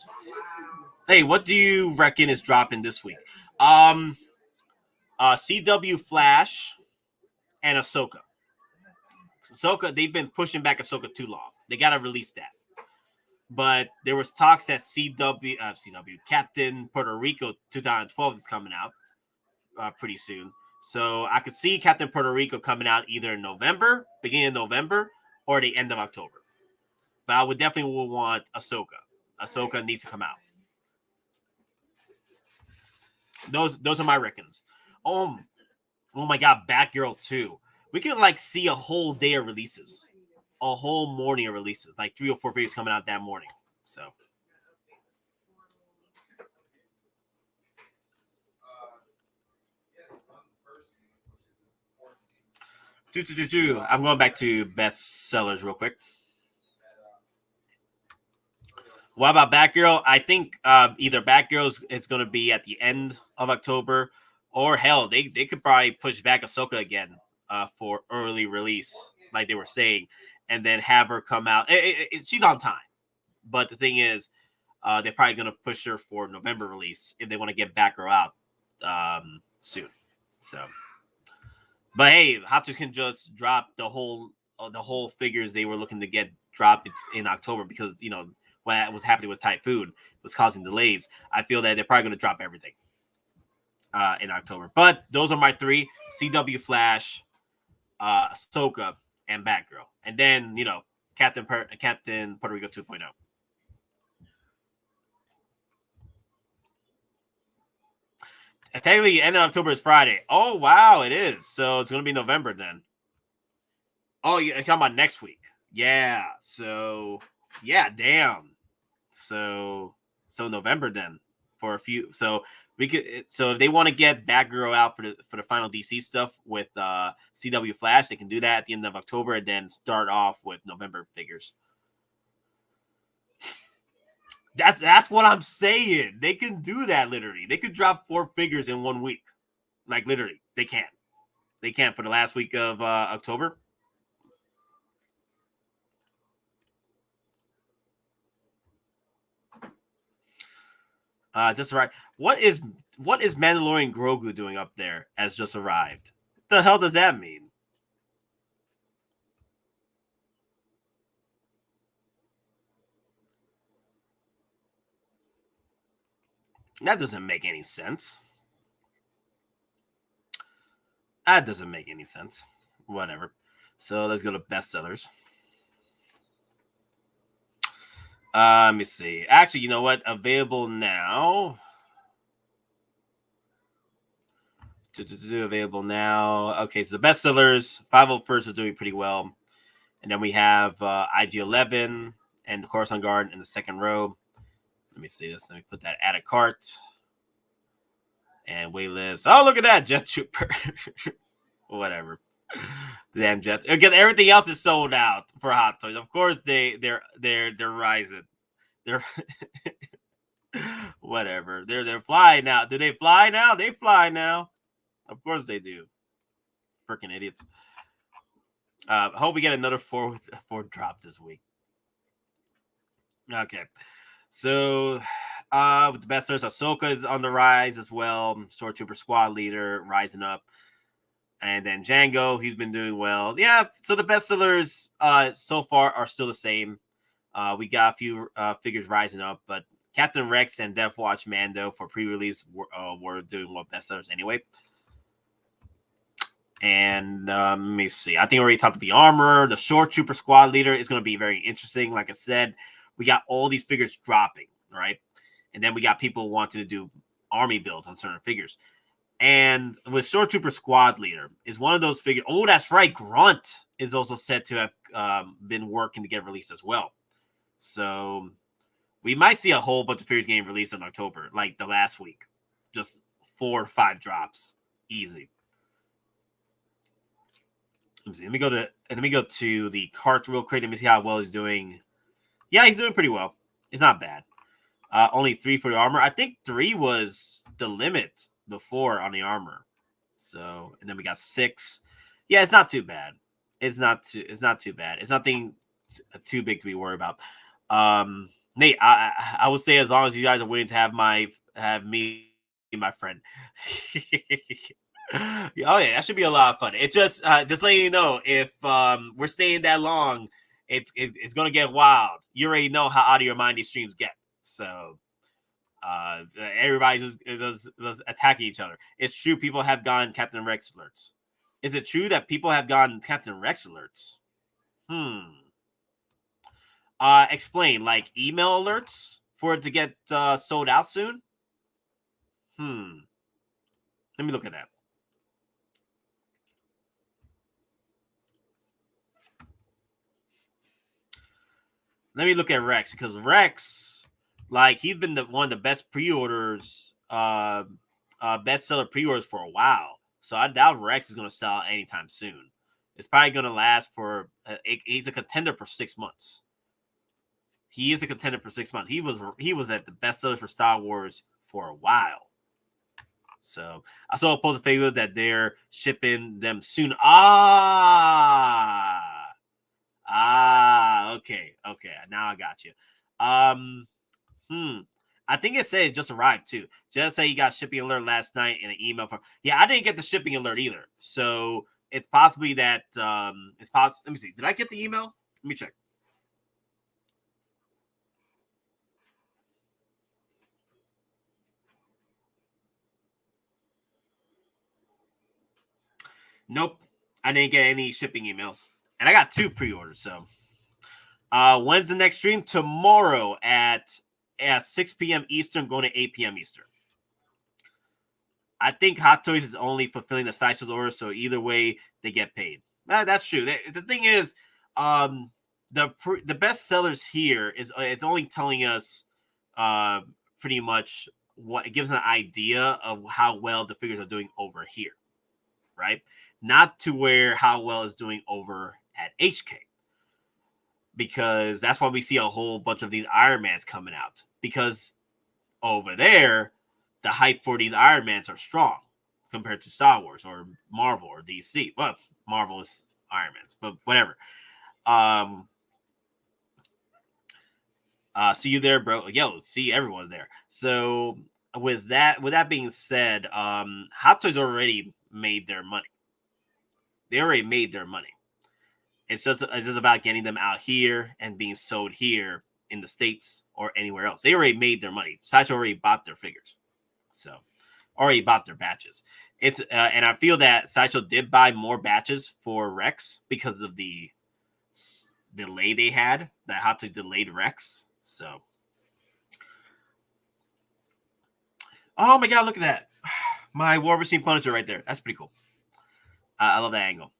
Hey, what do you reckon is dropping this week? CW Flash and Ahsoka. Ahsoka, they've been pushing back Ahsoka too long. They gotta release that. But there was talks that CW Captain Puerto Rico 2012 is coming out pretty soon. So I could see Captain Puerto Rico coming out either in November, beginning of November, or the end of October. But I would definitely want Ahsoka. Ahsoka needs to come out. Those are my reckons. Oh my God, Batgirl 2. We could like see a whole day of releases. A whole morning of releases. Like 3 or 4 videos coming out that morning. So I'm going back to best sellers real quick. What about Batgirl? I think either Batgirl is going to be at the end of October, or hell, they could probably push back Ahsoka again for early release, like they were saying, and then have her come out. She's on time, but the thing is, they're probably going to push her for November release if they want to get Batgirl out soon. So, but hey, Hatu can just drop the whole figures they were looking to get dropped in October because what was happening with Typhoon was causing delays. I feel that they're probably going to drop everything in October. But those are my 3: CW Flash, Ahsoka, and Batgirl. And then, Captain Puerto Rico 2.0. And technically, end of October is Friday. Oh, wow, it is. So it's going to be November then. Oh, you're talking about next week. Yeah. So, yeah, damn. So November then for a few. So we could. So if they want to get Batgirl out for the final DC stuff with CW Flash, they can do that at the end of October and then start off with November figures. That's what I'm saying. They can do that literally. They could drop 4 figures in 1 week. Like literally, they can. They can for the last week of October. Just arrived. What is Mandalorian Grogu doing up there as just arrived? What the hell does that mean? That doesn't make any sense. That doesn't make any sense. Whatever. So let's go to bestsellers. Let me see. Actually, you know what? Available now. Available now. Okay, so the bestsellers, 501st is doing pretty well. And then we have IG-11 and the Coruscant Guard in the second row. Let me see this. Let me put that at a cart. And waitlist. Oh, look at that. Jet Trooper. Whatever. Damn Jets. Because everything else is sold out for Hot Toys. Of course, they're rising. They're whatever. They're flying now. Do they fly now? They fly now. Of course they do. Freaking idiots. Hope we get another 4 drop this week. Okay. So with the bestsellers, Ahsoka is on the rise as well. Stormtrooper Squad Leader rising up. And then Django, he's been doing well. Yeah, so the bestsellers so far are still the same. We got a few figures rising up, but Captain Rex and Watch Mando for pre-release were doing well bestsellers anyway. And let me see. I think we already talked about the armor. The short trooper squad leader is going to be very interesting. Like I said, we got all these figures dropping, right? And then we got people wanting to do army builds on certain figures. And with short trooper squad leader is one of those figures. Oh, that's right. Grunt is also said to have been working to get released as well. So we might see a whole bunch of figures getting released in October, like the last week. Just 4 or 5 drops. Easy. Let me go to the cart real quick. Let me see how well he's doing. Yeah, he's doing pretty well. It's not bad. Only 3 for the armor. I think 3 was the limit before on the armor. So, and then we got 6. Yeah, it's not too bad. It's not too bad. It's nothing too big to be worried about. Nate, I would say as long as you guys are willing to have me, my friend. Oh yeah, that should be a lot of fun. It's just letting you know if we're staying that long, it's gonna get wild. You already know how out of your mind these streams get. So everybody just attacking each other. It's true people have gotten Captain Rex alerts. Is it true that people have gotten Captain Rex alerts? Explain, like email alerts for it to get sold out soon? Let me look at that. Let me look at Rex, because Rex, like, he's been one of the best pre-orders, bestseller pre-orders for a while. So I doubt Rex is going to sell anytime soon. It's probably going to last for. He's a contender for 6 months. He is a contender for 6 months. He was at the bestseller for Star Wars for a while. So I saw a post on Facebook that they're shipping them soon. Okay. Now I got you. I think it said it just arrived too. Just say you got shipping alert last night in an email from. Yeah, I didn't get the shipping alert either. So it's possibly that it's possible. Let me see. Did I get the email? Let me check. Nope. I didn't get any shipping emails. And I got 2 pre-orders, so when's the next stream? Tomorrow at 6 p.m. Eastern, going to 8 p.m. Eastern. I think Hot Toys is only fulfilling the Sideshow's order, so either way, they get paid. That's true. The thing is, the best sellers here is it's only telling us pretty much what it gives an idea of how well the figures are doing over here, right? Not to where how well is doing over at HK. Because that's why we see a whole bunch of these Iron Mans coming out. Because over there, the hype for these Iron Mans are strong compared to Star Wars or Marvel or DC. Well, Marvel is Iron Mans, but whatever. See you there, bro. Yo, see everyone there. So with that being said, Hot Toys already made their money. They already made their money. It's just about getting them out here and being sold here in the States or anywhere else. They already made their money. Sideshow already bought their figures. So already bought their batches. It's and I feel that Sideshow did buy more batches for Rex because of the delay they had. That Hot Toys delayed Rex. So oh my god, look at that. My War Machine Punisher right there. That's pretty cool. I love that angle.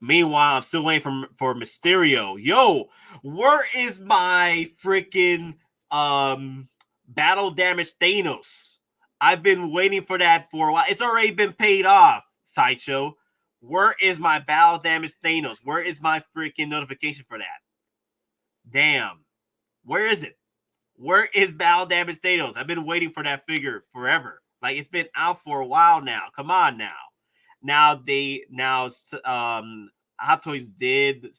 Meanwhile, I'm still waiting for Mysterio. Yo, where is my freaking battle damage Thanos? I've been waiting for that for a while. It's already been paid off, Sideshow. Where is my battle damage Thanos? Where is my freaking notification for that? Damn. Where is it? Where is battle damage Thanos? I've been waiting for that figure forever. Like, it's been out for a while now. Come on now. Hot Toys did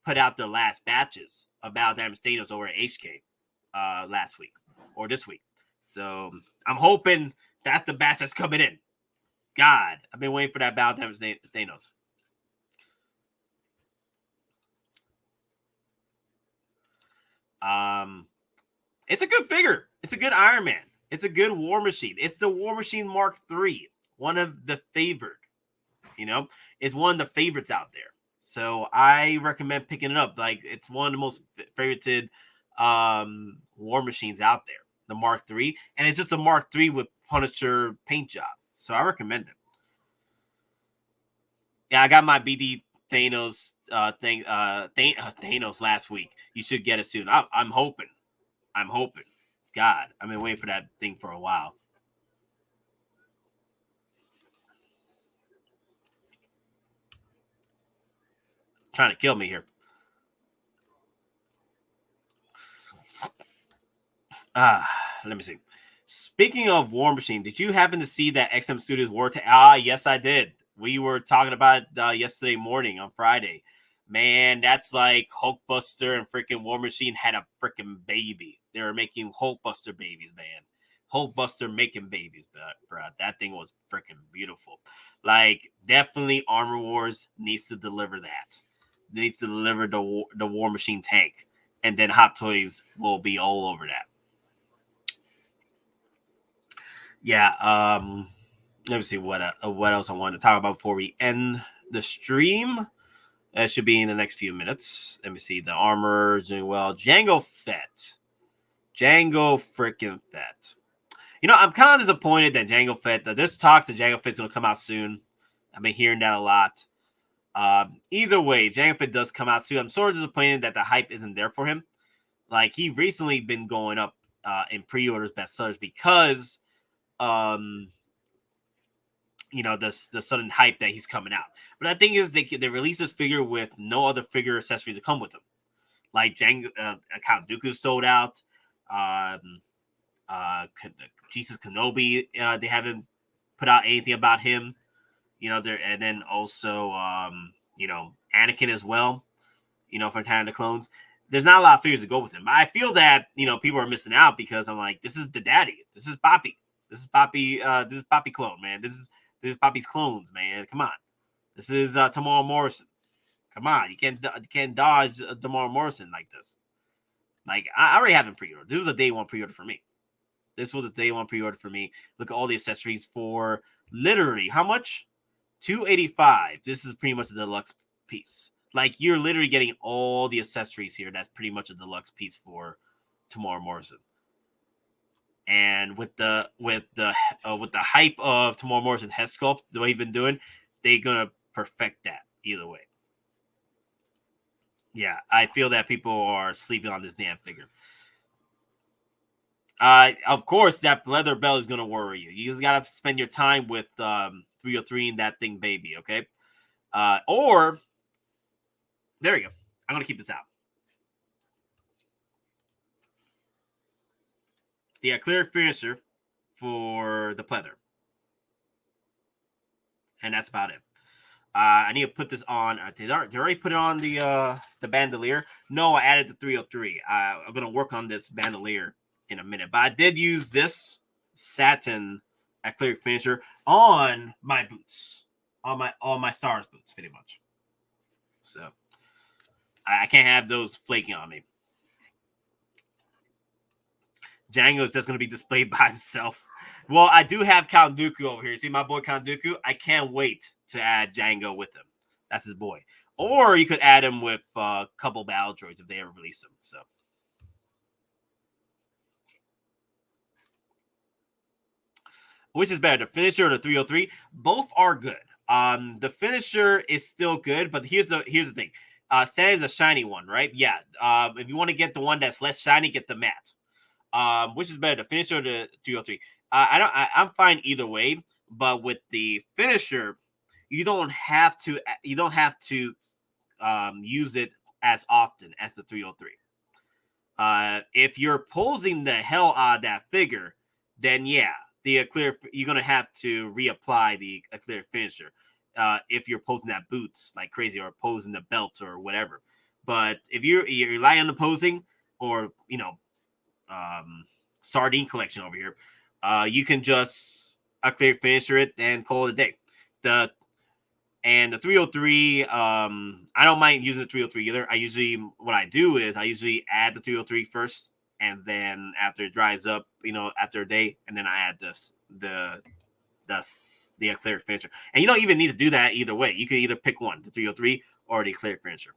put out their last batches of Battle Damage Thanos over at HK last week or this week. So I'm hoping that's the batch that's coming in. God, I've been waiting for that Battle Damage Thanos. It's a good figure. It's a good Iron Man. It's a good War Machine. It's the War Machine Mark III, one of the favored. It's one of the favorites out there. So I recommend picking it up. Like, it's one of the most favorited War Machines out there, the Mark III, and it's just a Mark III with Punisher paint job. So I recommend it. Yeah, I got my BD Thanos Thanos last week. You should get it soon. I'm hoping. God, I've been waiting for that thing for a while. Trying to kill me here. Let me see. Speaking of War Machine, did you happen to see that XM Studios War? Yes, I did. We were talking about it yesterday morning on Friday. Man, that's like Hulkbuster and freaking War Machine had a freaking baby. They were making Hulkbuster babies, man. Hulkbuster making babies, bro. That thing was freaking beautiful. Like, definitely Armor Wars needs to deliver that. Needs to deliver the War Machine tank, and then Hot Toys will be all over that. Yeah. Let me see what else I wanted to talk about before we end the stream. That should be in the next few minutes. Let me see. The armor is doing well. Jango freaking Fett. I'm kind of disappointed that Jango Fett. There's talks that Jango Fett's going to come out soon. I've been hearing that a lot. Either way, Jango Fett does come out soon. I'm sort of disappointed that the hype isn't there for him. Like, he recently been going up in pre-orders, bestsellers, because the sudden hype that he's coming out. But the thing is, they released this figure with no other figure accessories to come with him. Like Count Dooku sold out. Jesus Kenobi, they haven't put out anything about him. And then also Anakin as well. For Attack of the Clones. There's not a lot of figures to go with him. I feel that people are missing out because I'm like, this is the daddy. This is Poppy. This is Poppy. This is Poppy clone, man. This is Poppy's clones, man. Come on. This is Tamara Morrison. Come on, you can't dodge Tamara Morrison like this. Like, I already have him pre-ordered. This was a day one pre-order for me. Look at all the accessories for literally how much? $285. This is pretty much a deluxe piece. Like, you're literally getting all the accessories here. That's pretty much a deluxe piece for Tamara Morrison. And with the hype of Tamara Morrison's head sculpt, the way he's been doing, they're gonna perfect that either way. Yeah, I feel that people are sleeping on this damn figure. Of course, that leather belt is gonna worry you. You just gotta spend your time with 303 and that thing, baby. Okay, or there you go. I'm gonna keep this out. The clear finisher for the Pleather, and that's about it. I need to put this on. Did I already put it on the bandolier? No, I added the 303. I'm gonna work on this bandolier in a minute, but I did use this satin acrylic finisher on my boots, on my Stars boots, pretty much. So I can't have those flaking on me. Django is just going to be displayed by himself. Well, I do have Count Dooku over here. See my boy Count Dooku? I can't wait to add Django with him. That's his boy. Or you could add him with a couple battle droids if they ever release them. So, which is better, the finisher or the 303? Both are good. The finisher is still good, but here's the thing. Santa is a shiny one, right? Yeah. If you want to get the one that's less shiny, get the matte. Which is better, the finisher or the 303? I'm fine either way, but with the finisher, you don't have to use it as often as the 303. If you're posing the hell out of that figure, then yeah, you're gonna have to reapply the clear finisher. If you're posing that boots like crazy or posing the belts or whatever. But if you're relying on the posing or sardine collection over here, you can just clear finisher it and call it a day. The 303, I don't mind using the 303 either. What I do is I usually add the 303 first, and then after it dries up, after a day, and then I add the the declared finisher. And you don't even need to do that either way. You can either pick one, the 303 or the declared finisher.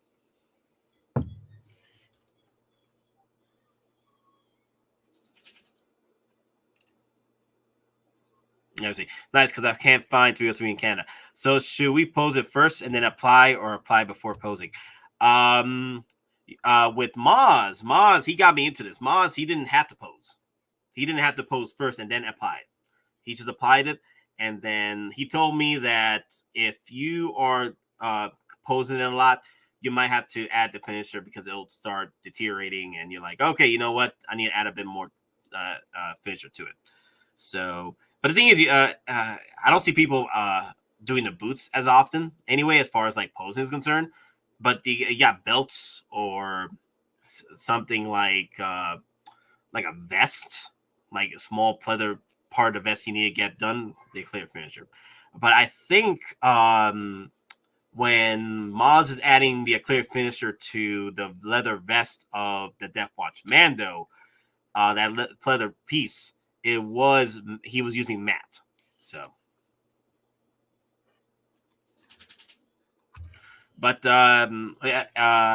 Let me see. Nice, because I can't find 303 in Canada. So should we pose it first and then apply, or apply before posing? With Moz, he got me into this. Moz, he didn't have to pose. He didn't have to pose first and then apply it. He just applied it, and then he told me that if you are posing it a lot, you might have to add the finisher because it'll start deteriorating, and you're like, okay, you know what? I need to add a bit more finisher to it. So, but the thing is, I don't see people doing the boots as often anyway, as far as like posing is concerned. But you got belts or something like a vest, like a small pleather part of the vest you need to get done, the clear finisher. But I think when Moz is adding the clear finisher to the leather vest of the Death Watch Mando, that pleather piece, he was using matte. So, but let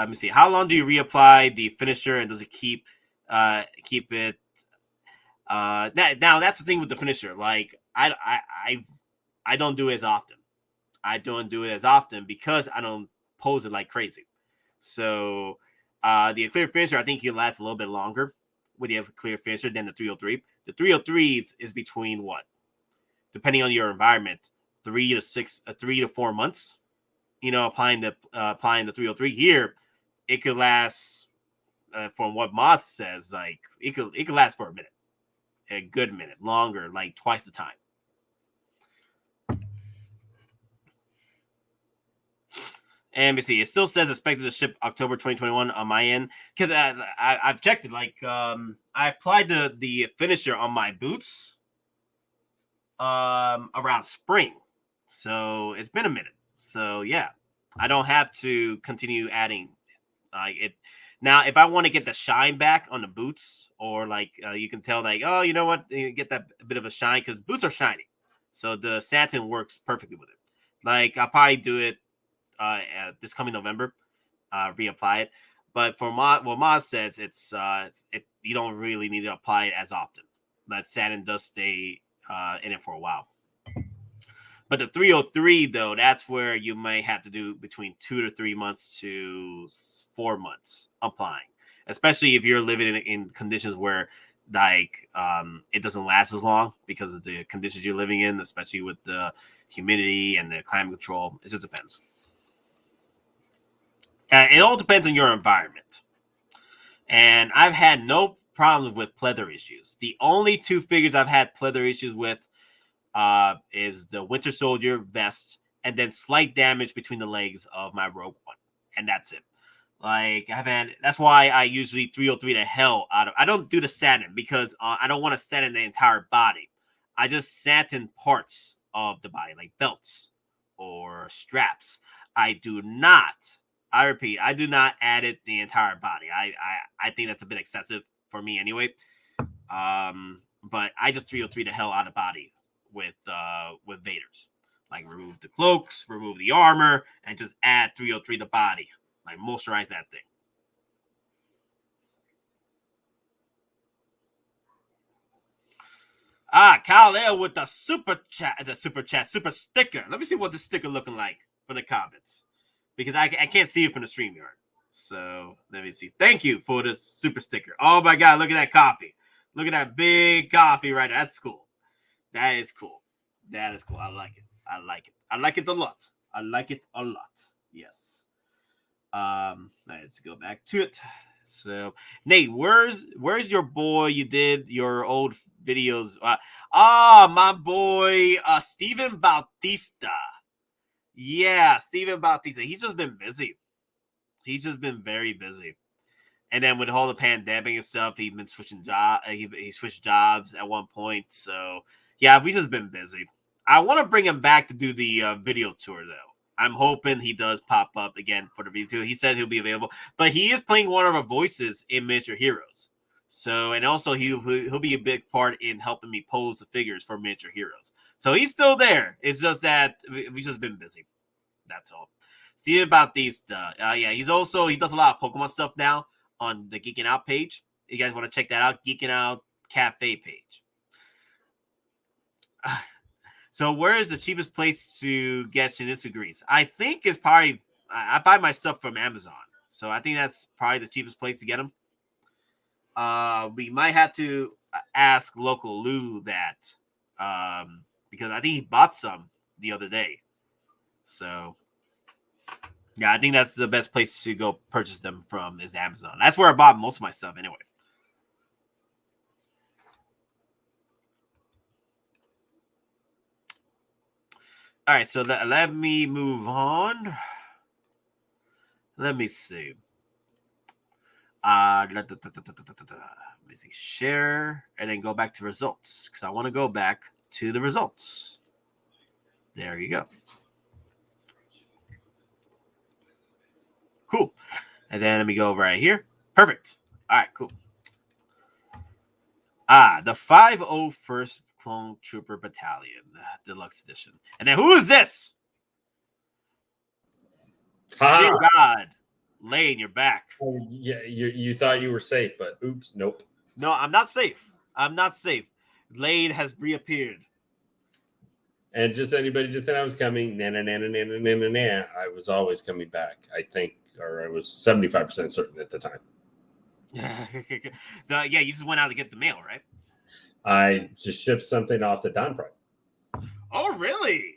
me see. How long do you reapply the finisher, and does it keep it? Now that's the thing with the finisher. Like I don't do it as often. I don't do it as often because I don't pose it like crazy. So the clear finisher, I think can last a little bit longer with the clear finisher than the 303. The 303 is between what, depending on your environment, 3 to 4 months. You know, applying the 303 here, it could last. From what Moz says, like it could last for a good minute, longer, like twice the time. And we see it still says expected to ship October 2021 on my end, because I've checked it. Like I applied the finisher on my boots around spring, so it's been a minute. So yeah, I don't have to continue adding it. Now, if I want to get the shine back on the boots, or like you can tell, like, oh, you know what, you get that bit of a shine because boots are shiny, so the satin works perfectly with it. Like I'll probably do it this coming November, reapply it. But for what Moz says, you don't really need to apply it as often. That satin does stay in it for a while. But the 303, though, that's where you might have to do between 2 to 3 months to 4 months applying, especially if you're living in conditions where like it doesn't last as long because of the conditions you're living in, especially with the humidity and the climate control. It just depends. It all depends on your environment. And I've had no problems with pleather issues. The only 2 figures I've had pleather issues with is the Winter Soldier vest, and then slight damage between the legs of my Rogue One, and that's it. Like that's why I usually 303 the hell out of. I don't do the satin because I don't want to satin the entire body. I just satin parts of the body, like belts or straps. I do not. I repeat, I do not add it the entire body. I think that's a bit excessive for me anyway. But I just 303 the hell out of body with Vader's. Like remove the cloaks, remove the armor, and just add 303 the body. Like moisturize that thing. Kyle L with the super sticker. Let me see what the sticker looking like from the comments, because I can't see it from the StreamYard. So let me see. Thank you for the super sticker. Oh my God, look at that coffee. Look at that big coffee right there. That's cool. That is cool. That is cool. I like it. I like it. I like it a lot. I like it a lot. Yes. Let's go back to it. So, Nate, where's your boy? You did your old videos. My boy, Steven Bautista. Yeah, Steven Bautista. He's just been busy. He's just been very busy. And then with all the pandemic and stuff, he's been switching jobs. He switched jobs at one point. So yeah, we've just been busy. I want to bring him back to do the video tour, though. I'm hoping he does pop up again for the video tour. He said he'll be available, but he is playing one of our voices in Miniature Heroes. So, and also he'll be a big part in helping me pose the figures for Miniature Heroes. So he's still there. It's just that we've just been busy. That's all. See about these. Yeah, he does a lot of Pokemon stuff now on the Geeking Out page. You guys want to check that out? Geeking Out Cafe page. So where is the cheapest place to get Shinizu grease? I think it's probably I buy my stuff from Amazon, so I think that's probably the cheapest place to get them. We might have to ask Loco Lu that because I think he bought some the other day. So yeah, I think that's the best place to go purchase them from is Amazon. That's where I bought most of my stuff anyway. All right, so let me move on. Let me see. Let me see. Share and then go back to results because I want to go back to the results. There you go. Cool. And then let me go right here. Perfect. All right, cool. The 501st Clone Trooper Battalion Deluxe Edition. And then who is this? Dear God, Lane, you're back. Oh, yeah, you thought you were safe, but oops, nope. No, I'm not safe. I'm not safe. Lane has reappeared. And just anybody that thought I was coming, I was always coming back. I think, or I was 75% certain at the time. So, yeah, you just went out to get the mail, right? I just shipped something off the Don Prime. Oh, really?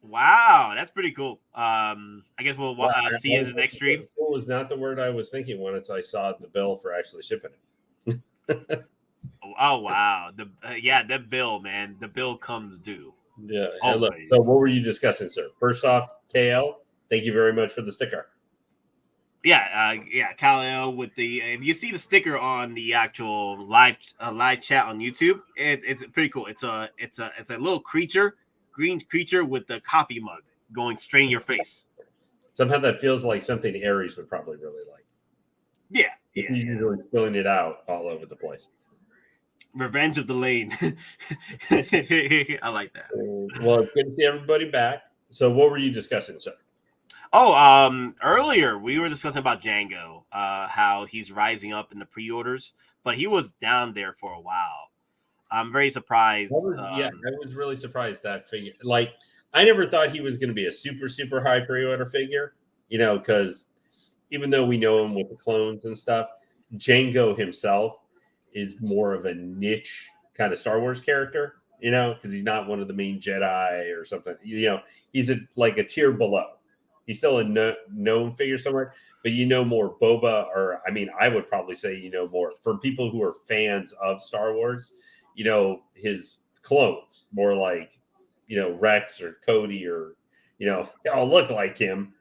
Wow, that's pretty cool. I guess we'll see you in the next stream. Cool was not the word I was thinking once I saw the bill for actually shipping it. Oh wow, the bill, man, the bill comes due. Yeah. Hello. So what were you discussing, sir? First off, KL, thank you very much for the sticker. Yeah, Kyle with the if you see the sticker on the actual live chat on YouTube, it's pretty cool. It's a little creature, green creature with the coffee mug going straight in your face. Somehow that feels like something Aries would probably really like. Yeah. He's usually filling it out all over the place. Revenge of the Lane. I like that. Well, it's good to see everybody back. So what were you discussing, sir? Oh, earlier we were discussing about Django, how he's rising up in the pre-orders, but he was down there for a while. I'm very surprised. I was really surprised that figure. Like, I never thought he was going to be a super, super high pre-order figure, because even though we know him with the clones and stuff, Django himself is more of a niche kind of Star Wars character, because he's not one of the main Jedi or something. He's like a tier below. He's still a known figure somewhere, but more Boba, or I would probably say more for people who are fans of Star Wars. His clones more like Rex or Cody or all look like him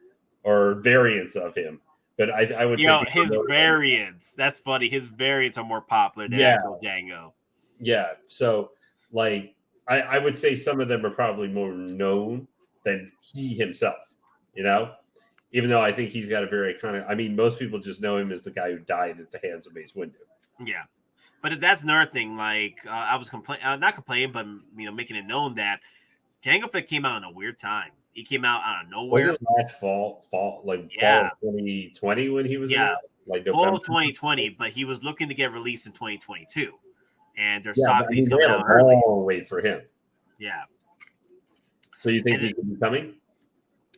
or variants of him. But I would think his variants. That's funny. His variants are more popular than actual Django. Yeah. So like I would say some of them are probably more known than he himself. Even though I think he's got a very kind of, most people just know him as the guy who died at the hands of Mace Windu. Yeah. But that's another thing. Like I was not complaining, but making it known that Jango Fett came out in a weird time. He came out out of nowhere. Was it last fall of 2020 when he was like fall of 2020, but he was looking to get released in 2022. And there's talks he's coming out early. Wait for him. Yeah. So you think he could be coming?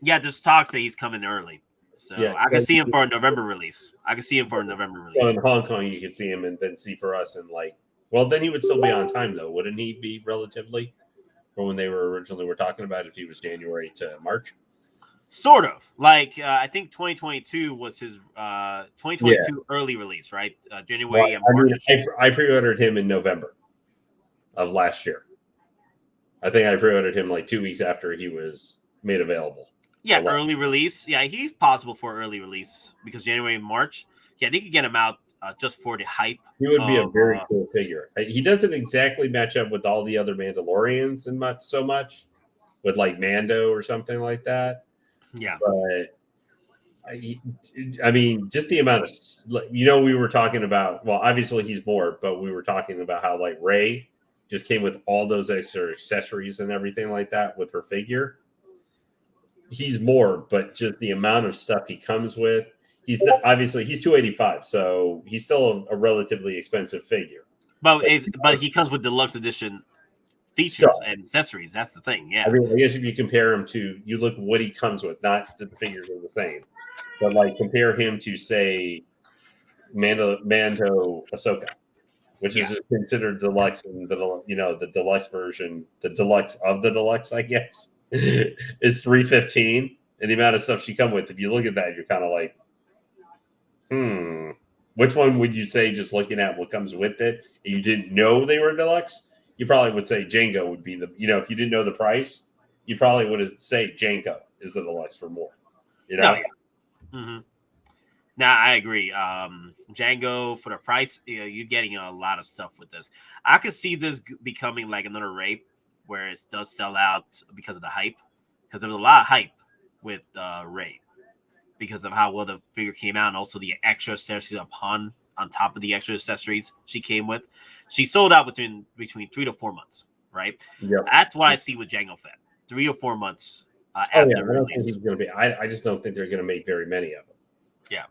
Yeah, there's talks that he's coming early. So I can see him for a November release. So in Hong Kong, you could see him and then see for us. And then he would still be on time, though. Wouldn't he be relatively from when they were originally talking about if he was January to March? Sort of. I think 2022 was his 2022 early release, right? January and March. I pre-ordered him in November of last year. I think I pre-ordered him 2 weeks after he was made available. Yeah, early release. Yeah, he's possible for early release because January and March. Yeah, they could get him out just for the hype. He would be a very cool figure. He doesn't exactly match up with all the other Mandalorians so much with Mando or something like that. Yeah. But just the amount of, we were talking about, well, obviously he's more, but we were talking about how Rey just came with all those extra accessories and everything like that with her figure. He's more, but just the amount of stuff he comes with. Obviously he's $285, so he's still a relatively expensive figure. But he comes with deluxe edition features and accessories. That's the thing. Yeah. I mean, I guess if you compare him to, you look what he comes with, not that the figures are the same, but like compare him to say Mando Ahsoka, which is considered deluxe, and the deluxe version, the deluxe of the deluxe, I guess, is $315, and the amount of stuff she come with. If you look at that, you're kind of like, which one would you say, just looking at what comes with it, and you didn't know they were deluxe? You probably would say Django would be if you didn't know the price, you probably would say Django is the deluxe for more. No, yeah. Mm-hmm. Nah, I agree. Django, for the price, you're getting a lot of stuff with this. I could see this becoming like another rape where it does sell out because of the hype. Because there was a lot of hype with Rey because of how well the figure came out, and also the extra accessories on top of the extra accessories she came with. She sold out between 3 to 4 months, right? Yep. That's what I see with Django Fett. 3 or 4 months after release. I just don't think they're going to make very many of them. Yeah.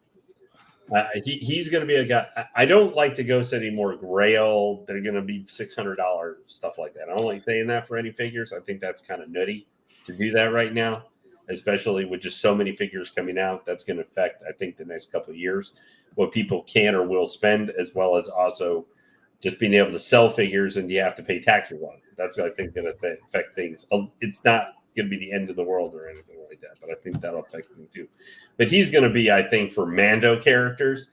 He's going to be a guy. I don't like to go set any more Grail. They're going to be $600, stuff like that. I don't like saying that for any figures. I think that's kind of nutty to do that right now, especially with just so many figures coming out. That's going to affect, I think, the next couple of years, what people can or will spend, as well as also just being able to sell figures, and you have to pay taxes on it. That's, I think, going to affect things. It's not going to be the end of the world or anything like that, but I think that'll affect them too. But he's going to be, I think, for Mando characters,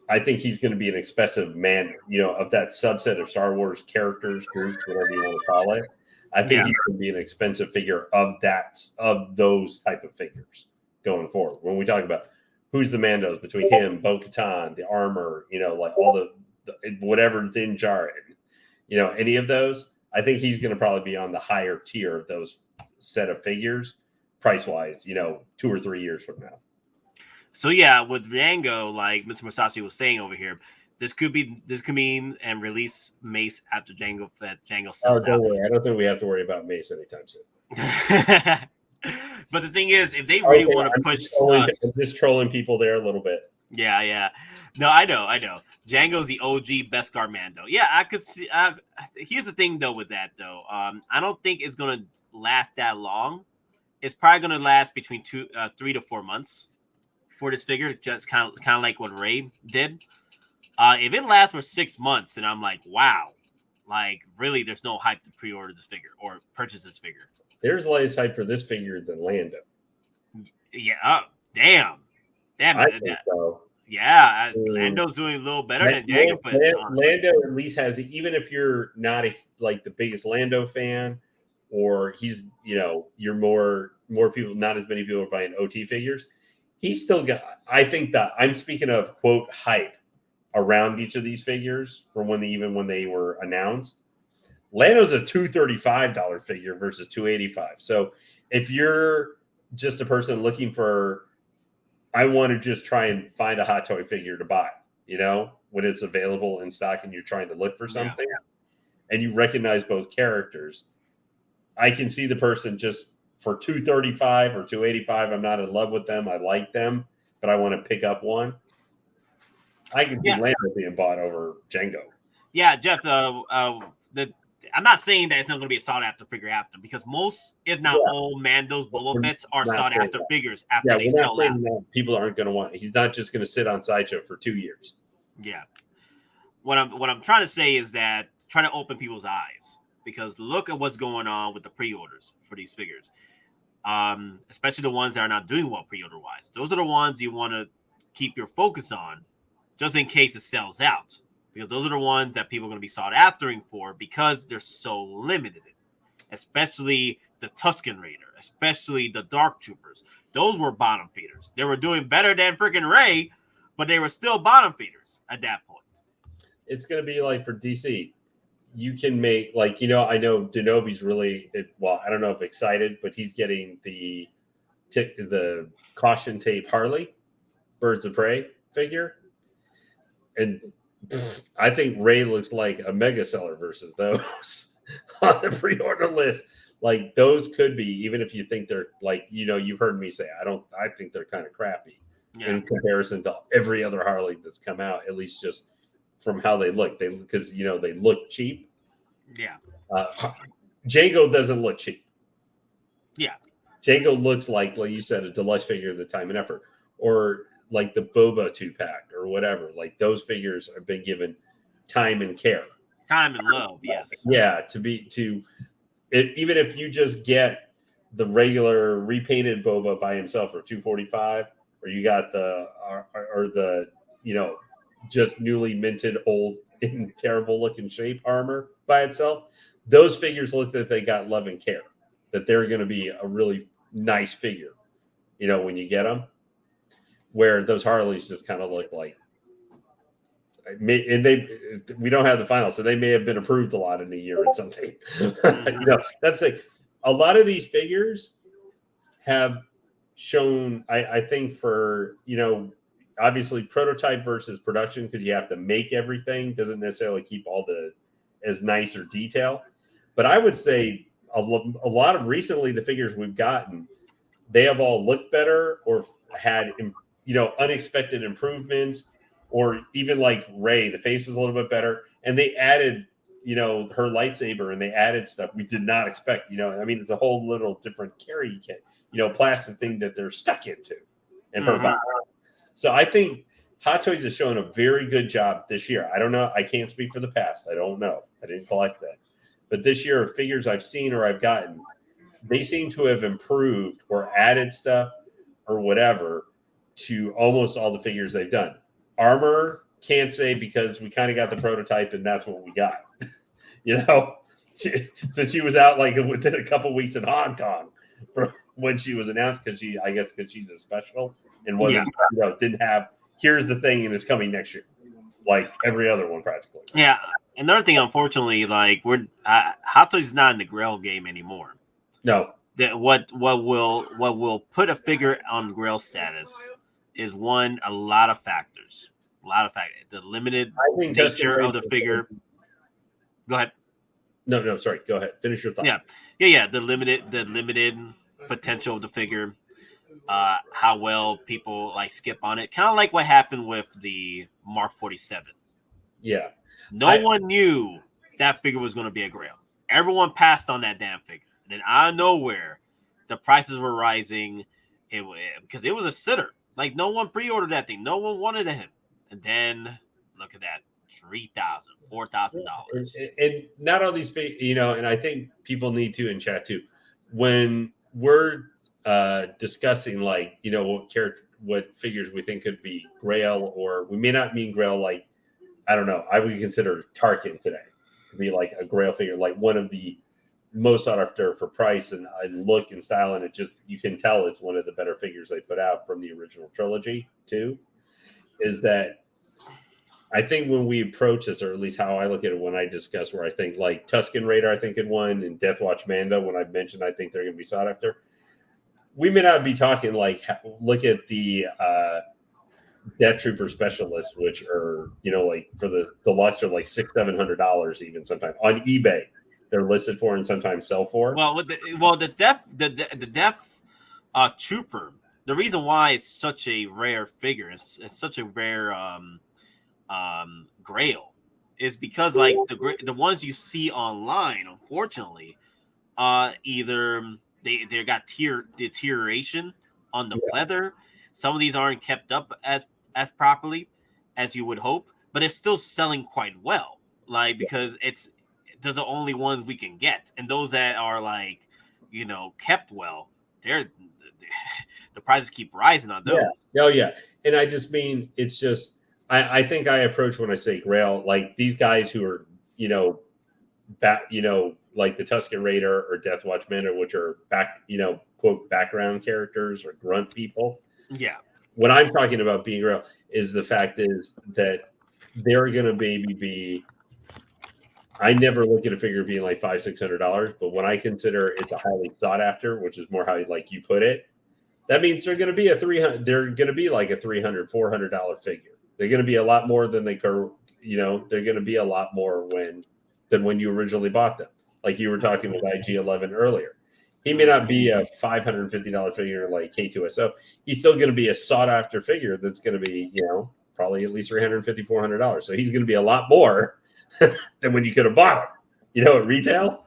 I think he's going to be an expensive man, of that subset of Star Wars characters, groups, whatever you want to call it. I think he's going to be an expensive figure of those type of figures going forward. When we talk about who's the Mandos between him, Bo-Katan, the armor, like all the whatever Din Djarin, any of those, I think he's going to probably be on the higher tier of those set of figures, price wise, 2 or 3 years from now. So yeah, with Django, like Mr. Masashi was saying over here, this could mean and release Mace after Django sells out. Worry. I don't think we have to worry about Mace anytime soon. But the thing is, if they really want to push I'm just trolling people there a little bit. Yeah. No, I know. Django's the OG Beskar Mando. Yeah, I could see. Here's the thing, though, with that, though. I don't think it's going to last that long. It's probably going to last between 3 to 4 months for this figure, just kind of like what Rey did. If it lasts for 6 months, then I'm like, wow. Like, really, there's no hype to pre-order this figure or purchase this figure. There's less hype for this figure than Lando. Yeah, damn. I think so. Yeah, Lando's doing a little better than Django. Lando at least has, even if you're not the biggest Lando fan, or he's, you're more people, not as many people are buying OT figures. He's still got, I think that I'm speaking of quote hype around each of these figures from when they were announced. Lando's a $235 figure versus $285. So if you're just a person looking for, I want to just try and find a hot toy figure to buy, when it's available in stock and you're trying to look for something and you recognize both characters, I can see the person just for $235 or $285. I'm not in love with them. I like them, but I want to pick up one. I can see Lando being bought over Django. Yeah, Jeff, I'm not saying that it's not going to be a sought after figure after, because most, if not all, Mando's Boba Fett's are sought after figures after they sell out. People aren't going to want it. He's not just going to sit on Sideshow for 2 years. Yeah. What I'm trying to say is that trying to open people's eyes, because look at what's going on with the pre-orders for these figures, especially the ones that are not doing well pre-order wise. Those are the ones you want to keep your focus on, just in case it sells out. Because those are the ones that people are going to be sought after for, because they're so limited, especially the Tusken Raider, especially the Dark Troopers. Those were bottom feeders. They were doing better than freaking Rey, but they were still bottom feeders at that point. It's going to be like for DC. You can make, I know Denobi's really, I don't know if excited, but he's getting the caution tape Harley, Birds of Prey figure. And I think Ray looks like a mega seller versus those on the pre-order list. Like those could be, even if you think they're like, you've heard me say, I think they're kind of crappy in comparison to every other Harley that's come out, at least just from how they look. Because they look cheap. Yeah. Django doesn't look cheap. Yeah. Django looks like you said, a deluxe figure of the time and effort, or like the Boba 2-pack or whatever. Like those figures have been given time and care. Time and love, yes. Yeah, even if you just get the regular repainted Boba by himself for $245, or you got the just newly minted old in terrible looking shape armor by itself, those figures look that they got love and care, that they're going to be a really nice figure, when you get them. Where those Harleys just kind of look like, and we don't have the final, so they may have been approved a lot in a year or something. That's a lot of these figures have shown, I think, for obviously prototype versus production, because you have to make everything doesn't necessarily keep all as nice or detail. But I would say a lot of recently the figures we've gotten, they have all looked better or had unexpected improvements, or even like Rey, the face was a little bit better, and they added her lightsaber, and they added stuff we did not expect. It's a whole little different carry kit, plastic thing that they're stuck into in her body. So I think Hot Toys has shown a very good job this year. I don't know, I can't speak for the past. I don't know, I didn't collect that, but this year, figures I've seen or I've gotten, they seem to have improved or added stuff or whatever to almost all the figures they've done. Armor, can't say, because we kind of got the prototype and that's what we got. So she was out like within a couple weeks in Hong Kong for when she was announced, because she's a special and wasn't, didn't have, here's the thing and it's coming next year, like every other one practically. Yeah. Another thing, unfortunately, like Hot Toys is not in the Grail game anymore. No. That what will put a figure on Grail status is a lot of factors. The limited nature of the figure. Go ahead. No, sorry. Go ahead. Finish your thought. Yeah. The limited potential of the figure. How well people skip on it. Kind of like what happened with the Mark 47. Yeah. No one knew that figure was going to be a Grail. Everyone passed on that damn figure. And then out of nowhere, the prices were rising. Because it was a sitter. Like, no one pre-ordered that thing. No one wanted him. And then, look at that. $3,000, $4,000. And not all these, and I think people need to in chat too. When we're discussing, what figures we think could be Grail, or we may not mean Grail, I don't know. I would consider Tarkin today to be like a Grail figure, like one of the most sought after for price and look and style, and you can tell it's one of the better figures they put out from the original trilogy too. Is that I think when we approach this, or at least how I look at it when I discuss where I think like Tusken Raider, I think had won, and Death Watch Mando, when I mentioned I think they're going to be sought after, we may not be talking look at the Death Trooper specialists, which are for the deluxe are like $600-700 even sometimes on eBay. They're listed for and sometimes sell for. The Death Trooper. The reason why it's such a rare figure, it's such a rare Grail, is because the ones you see online, unfortunately, either they got deterioration on the pleather. Some of these aren't kept up as properly as you would hope, but it's still selling quite well. Because those are the only ones we can get, and those that are kept well, the prices keep rising on those. Yeah. Oh yeah, and I just mean it's just I think I approach when I say Grail like these guys who are like the Tusken Raider or Death Watch Mando, which are quote background characters or grunt people. Yeah. What I'm talking about being Grail is the fact is that they're going to maybe be. I never look at a figure being like $500-600, but when I consider it's a highly sought after, which is more how you put it, that means they're going to be like a $300-400 figure. They're going to be a lot more than they they're going to be a lot more than when you originally bought them. Like you were talking with IG-11 earlier. He may not be a $550 figure like K2SO. He's still going to be a sought-after figure that's going to be, probably at least $350, $400. So he's going to be a lot more than when you could have bought him, at retail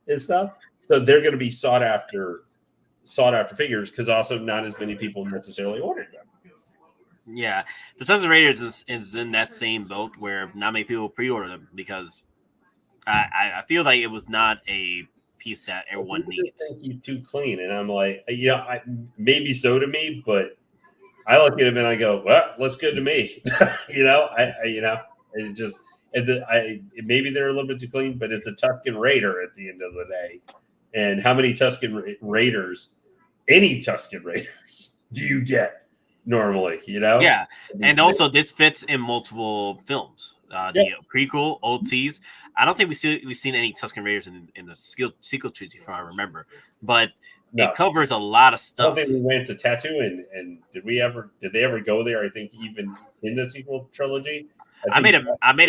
and stuff. So they're going to be sought after figures because also not as many people necessarily ordered them. Yeah, the Sons of Raiders is in that same boat where not many people pre-order them because I feel like it was not a piece that everyone needs. I think he's too clean, and I'm like, maybe so to me, but I look at him and I go, well, looks good to me. It just maybe they're a little bit too clean, but it's a Tusken Raider at the end of the day. And how many Tusken Raiders, any Tusken Raiders, do you get normally? Yeah, and also this fits in multiple films. The prequel, OTs. I don't think we've seen any Tusken Raiders in the sequel trilogy, if I remember, but it covers a lot of stuff. I don't think we went to Tatooine, and did they ever go there? I think even in the sequel trilogy. I made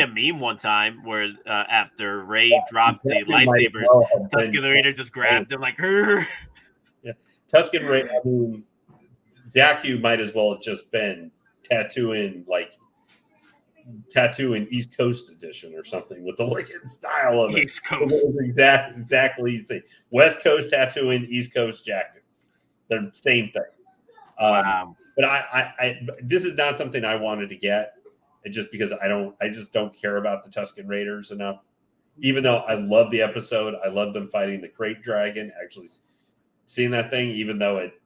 a meme one time where after Rey dropped the lightsabers, Tusken Raider just grabbed them like her. Yeah, Tusken Raider. I mean, Jakku might as well have just been Tatooine East Coast edition or something with the look and style of it. East Coast. It was exactly the same. West Coast Tatooine, East Coast Jakku. They're the same thing. Wow. But I this is not something I wanted to get. Just because I just don't care about the Tusken Raiders enough. Even though I love the episode, I love them fighting the Crate Dragon. Actually, seeing that thing, even though it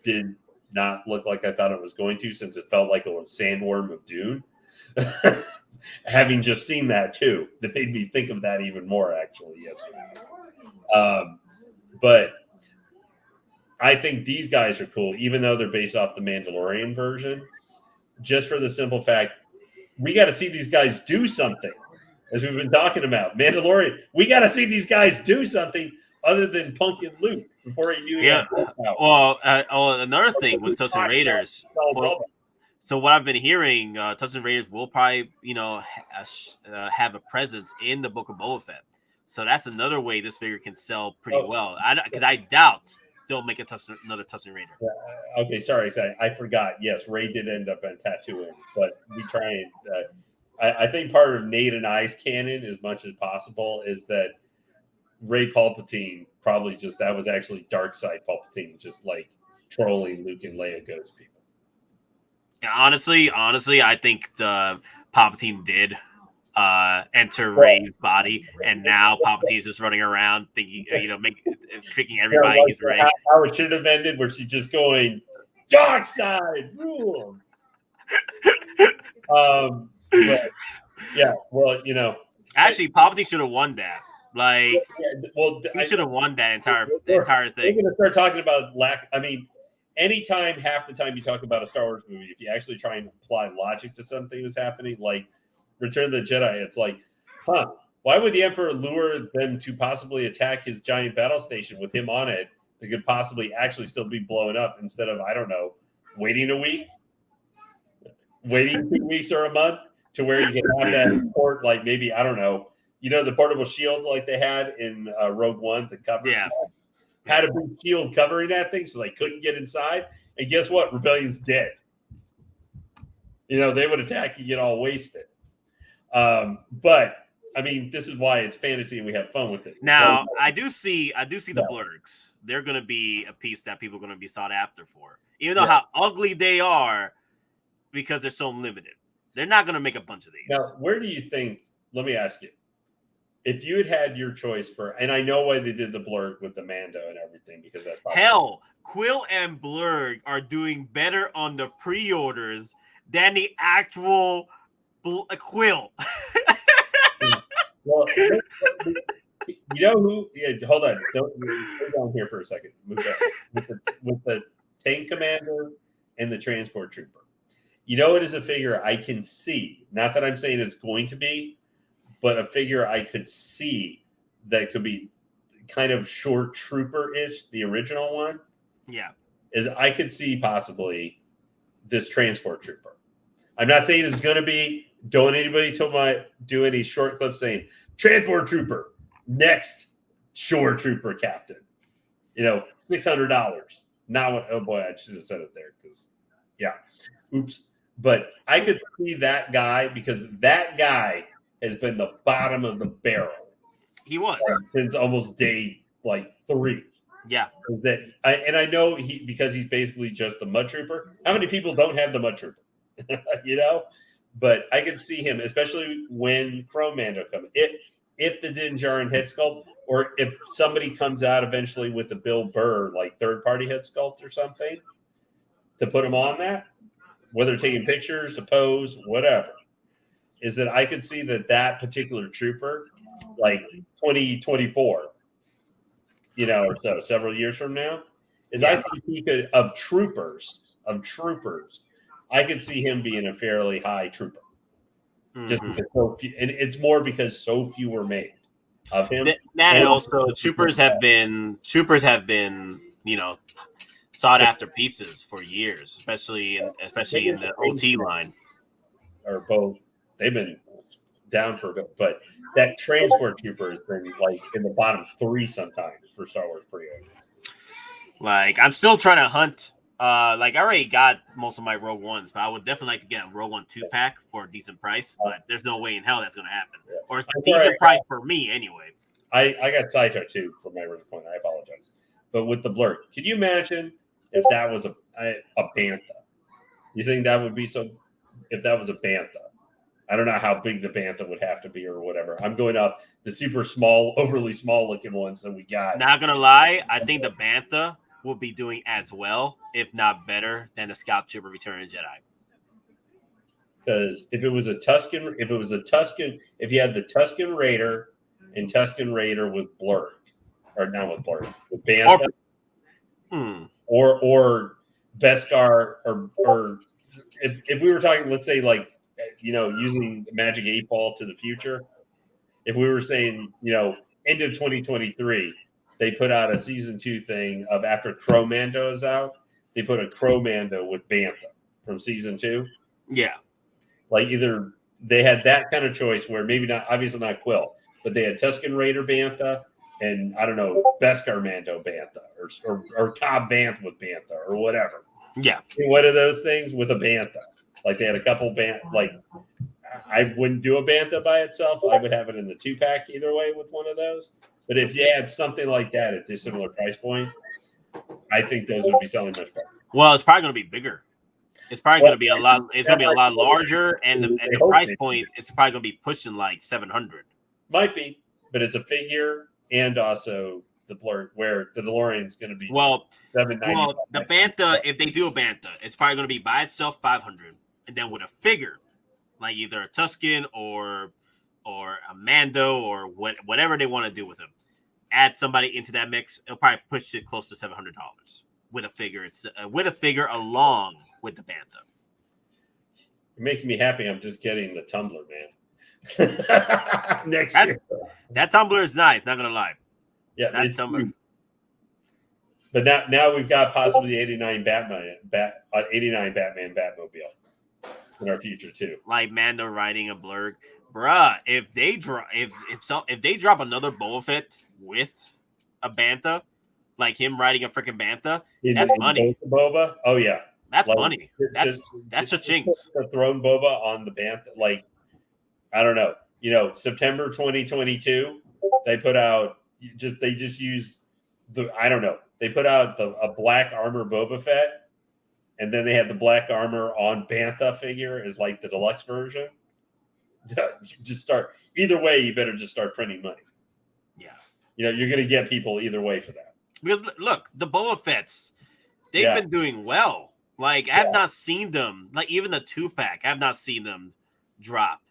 did not look like I thought it was going to, since it felt like it was Sandworm of Dune. Having just seen that too, that made me think of that even more. Actually, yesterday. But I think these guys are cool, even though they're based off the Mandalorian version. Just for the simple fact. We got to see these guys do something, as we've been talking about. Mandalorian, we got to see these guys do something other than Punk and Luke before you. Yeah. Well, another thing with Tusken Raiders. So what I've been hearing, Tusken Raiders will probably, have a presence in the Book of Boba Fett. So that's another way this figure can sell pretty well. Because I doubt they'll make another Tusken Raider. Okay, sorry, I forgot. Yes, Rey did end up on Tatooine, but we try and. I think part of Nate and I's canon, as much as possible, is that Rey Palpatine probably that was actually dark side Palpatine, just like trolling Luke and Leia ghost people. Honestly, I think the Palpatine did enter Rey's body, and now Palpatine's just running around thinking, tricking everybody he's Rey. How it should have ended, where she's just going, dark side rules. But yeah, well, actually, Palpatine should have won that. He should have won that entire thing. We're going to start talking about anytime, half the time you talk about a Star Wars movie, if you actually try and apply logic to something that's happening, like Return of the Jedi, it's like, why would the Emperor lure them to possibly attack his giant battle station with him on it that could possibly actually still be blown up instead of, I don't know, waiting a week, waiting 2 weeks or a month to where you can have that port, like maybe, I don't know, the portable shields like they had in Rogue One, the cover. Yeah. Had a big shield covering that thing so they couldn't get inside. And guess what? Rebellion's dead. They would attack and get all wasted. But this is why it's fantasy and we have fun with it. Now, I do see the blurgs. They're going to be a piece that people are going to be sought after for, even though how ugly they are, because they're so limited. They're not going to make a bunch of these. Now, where do you think? Let me ask you, if you had your choice and I know why they did the blurg with the Mando and everything, because that's probably hell, Quill and Blurg are doing better on the pre-orders than the actual Quill. Well, who? Yeah, hold on. Go down here for a second. Move that with the tank commander and the transport trooper. It is a figure I can see. Not that I'm saying it's going to be, but a figure I could see that could be kind of short trooper-ish, the original one. Yeah. Is I could see possibly this transport trooper. I'm not saying it's going to be. Don't anybody do any short clips saying transport trooper, next shore trooper captain. $600. Not what. Oh boy, I should have said it there because, yeah, oops. But I could see that guy because that guy has been the bottom of the barrel. He was since almost day 3. Yeah. I know because he's basically just the mud trooper. How many people don't have the mud trooper? But I can see him, especially when Chrome Mando comes. If the Din Djarin head sculpt, or if somebody comes out eventually with the Bill Burr third-party head sculpt or something, to put him on that, whether taking pictures, to pose, whatever, is that I could see that particular trooper, 2024, or so, several years from now, I think he could of troopers. I could see him being a fairly high trooper. Just because so few, and it's more because so few were made of him. And also troopers have been sought after pieces for years, especially in the OT line. Or both, they've been down for a bit, but that transport trooper has been in the bottom 3 sometimes for Star Wars pre-order. I'm still trying to hunt. I already got most of my Rogue Ones, but I would definitely like to get a Rogue One 2-pack for a decent price. But there's no way in hell that's going to happen, or a decent price for me anyway. I got Sideshow too for my original point. I apologize, but with the blur, can you imagine if that was a bantha? You think that would be so? If that was a bantha, I don't know how big the bantha would have to be or whatever. I'm going up the super small, overly small looking ones that we got. Not gonna lie, I think the bantha will be doing as well, if not better, than the Scout Trooper Return of Jedi. Because if you had the Tusken Raider and Tusken Raider with blur, or not with blur, with bantha, or Beskar, or if we were talking, let's say using the Magic 8 Ball to the future, if we were saying end of 2023. They put out a season 2 thing of after Chrome Mando is out. They put a Chrome Mando with bantha from season 2. Yeah, either they had that kind of choice where maybe not, obviously not Quill, but they had Tusken Raider bantha and I don't know Beskar Mando bantha or Cobb Vanth with bantha or whatever. Yeah, one of those things with a bantha. They had a couple I wouldn't do a bantha by itself. I would have it in the 2-pack either way with one of those. But if you had something like that at this similar price point, I think those would be selling much better. Well, it's probably going to be bigger. It's probably going to be a lot. It's going to be a lot larger, and the price point is probably going to be pushing $700. Might be, but it's a figure, and also the blur where the DeLorean's going to be $790. Well, the bantha, if they do a bantha, it's probably going to be by itself $500, and then with a figure, either a Tusken or a Mando or whatever they want to do with him. Add somebody into that mix, it'll probably push it close to $700 with a figure. It's with a figure along with the bantha. You're making me happy. I'm just getting the tumbler, man. Next year. That tumbler is nice. Not gonna lie. Yeah, that tumbler. But now we've got possibly the 89 Batman Batmobile in our future too. Mando riding a blurg. Bruh, if they drop another Boba Fett with a bantha, him riding a freaking bantha, that's money. Boba, oh yeah, that's money. That's cha-chings. The throne Boba on the bantha, I don't know. September 2022, they put out they used they put out a black armor Boba Fett, and then they had the black armor on bantha figure as the deluxe version. Just start either way. You better just start printing money. Yeah, you're going to get people either way for that. Because look, the Boba Fetts, they've been doing well. I have not seen them even the 2-pack. I have not seen them drop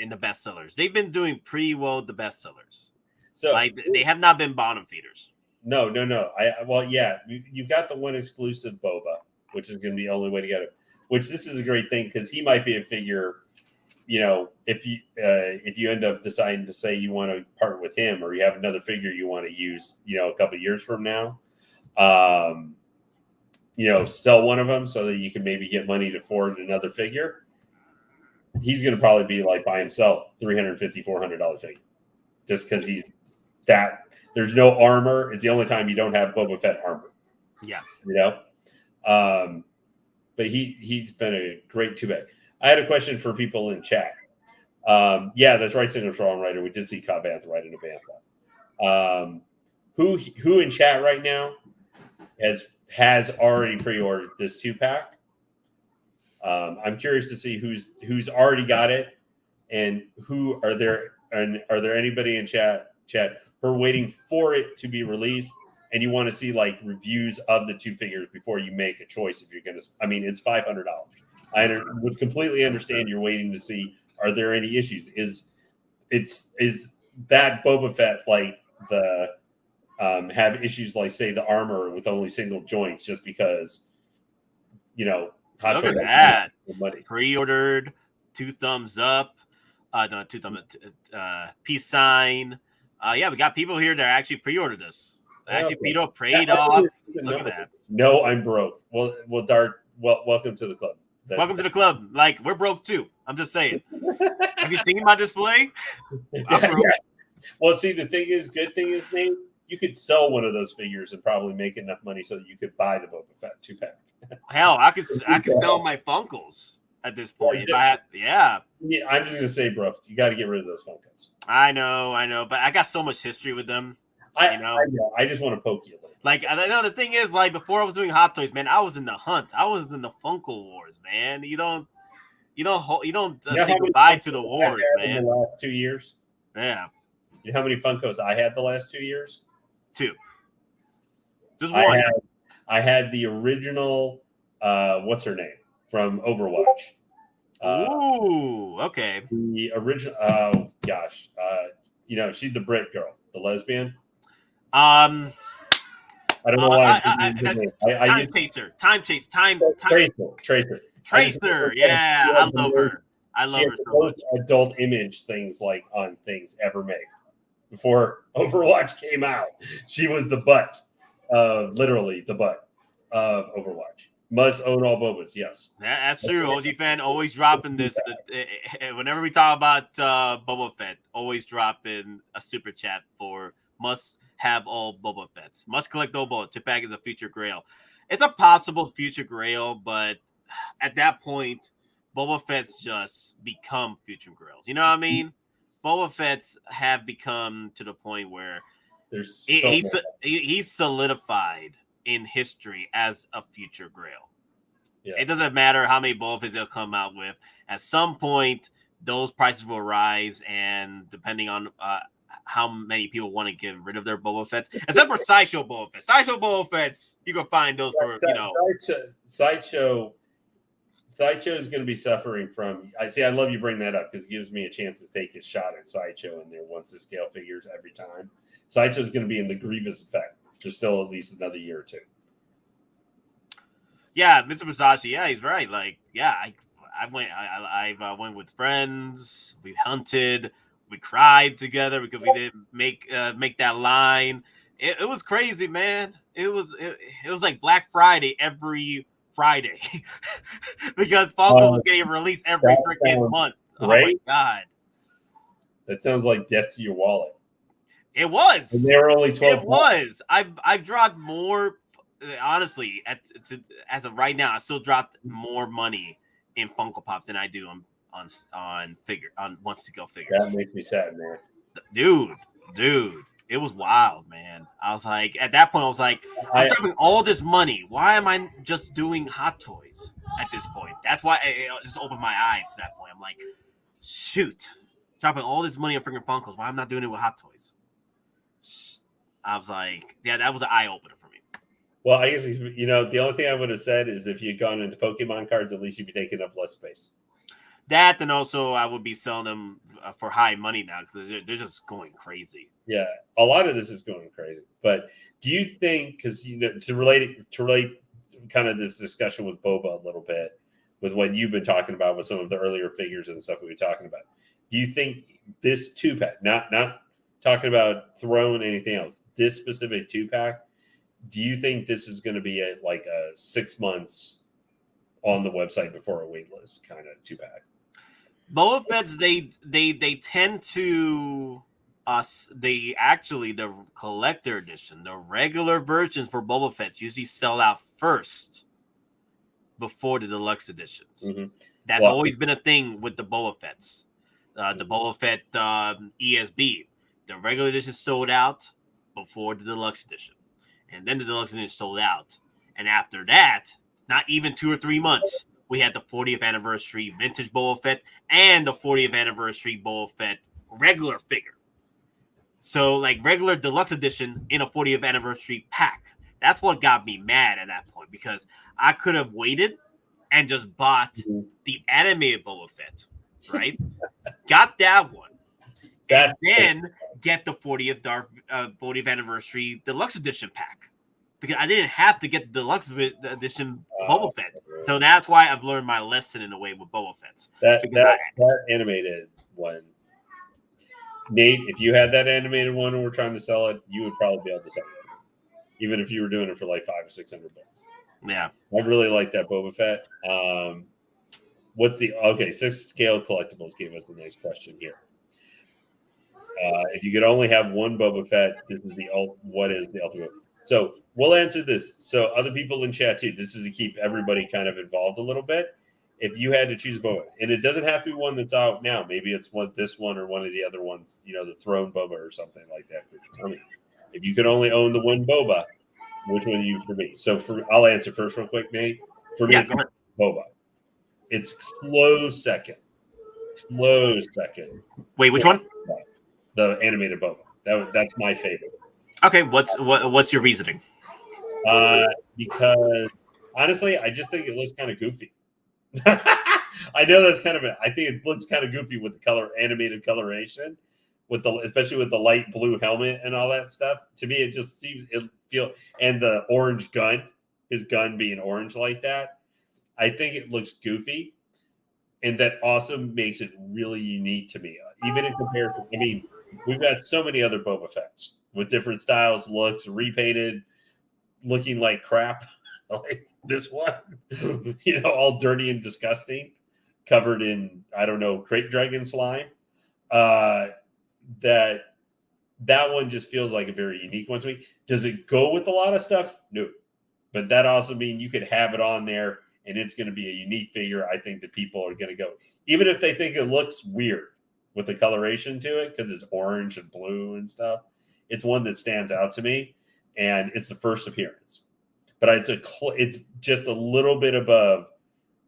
in the bestsellers. They've been doing pretty well with the bestsellers. So they have not been bottom feeders. No. You've got the one exclusive Boba, which is going to be the only way to get it. Which this is a great thing because he might be a figure. If you end up deciding to say you want to partner with him or you have another figure you want to use, a couple of years from now, sell one of them so that you can maybe get money to forward another figure. he's going to probably be like by himself $350-$400 figure, just because he's that. There's no armor. It's the only time you don't have Boba Fett armor. Yeah, But he's been a great two-pack. I had a question for people in chat. Yeah, that's right, Signal Strong Writer. We did see Cobb Banth write in a Bantha. Who in chat right now has already pre-ordered this two-pack? I'm curious to see who's already got it, and are there anybody in chat who are waiting for it to be released, and you want to see like reviews of the two figures before you make a choice if you're going to. I mean, it's $500. I would completely understand you're waiting to see are there any issues. Is that Boba Fett like the have issues like say the armor with only single joints just because look at that pre-ordered 2 thumbs up, no 2 thumbs peace sign. Yeah, we got people here that actually pre-ordered this. Actually, Peter prayed off. Look at that. No, I'm broke. Well, Dart. Well, welcome to the club. Welcome to the club. Like, we're broke too. I'm just saying. Have you seen my display? I'm broke. Yeah. Well, see, good thing is, Nate, you could sell one of those figures and probably make enough money so that you could buy the Boba Fett 2-pack. Hell, I could sell my Funkos at this point. Yeah. I'm just gonna say, bro, you got to get rid of those Funkos. I know, but I got so much history with them. I know. I just want to poke you a little. Like, I know the thing is, like, before I was doing Hot Toys, man, I was in the hunt. I was in the Funko Wars, man. You don't say goodbye to the wars, man. In the last 2 years. Yeah. You know how many Funkos I had the last 2 years? 2. Just one. I had the original. What's her name from Overwatch? Ooh, okay. The original. Oh gosh. She's the Brit girl, the lesbian. I don't know why. Tracer. Yeah, I love her. I love her so much. Adult image things like on things ever made. Before Overwatch came out, she was the butt, literally the butt of Overwatch. Must own all Bobas, yes. That's true. OG fan always dropping this. Whenever we talk about Boba Fett, always dropping a super chat for must have all Boba Fetts. Must collect all Boba. Two-pack is a future grail. It's a possible future grail, but at that point, Boba Fett's just become future grails. You know what I mean? Boba Fett's have become to the point where he's solidified in history as a future grail. Yeah. It doesn't matter how many Boba Fetts they'll come out with. At some point, those prices will rise, and depending on how many people want to get rid of their Boba Fetts, except for Sideshow Boba Fetts. Sideshow Boba Fetts, you can find those for, Sideshow is going to be suffering from. I love you bring that up because it gives me a chance to take a shot at Sideshow and their once to scale figures every time. Sideshow is going to be in the Grievous effect for still at least another year or two. Yeah, Mr. Masashi, yeah, he's right. Like, yeah, I went with friends. We hunted. We cried together because we didn't make that line. It was crazy, man. It was like Black Friday every Friday because Funko was getting released every freaking month. Right? Oh my god, that sounds like death to your wallet. It was. And they were only 12. It was. I've dropped more. Honestly, as of right now, I still dropped more money in Funko Pops than I do on wants to go figures. That makes me sad, man. Dude, it was wild, man. I was like, at that point, I was like, I'm dropping all this money. Why am I just doing Hot Toys at this point? That's why it just opened my eyes to that point. I'm like, shoot, dropping all this money on freaking Funkos. Why I'm not doing it with Hot Toys? I was like, yeah, that was an eye opener for me. Well, I guess the only thing I would have said is if you'd gone into Pokemon cards, at least you'd be taking up less space. That, and also I would be selling them for high money now because they're just going crazy. Yeah, a lot of this is going crazy. But do you think, because to relate kind of this discussion with Boba a little bit, with what you've been talking about with some of the earlier figures and stuff we were talking about, do you think this 2-pack, not talking about throwing anything else, this specific 2-pack, do you think this is going to be a 6 months on the website before a wait list kind of 2-pack? Boba Fett's they tend to the collector edition, the regular versions for Boba Fett usually sell out first before the deluxe editions. Mm-hmm. That's always been a thing with the Boba Fett's. The Boba Fett ESB, the regular edition sold out before the deluxe edition, and then the deluxe edition sold out, and after that, not even 2 or 3 months, we had the 40th anniversary vintage Boba Fett and the 40th anniversary Boba Fett regular figure. So, like regular deluxe edition in a 40th anniversary pack. That's what got me mad at that point, because I could have waited and just bought the animated Boba Fett, right? Got that one, and then get the 40th anniversary deluxe edition pack, because I didn't have to get the deluxe edition Boba Fett. So that's why I've learned my lesson in a way with Boba Fett. That animated one, Nate, if you had that animated one and we're trying to sell it, you would probably be able to sell it, even if you were doing it for like $500 or $600. Yeah, I really like that Boba Fett. What's the 6 scale collectibles gave us a nice question here. If you could only have one Boba Fett, what is the ultimate? So we'll answer this. So other people in chat too. This is to keep everybody kind of involved a little bit. If you had to choose Boba, and it doesn't have to be one that's out now. Maybe it's this one or one of the other ones. The Throne Boba or something like that. If you could only own the one Boba, which one are you for me? So I'll answer first real quick, Nate. For me, it's Boba. It's close second. Wait, which one? The animated Boba. That's my favorite. Okay, what's your reasoning? Because honestly, I just think it looks kind of goofy. I know that's kind of it. I think it looks kind of goofy with the animated coloration, especially with the light blue helmet and all that stuff. To me, it just seems and the orange gun, his gun being orange like that. I think it looks goofy, and that also makes it really unique to me. Even in comparison, I mean, we've got so many other Boba Fett's with different styles, looks, repainted, looking like crap, like this one, all dirty and disgusting, covered in, I don't know, crate dragon slime. That one just feels like a very unique one to me. Does it go with a lot of stuff? No. But that also means you could have it on there and it's going to be a unique figure. I think that people are going to go, even if they think it looks weird with the coloration to it, because it's orange and blue and stuff. It's one that stands out to me, and it's the first appearance. But it's just a little bit above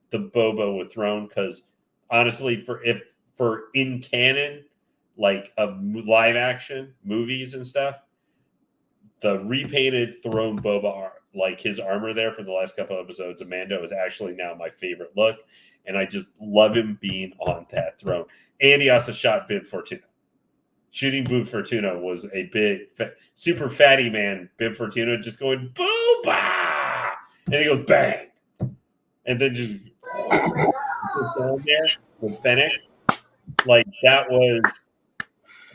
the Boba with Throne, because honestly, for in canon, like of live action movies and stuff, the repainted Throne Boba, like his armor there from the last couple episodes of Mando, is actually now my favorite look, and I just love him being on that throne. And he also shot Bib Fortuna. Shooting Bib Fortuna was a big, super fatty man, Bib Fortuna, just going, Booba! And he goes, bang! And then just down there with Pheonix. Like, that was,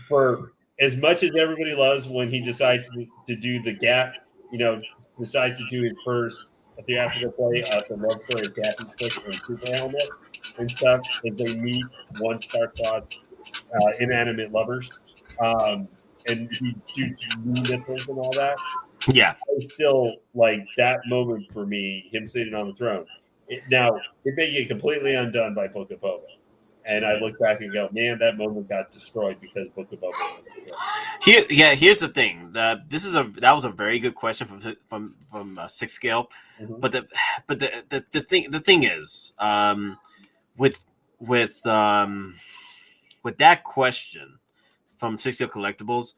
for as much as everybody loves when he decides to do the gap, decides to do his first theatrical play of the love story of Gap and Super Helmet and stuff, as they meet one star-crossed inanimate lovers. And he shoots missiles and all that. Yeah. I still like that moment for me, him sitting on the throne. Now, it may get completely undone by Book of Boba. And I look back and go, man, that moment got destroyed because Book of Boba. Here's the thing. That was a very good question from 6 scale. Mm-hmm. But the thing is, with that question from 6 scale collectibles,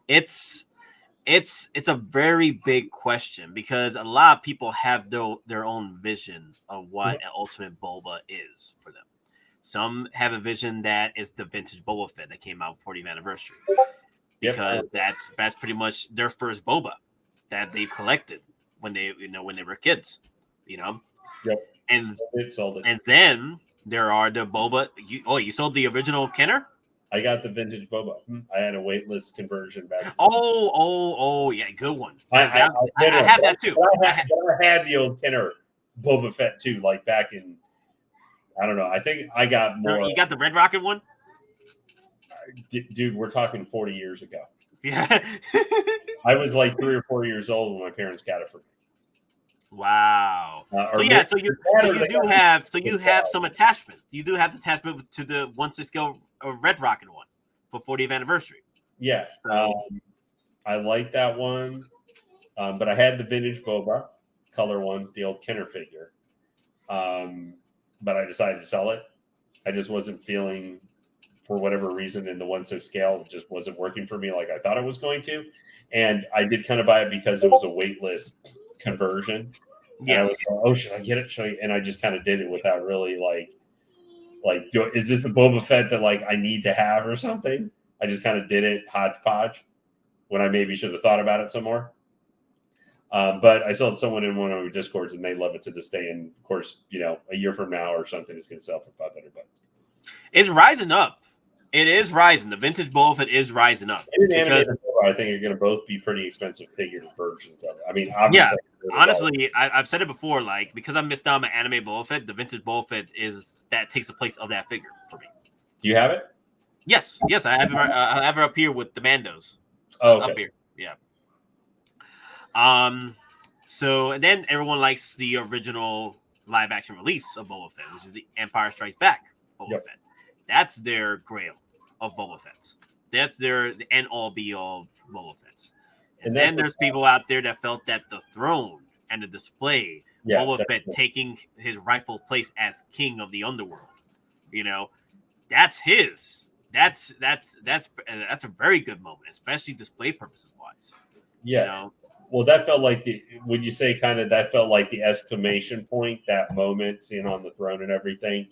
it's a very big question, because a lot of people have their own vision of what an ultimate Boba is for them. Some have a vision that is the vintage Boba Fett that came out 40th anniversary, because that's pretty much their first Boba that they've collected when they were kids, Yep. And then there are the Boba. You sold the original Kenner? I got the vintage Boba. I had a waitlist conversion back. Yeah, good one. I have that too. I had the old Kenner Boba Fett too, like back in I don't know. I think I got more. You got the Red Rocket one? Dude, we're talking 40 years ago. Yeah. I was like 3 or 4 years old when my parents got it for me. Wow. So you have some attachment. You do have the attachment to the 1/6 scale Red Rocket one for 40th anniversary. Yes. So, I like that one. But I had the vintage Boba color one, the old Kenner figure. But I decided to sell it. I just wasn't feeling, for whatever reason, in the 1/6 scale, it just wasn't working for me like I thought it was going to. And I did kind of buy it because it was a waitlist conversion. yes. And I was like, oh, should I get it? And I just kind of did it without really is this the Boba Fett that like I need to have or something? I just kind of did it hodgepodge when I maybe should have thought about it some more. But I sold someone in one of our Discords and they love it to this day. And of course, a year from now or something, it's going to sell for $500. It's rising up. It is rising. The vintage Boba Fett is rising up. Because I think you're going to both be pretty expensive figure versions of it. I mean, honestly, I've said it before. Like, because I missed out on my anime Boba Fett, the vintage Boba Fett takes the place of that figure for me. Do you have it? Yes. I have her up here with the Mandos. Oh, okay. Up here, yeah. So and then everyone likes the original live action release of Boba Fett, which is the Empire Strikes Back Boba Fett. That's their grail of Boba Fett's. That's the end all be all of Boba Fett's. And then there's people out there that felt that the throne and the display, Boba Fett taking his rightful place as king of the underworld, that's his. That's a very good moment, especially display purposes wise. Yeah. Well, that felt like would you say kind of that felt like the exclamation point, that moment, seeing on the throne and everything,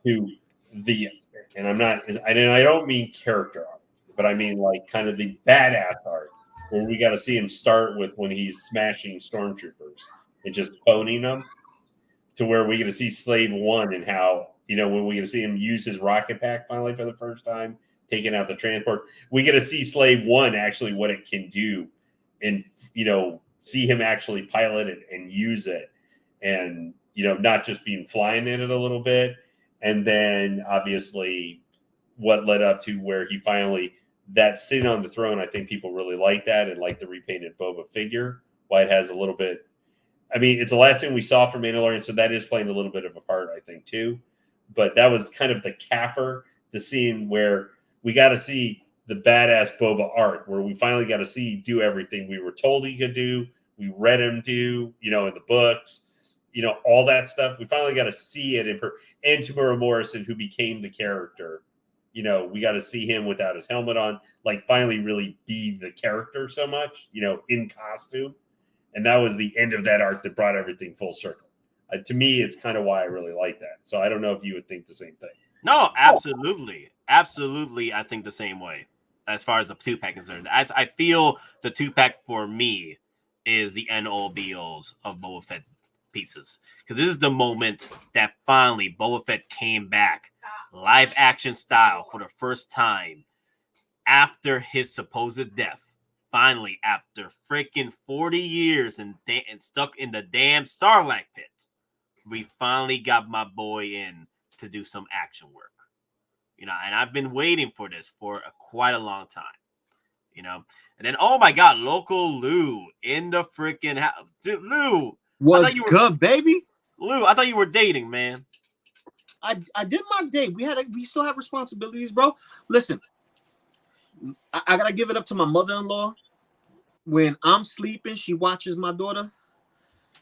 and I don't mean character art, but I mean like kind of the badass art, where we got to see him start with when he's smashing stormtroopers and just phoning them, to where we get to see Slave One and how, when we get to see him use his rocket pack finally for the first time, taking out the transport, we get to see Slave One actually what it can do, and see him actually pilot it and use it, and not just being flying in it a little bit. And then obviously what led up to where he finally, that sitting on the throne, I think people really like that and like the repainted Boba figure. Why it has a little bit, I mean, it's the last thing we saw from Mandalorian, so that is playing a little bit of a part, I think, too. But that was kind of the capper, the scene where we got to see the badass Boba art, where we finally got to see do everything we were told he could do. We read him do, in the books, all that stuff. We finally got to see it and Tamura Morrison, who became the character. We got to see him without his helmet on, like finally really be the character so much, in costume. And that was the end of that arc that brought everything full circle. To me, it's kind of why I really like that. So I don't know if you would think the same thing. No, absolutely. Absolutely. I think the same way as far as the 2-pack is concerned. I feel the 2-pack for me is the end all be alls of Boba Fett pieces, because this is the moment that finally Boba Fett came back live action style for the first time after his supposed death. Finally, after freaking 40 years and stuck in the damn Sarlacc pit, we finally got my boy in to do some action work. And I've been waiting for this for quite a long time. And then, oh my God, Loco Lu in the freaking house. Dude, Lou. What's good, baby? Lou, I thought you were dating, man. I did my date. We still have responsibilities, bro. Listen, I gotta give it up to my mother-in-law. When I'm sleeping, she watches my daughter,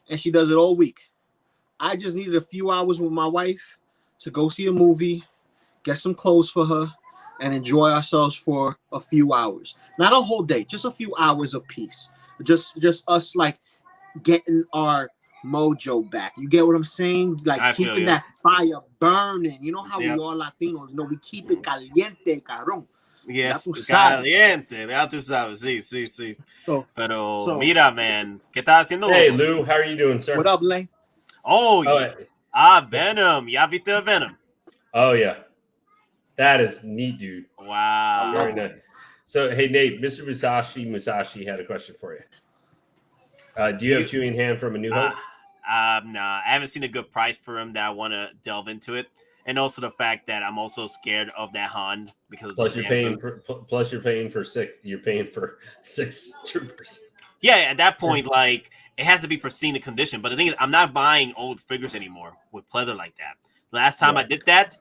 and she does it all week. I just needed a few hours with my wife to go see a movie, get some clothes for her, and enjoy ourselves for a few hours. Not a whole day, just a few hours of peace. Just us like getting our mojo back. You get what I'm saying? Like keeping that fire burning. You know how we all Latinos, we keep it caliente, cabrón. Yes, caliente. Ya tú sabes, sí. Pero mira, man, ¿qué estás haciendo? Hey, Lou, how are you doing, sir? What up, Lane? Venom. Ya viste Venom? Oh, yeah. That is neat, dude. Wow. Very nice. So, hey, Nate, Mr. Musashi had a question for you. Do you have Chewie in hand from A New Hope? Nah, I haven't seen a good price for him that I want to delve into it, and also the fact that I'm also scared of that Han because plus you're paying for six. You're paying for 6 troopers. Yeah, at that point, like it has to be pristine condition. But the thing is, I'm not buying old figures anymore with pleather like that. Last time I did that,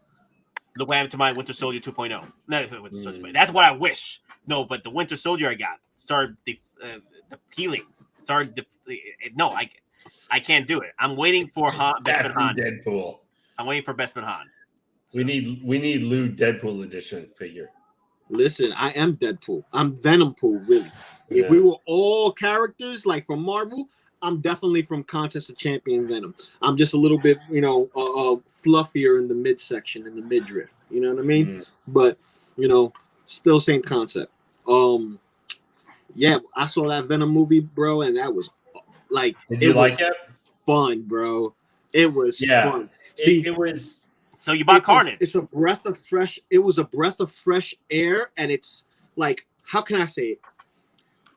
look what happened to my Winter Soldier 2.0. Not Winter Soldier, that's what I wish. No, but the Winter Soldier I got started the peeling. No, I can't do it. I'm waiting for Bespin Han. Deadpool. I'm waiting for Bespin Han. So. We need Lou Deadpool edition figure. Listen, I am Deadpool. I'm Venom Pool, really. Yeah. If we were all characters like from Marvel, I'm definitely from Contest of Champion Venom. I'm just a little bit, fluffier in the midsection, in the midriff. You know what I mean? But still same concept. Yeah, I saw that Venom movie, bro, and that was like, did you like it? Fun, bro. It was fun. See, it was. So you bought Carnage. It was a breath of fresh air, and it's like, how can I say it?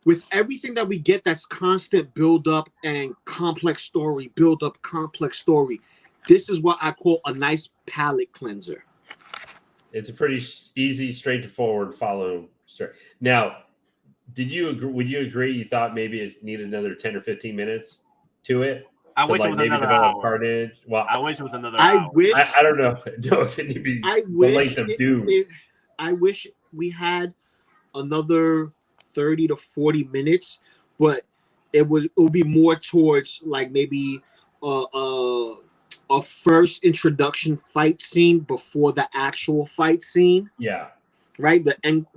With everything that we get, that's constant build up and complex story, This is what I call a nice palate cleanser. It's a pretty easy, straightforward follow. Now, did you agree? Would you agree? You thought maybe it needed another 10 or 15 minutes to it? I wish it was another hour. Carnage. Well, I wish it was another hour. I don't know. If it need be the length of Dune. I wish we had another 30 to 40 minutes, but it would be more towards like maybe a first introduction fight scene before the actual fight scene. Yeah. Right. And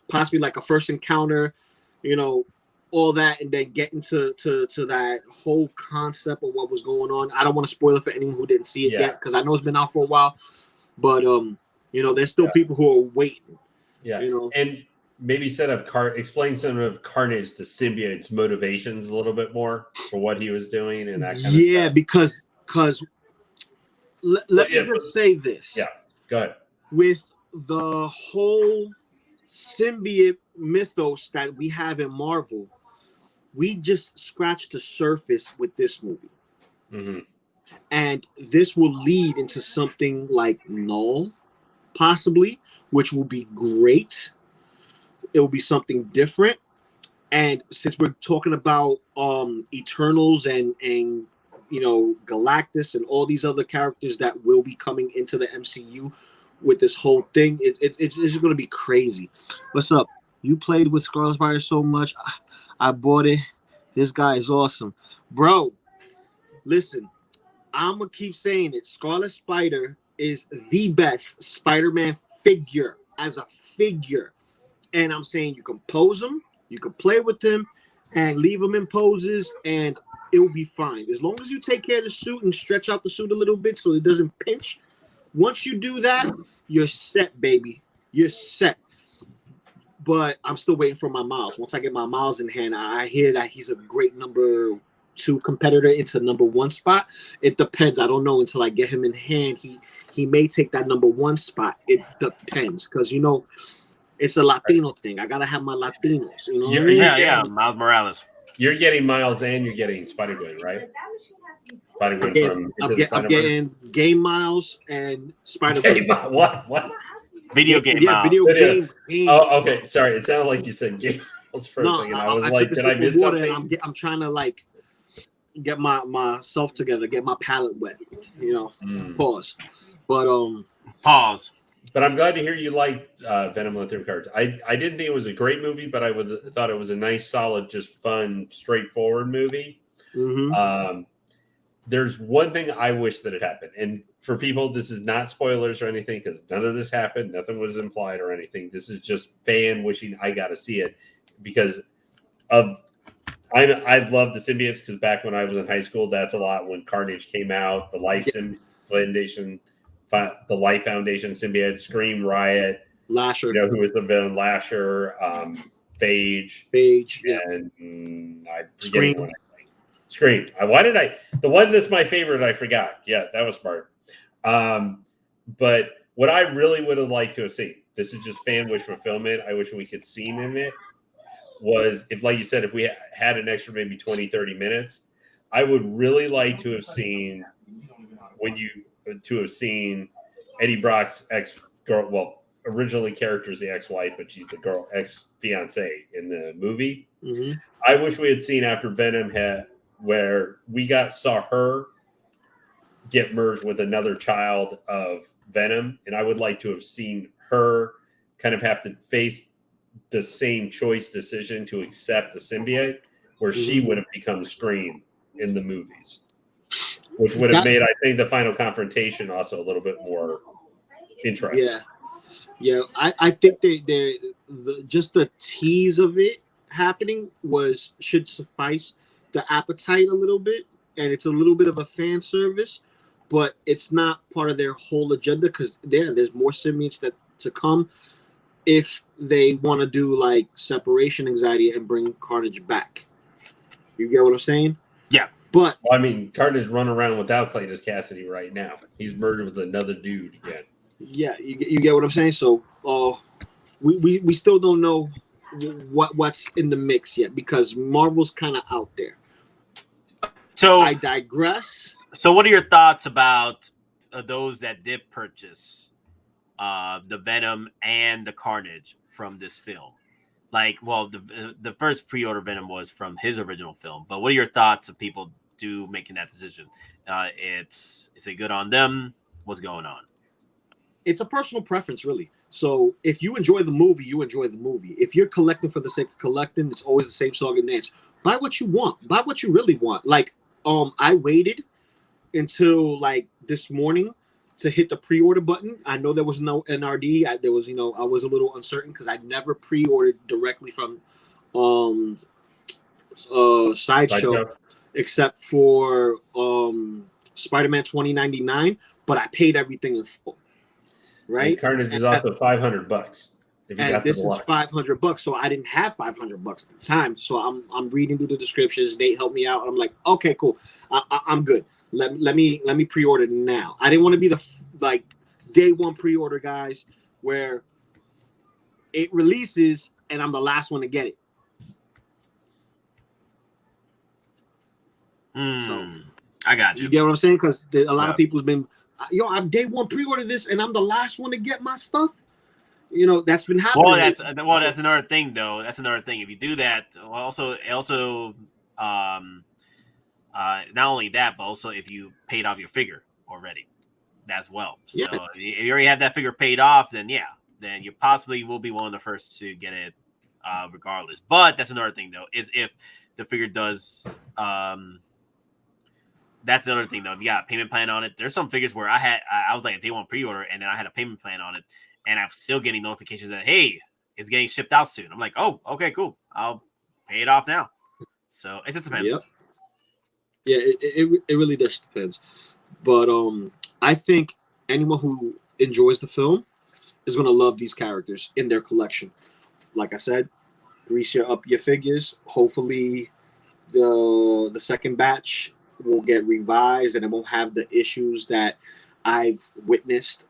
possibly like a first encounter, all that, and then get into that whole concept of what was going on. I don't want to spoil it for anyone who didn't see it yet, because I know it's been out for a while, but there's still people who are waiting. Yeah, and maybe explain some of Carnage, the symbiote's motivations a little bit more for what he was doing and that kind of stuff. Yeah, because let me just say this. Yeah, go ahead. With the whole symbiote mythos that we have in Marvel, we just scratched the surface with this movie. Mm-hmm. And this will lead into something like Null, possibly, which will be great. It will be something different. And since we're talking about Eternals and Galactus and all these other characters that will be coming into the MCU with this whole thing, it's just going to be crazy. What's up? You played with Scarlet Spider so much. I bought it. This guy is awesome. Bro, listen, I'm going to keep saying it. Scarlet Spider is the best Spider-Man figure as a figure. And I'm saying you can pose him, you can play with him, and leave him in poses, and it will be fine. As long as you take care of the suit and stretch out the suit a little bit so it doesn't pinch. Once you do that, you're set, baby. You're set. But I'm still waiting for my Miles. Once I get my Miles in hand, I hear that he's a great number 2 competitor into number 1 spot. It depends. I don't know until I get him in hand. He may take that number 1 spot. It depends, because it's a Latino thing. I gotta have my Latinos. Yeah, Miles Morales. You're getting Miles and you're getting Spider-Gwen, right? Spider-Gwen I'm getting Game Miles and Spider-Gwen. What? Video game. Yeah, Miles. game. Oh, okay. Sorry, it sounded like you said Game Miles for a second. I was like, did I miss something? I'm trying to get myself together, get my palate wet. Pause. But pause. But I'm glad to hear you liked Venom and the Cards. I didn't think it was a great movie, but I thought it was a nice, solid, just fun, straightforward movie. Mm-hmm. There's one thing I wish that had happened. And for people, this is not spoilers or anything, because none of this happened. Nothing was implied or anything. This is just fan wishing I got to see it, because I love the symbiotes, because back when I was in high school, that's a lot when Carnage came out, the Life Foundation symbiote, Scream, Riot, Lasher, who was the villain, Lasher, Phage, and I'm forgetting Scream. The one that's my favorite, I forgot. Yeah, that was smart. But what I really would have liked to have seen, this is just fan wish fulfillment. I wish we could seen in it, was if, like you said, if we had an extra maybe 20, 30 minutes, I would really like to have seen Eddie Brock's ex-girl. Well, originally character's the ex-wife, but she's the girl ex-fiance in the movie. Mm-hmm. I wish we had seen after Venom where we saw her get merged with another child of Venom, and I would like to have seen her kind of have to face the same choice decision to accept the symbiote, where she would have become Scream in the movies, which would have made, I think, the final confrontation also a little bit more interesting. Yeah. I think just the tease of it happening should suffice the appetite a little bit, and it's a little bit of a fan service, but it's not part of their whole agenda because there's more symbiotes to come if they want to do like separation anxiety and bring Carnage back. You get what I'm saying? Yeah. But I mean, Carnage running around without Cletus Cassidy right now. He's murdered with another dude again. Yeah, you get what I'm saying. So, we still don't know what's in the mix yet because Marvel's kind of out there. So I digress. So, what are your thoughts about those that did purchase the Venom and the Carnage from this film? Like, well, the first pre-order Venom was from his original film, but what are your thoughts of people making that decision? Is it good on them? What's going on? It's a personal preference, really. So if you enjoy the movie, you enjoy the movie. If you're collecting for the sake of collecting, it's always the same song and dance. Buy what you want. Buy what you really want. Like, I waited until like this morning to hit the pre-order button. I know there was no NRD. I was a little uncertain because I never pre-ordered directly from Sideshow except for Spider-Man 2099, but I paid everything in full. Right? And Carnage is also $500 if you got this the is $500, so I didn't have $500 at the time. So I'm reading through the descriptions. Nate helped me out, and I'm like, okay, cool, I'm good. Let me pre-order now. I didn't want to be the day one pre-order guys where it releases and I'm the last one to get it. So I got you. You get what I'm saying? Because a lot of people's been, I'm day one pre-order this and I'm the last one to get my stuff. That's been happening. Well, that's another thing, though. That's another thing. If you do that, also, not only that, but also if you paid off your figure already, as well. So if you already have that figure paid off, then you possibly will be one of the first to get it, regardless. But that's another thing, though, is if the figure does. That's another thing, though. If you got a payment plan on it, there's some figures where I was like a day one pre-order, and then I had a payment plan on it. And I'm still getting notifications that, hey, it's getting shipped out soon. I'm like, oh, okay, cool. I'll pay it off now. So it just depends. Yep. Yeah, it really just depends. But I think anyone who enjoys the film is going to love these characters in their collection. Like I said, grease up your figures. Hopefully the second batch will get revised and it won't have the issues that I've witnessed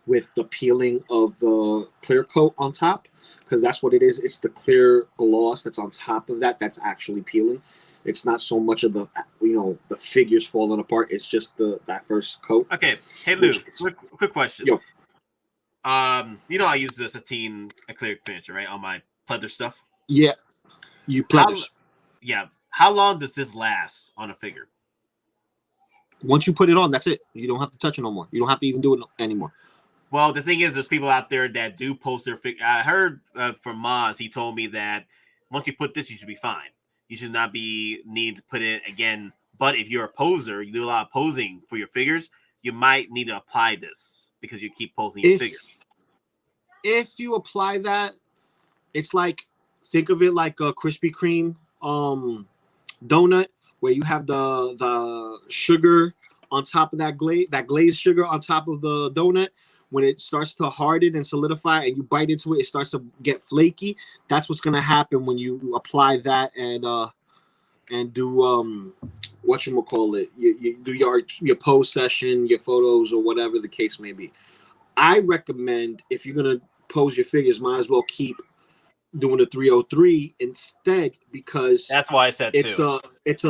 with the peeling of the clear coat on top, because that's what it is. It's the clear gloss that's on top of that's actually peeling. It's not so much of the the figures falling apart. It's just that first coat. Okay, hey Lou, quick question. Yo. I use the sateen acrylic finisher, right, on my Pleather stuff. Yeah, you Pleathers. How long does this last on a figure? Once you put it on, that's it. You don't have to touch it no more. You don't have to even do it anymore. Well, the thing is, there's people out there that do post their figure. I heard from Moz, he told me that once you put this, you should be fine. You should not be needing to put it again. But if you're a poser, you do a lot of posing for your figures, you might need to apply this because you keep posing your figure. If you apply that, it's like, think of it like a Krispy Kreme donut where you have the sugar on top of that glazed sugar on top of the donut. When it starts to harden and solidify and you bite into it, it starts to get flaky. That's what's gonna happen when you apply that and do whatchamacallit. You do your pose session, your photos, or whatever the case may be. I recommend if you're gonna pose your figures, might as well keep doing the 303 instead because That's why I said too. It's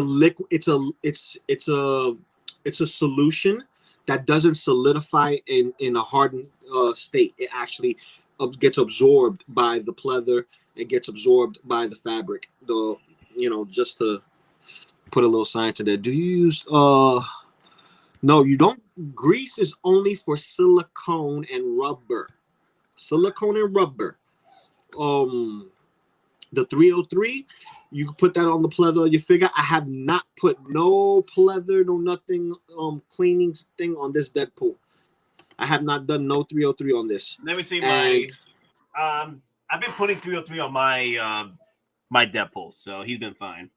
a solution that doesn't solidify in a hardened state. It actually gets absorbed by the pleather. It gets absorbed by the fabric. Just to put a little science in there. Do you use no, you don't. Grease is only for silicone and rubber. Silicone and rubber. The 303, you can put that on the pleather of your figure. I have not put no pleather, no nothing, cleaning thing on this Deadpool. I have not done no 303 on this. Let me see my. I've been putting 303 on my my Deadpool, so he's been fine.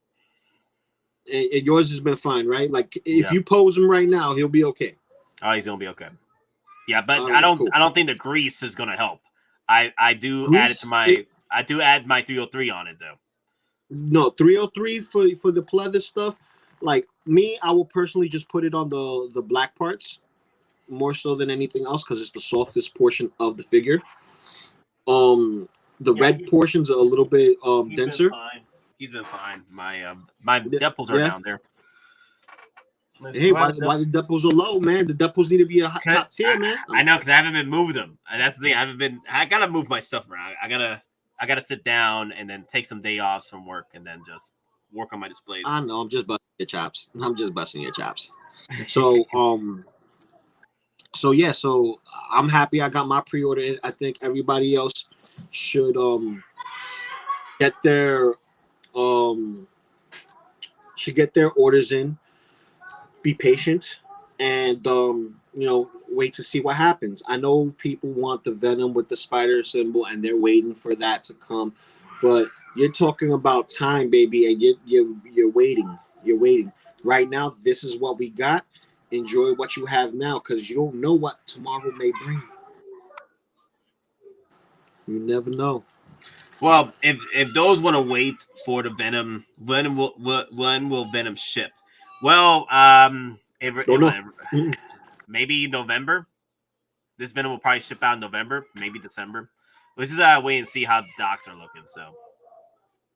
And yours has been fine, right? Like if you pose him right now, he'll be okay. Oh, he's gonna be okay. Yeah, but I don't think the grease is gonna help. I do grease, add it to my. I do add my 303 on it though. No, 303 for the pleather stuff. Like me, I will personally just put it on the black parts more so than anything else because it's the softest portion of the figure. The red portions are a little bit denser. He's been fine. My Deadpools are down there. Hey, why the Deadpools are low, man? The Deadpools need to be a top tier, man. I know because I haven't been moving them, and that's the thing. I gotta move my stuff around. I gotta sit down and then take some day offs from work and then just work on my displays. I know. I'm just busting your chops. So So I'm happy I got my pre-order in. I think everybody else should get their orders in. Be patient and wait to see what happens. I know people want the Venom with the spider symbol and they're waiting for that to come, but you're talking about time, baby, and you're waiting. You're waiting. Right now, this is what we got. Enjoy what you have now because you don't know what tomorrow may bring. You never know. Well, if those want to wait for the Venom, when will Venom ship? Well, maybe November. This Venom will probably ship out in November, maybe December. Let's just wait and see how the docs are looking. So,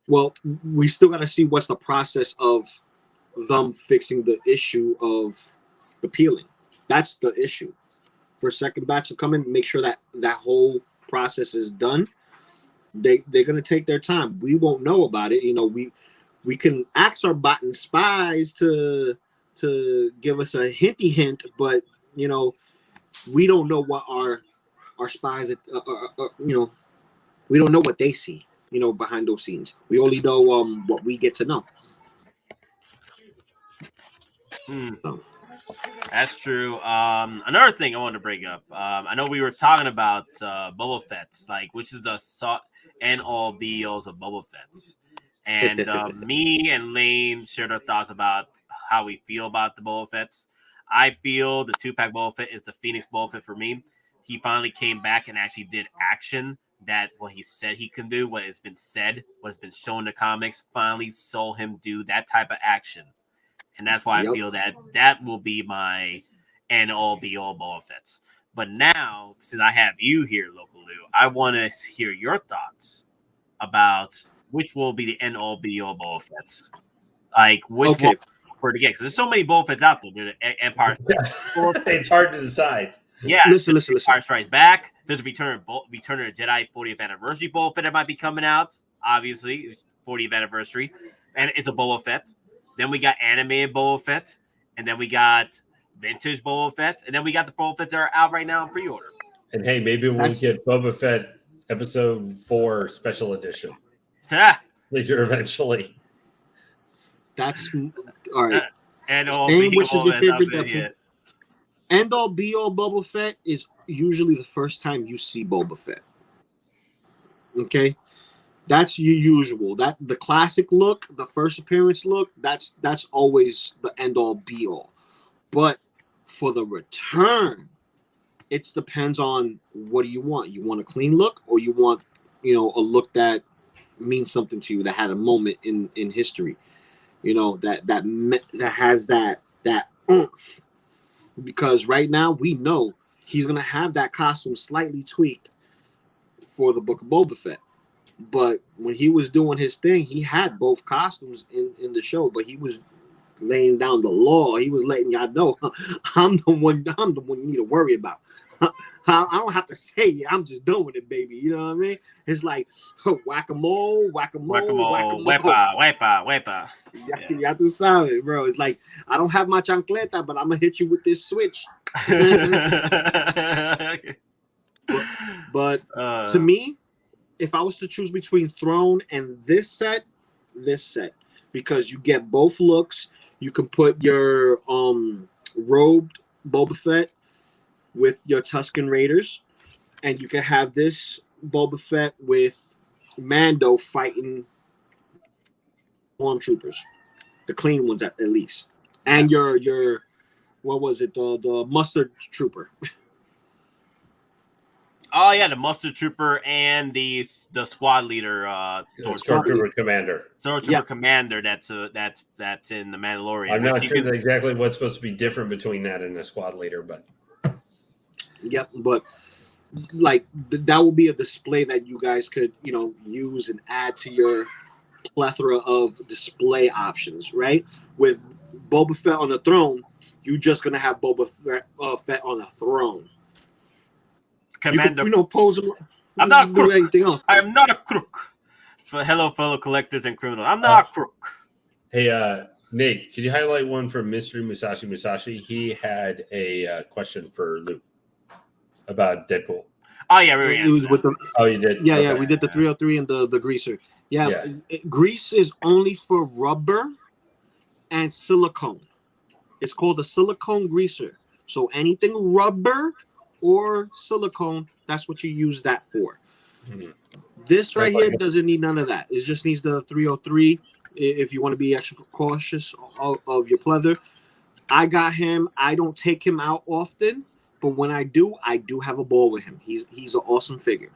well, we still got to see what's the process of them fixing the issue of the peeling. That's the issue. For a second batch to come in, make sure that whole process is done. They're gonna take their time. We won't know about it. We can ask our Bothan spies to give us a hint, but we don't know what our spies we don't know what they see behind those scenes. We only know what we get to know. So. That's true. Another thing I wanted to bring up. I know we were talking about Boba Fett's, which is the end all be alls of Boba Fett's. And me and Lane shared our thoughts about how we feel about the Boba Fett's. I feel the 2-pack Boba Fett is the Pheonix Boba Fett for me. He finally came back and actually did action that what he said he can do, what has been said, what has been shown in the comics, finally saw him do that type of action. And that's why I feel that will be my end all be all Boba Fett's. But now, since I have you here, Loco Lu, I want to hear your thoughts about which will be the end all be all Boba Fett's. Which one for to get? Because there's so many Boba Fett's out there. Empire. It's hard to decide. Yeah. Listen. Empire Strikes Back. There's a Return of the Jedi 40th anniversary Boba Fett that might be coming out. Obviously, it's 40th anniversary, and it's a Boba Fett. Then we got animated Boba Fett, and then we got vintage Boba Fett, and then we got the Boba Fetts that are out right now in pre-order. And hey, maybe we'll get Boba Fett Episode 4 Special Edition. Later, eventually. That's all right. And all which is your favorite? End all be all Boba Fett is usually the first time you see Boba Fett. Okay, that's your usual. That the classic look, the first appearance look. That's always the end all be all. But for the return, it depends on what do you want. You want a clean look, or you want a look that means something to you, that had a moment in history. That has that oomph. Because right now we know he's gonna have that costume slightly tweaked for the Book of Boba Fett. But when he was doing his thing, he had both costumes in the show, but he was laying down the law. He was letting y'all know, I'm the one you need to worry about. I don't have to say it. I'm just doing it, baby. You know what I mean? It's like whack-a-mole, whack-a-mole, whack-a-mole. Wepa. You have to sound it, bro. It's like, I don't have my chancleta, but I'm going to hit you with this switch. But to me, if I was to choose between Throne and this set, because you get both looks. You can put your robed Boba Fett with your Tusken Raiders, and you can have this Boba Fett with Mando fighting stormtroopers, the clean ones at least, and your what was it, the mustard trooper. Oh yeah, the mustard trooper and the squad leader, Stormtrooper commander. Stormtrooper commander. That's in the Mandalorian. I'm not sure exactly what's supposed to be different between that and the squad leader, but yep. But like that will be a display that you guys could use and add to your plethora of display options, right? With Boba Fett on the throne, you're just gonna have Boba Fett on a throne. Commander, you can, pose him. I'm not a crook. Anything else. I am not a crook. Hello, fellow collectors and criminals. I'm not a crook. Hey, Nick, could you highlight one from Mystery Musashi? He had a question for Luke about Deadpool. Oh yeah, we answered. Oh, you did. Yeah, okay. We did the 303 and the greaser. Yeah. Grease is only for rubber and silicone. It's called a silicone greaser. So anything rubber or silicone, that's what you use that for. Mm-hmm. This right here doesn't need none of that. It just needs the 303 if you want to be extra cautious of your pleather. I got him. I don't take him out often, but when I do have a ball with him. He's an awesome figure.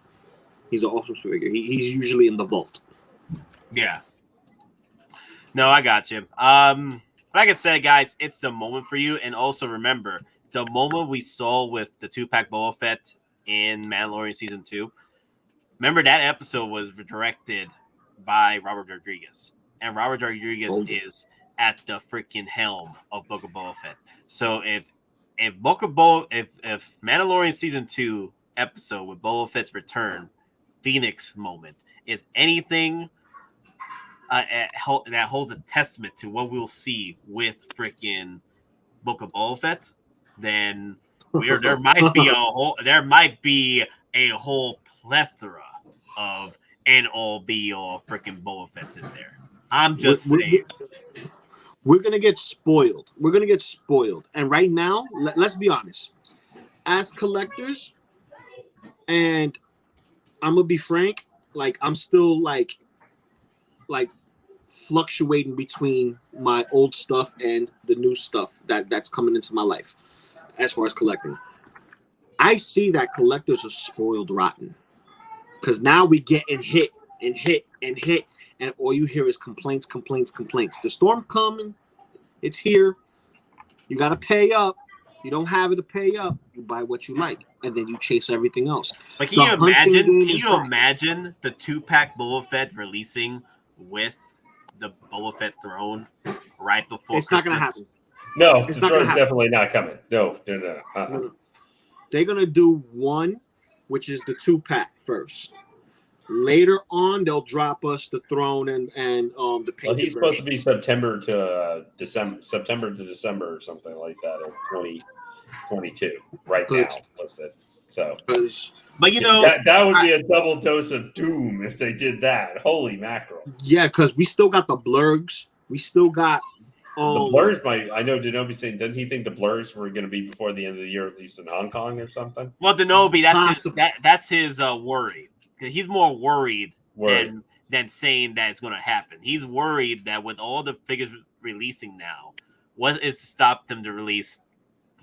He's He's usually in the vault. Yeah. No, I got you. Like I said, guys, it's the moment for you. And also remember, the moment we saw with the 2-pack Boba Fett in Mandalorian Season 2, remember that episode was directed by Robert Rodriguez. And Robert Rodriguez is at the freaking helm of Book of Boba Fett. So if Mandalorian Season 2 episode with Boba Fett's return, Pheonix moment, is anything that holds a testament to what we'll see with freaking Book of Boba Fett, then there might be a whole plethora of all be all freaking Boba Fett's in there. I'm just saying. We're gonna get spoiled. And right now, let's be honest. As collectors, and I'm gonna be frank, like I'm still like fluctuating between my old stuff and the new stuff that's coming into my life. As far as collecting, I see that collectors are spoiled rotten because now we getting hit, and all you hear is complaints. The storm coming, it's here. You gotta pay up. You don't have it to pay up. You buy what you like, and then you chase everything else. But can you imagine the 2-pack Boba Fett releasing with the Boba Fett throne right before It's Christmas? Not gonna happen. No, it's definitely not coming. No. They're gonna do one, which is the 2-pack first. Later on, they'll drop us the throne and the paint. Well, he's supposed to be September to December or something like that, or 2022. Right now, was it? So, but that would be a double dose of doom if they did that. Holy mackerel! Yeah, because we still got the blurgs. We still got. The blurs I know Denobi's saying, doesn't he think the blurs were going to be before the end of the year, at least in Hong Kong or something? Well, Denobi, that's his worry. He's more worried than saying that it's going to happen. He's worried that with all the figures releasing now, what is to stop them to release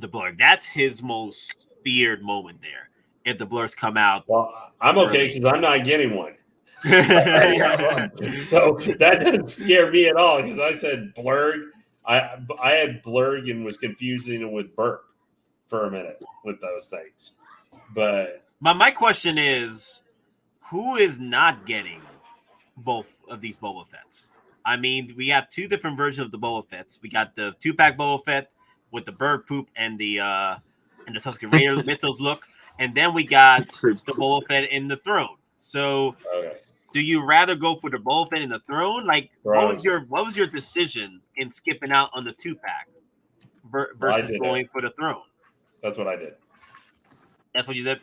the blur? That's his most feared moment there. If the blurs come out. Well, I'm okay because I'm not getting one. So that doesn't scare me at all because I said blurg. I had blurg and was confusing it with burp for a minute with those things. But my question is, who is not getting both of these Boba Fett's. I mean, we have two different versions of the Boba Fett's. We got the 2-pack Boba Fett with the bird poop and the Tusken Raider mythos look, and then we got the Boba Fett in the throne. So, do you rather go for the Boba Fett in the throne? Like, what was your decision in skipping out on the 2-pack versus going for the throne? That's what I did. That's what you did?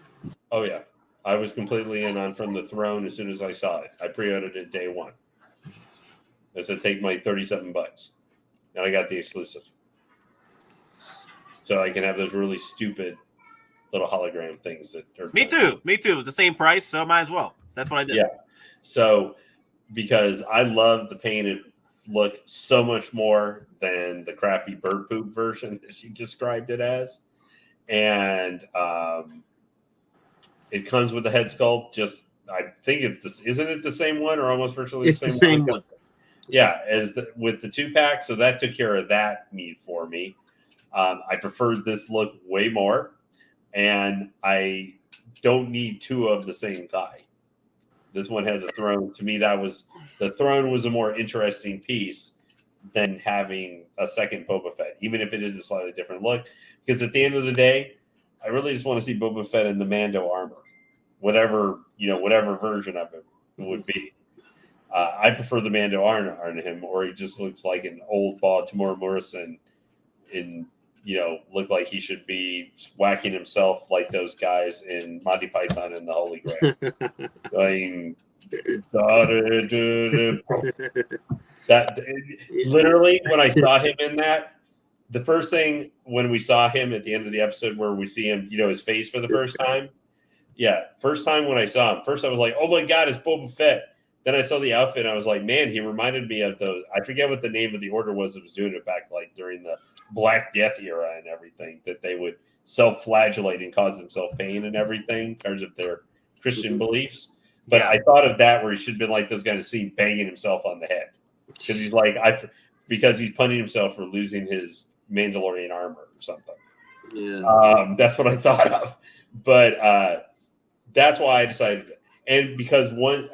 Oh yeah, I was completely in on From the Throne as soon as I saw it. I pre-ordered it day one. I said, take my $37, and I got the exclusive, so I can have those really stupid little hologram things that are. Me too. It's the same price, so might as well. That's what I did. Yeah. So, because I love the painted look so much more than the crappy bird poop version that she described it as, and it comes with the head sculpt. Just I think it's this. Isn't it the same one or almost virtually the same one? Yeah, with the 2-pack, so that took care of that need for me. I preferred this look way more, and I don't need two of the same guy. This one has a throne. To me, the throne was a more interesting piece than having a second Boba Fett, even if it is a slightly different look. Because at the end of the day, I really just want to see Boba Fett in the Mando armor, whatever version of it would be. I prefer the Mando armor on him, or he just looks like an old Baltimore Morrison look like he should be whacking himself like those guys in Monty Python and the Holy Grail. That literally, when I saw him in that, the first thing when we saw him at the end of the episode where we see him, his face for the first time. Yeah, first time when I saw him, first I was like, oh my God, it's Boba Fett. Then I saw the outfit and I was like, man, he reminded me of those. I forget what the name of the order was that was doing it back like during the Black Death era and everything, that they would self-flagellate and cause themselves pain and everything in terms of their Christian beliefs. But I thought of that where he should have been like those guys seen banging himself on the head. Because he's like, because he's punning himself for losing his Mandalorian armor or something. Yeah. That's what I thought of. But that's why I decided. And because one's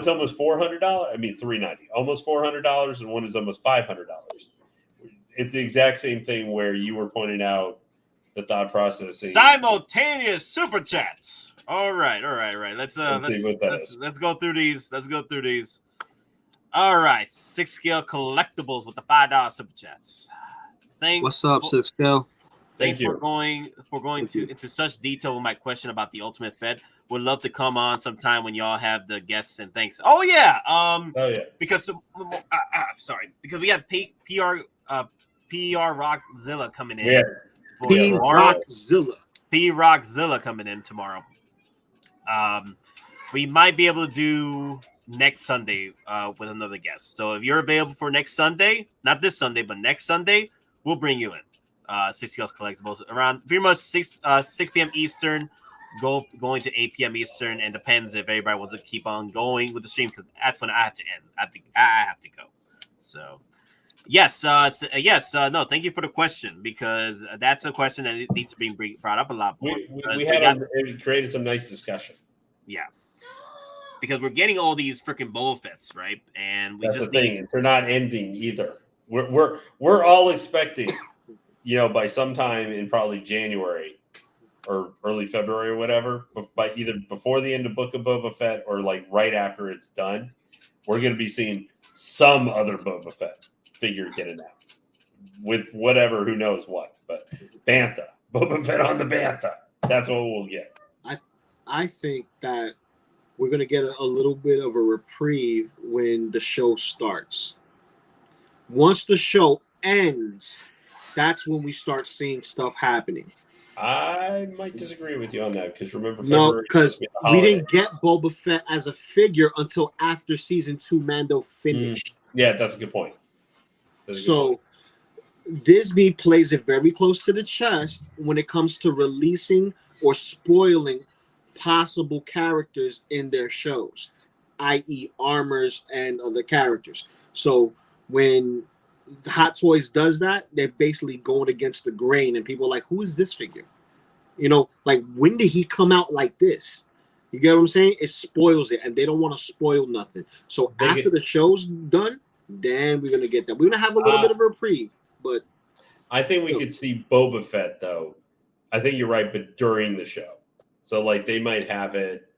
almost $400, $390, almost $400, and one is almost $500. It's the exact same thing where you were pointing out the thought process. Simultaneous super chats. All right. Let's go through these. All right, 6 Scale Collectibles with the $5 super chats. What's up, 6 Scale? Thanks for going into such detail with my question about the Ultimate Fed. Would love to come on sometime when y'all have the guests, and thanks. Oh yeah. Because because we have PR Rockzilla coming in. Yeah. P Rockzilla coming in tomorrow. We might be able to do next Sunday with another guest. So if you're available for next Sunday, not this Sunday, but next Sunday, we'll bring you in. 6 Scale Collectibles around pretty much 6 p.m. Eastern, going to 8 p.m. Eastern, and depends if everybody wants to keep on going with the stream, because that's when I have to end. I have to go. So yes, no, thank you for the question, because that's a question that needs to be brought up a lot more. It created some nice discussion. Yeah. Because we're getting all these freaking Boba Fett's, right? And we that's just the thing. They're not ending either. We're all expecting, by sometime in probably January or early February or whatever, by either before the end of Book of Boba Fett or like right after it's done, we're going to be seeing some other Boba Fett figure get announced with whatever, who knows what, but Bantha, Boba Fett on the Bantha. That's what we'll get. I think that we're going to get a little bit of a reprieve when the show starts. Once the show ends, that's when we start seeing stuff happening. I might disagree with you on that, because remember, because we didn't get Boba Fett as a figure until after season 2 Mando finished. Yeah, that's a good point. Disney plays it very close to the chest when it comes to releasing or spoiling possible characters in their shows, i.e. armors and other characters. So when Hot Toys does that, they're basically going against the grain, and people are like, who is this figure? Like, when did he come out like this? You get what I'm saying? It spoils it, and they don't want to spoil nothing. So after the show's done, then we're gonna get that. We're gonna have a little bit of a reprieve, but I think we could see Boba Fett though. I think you're right, but during the show. So like they might have it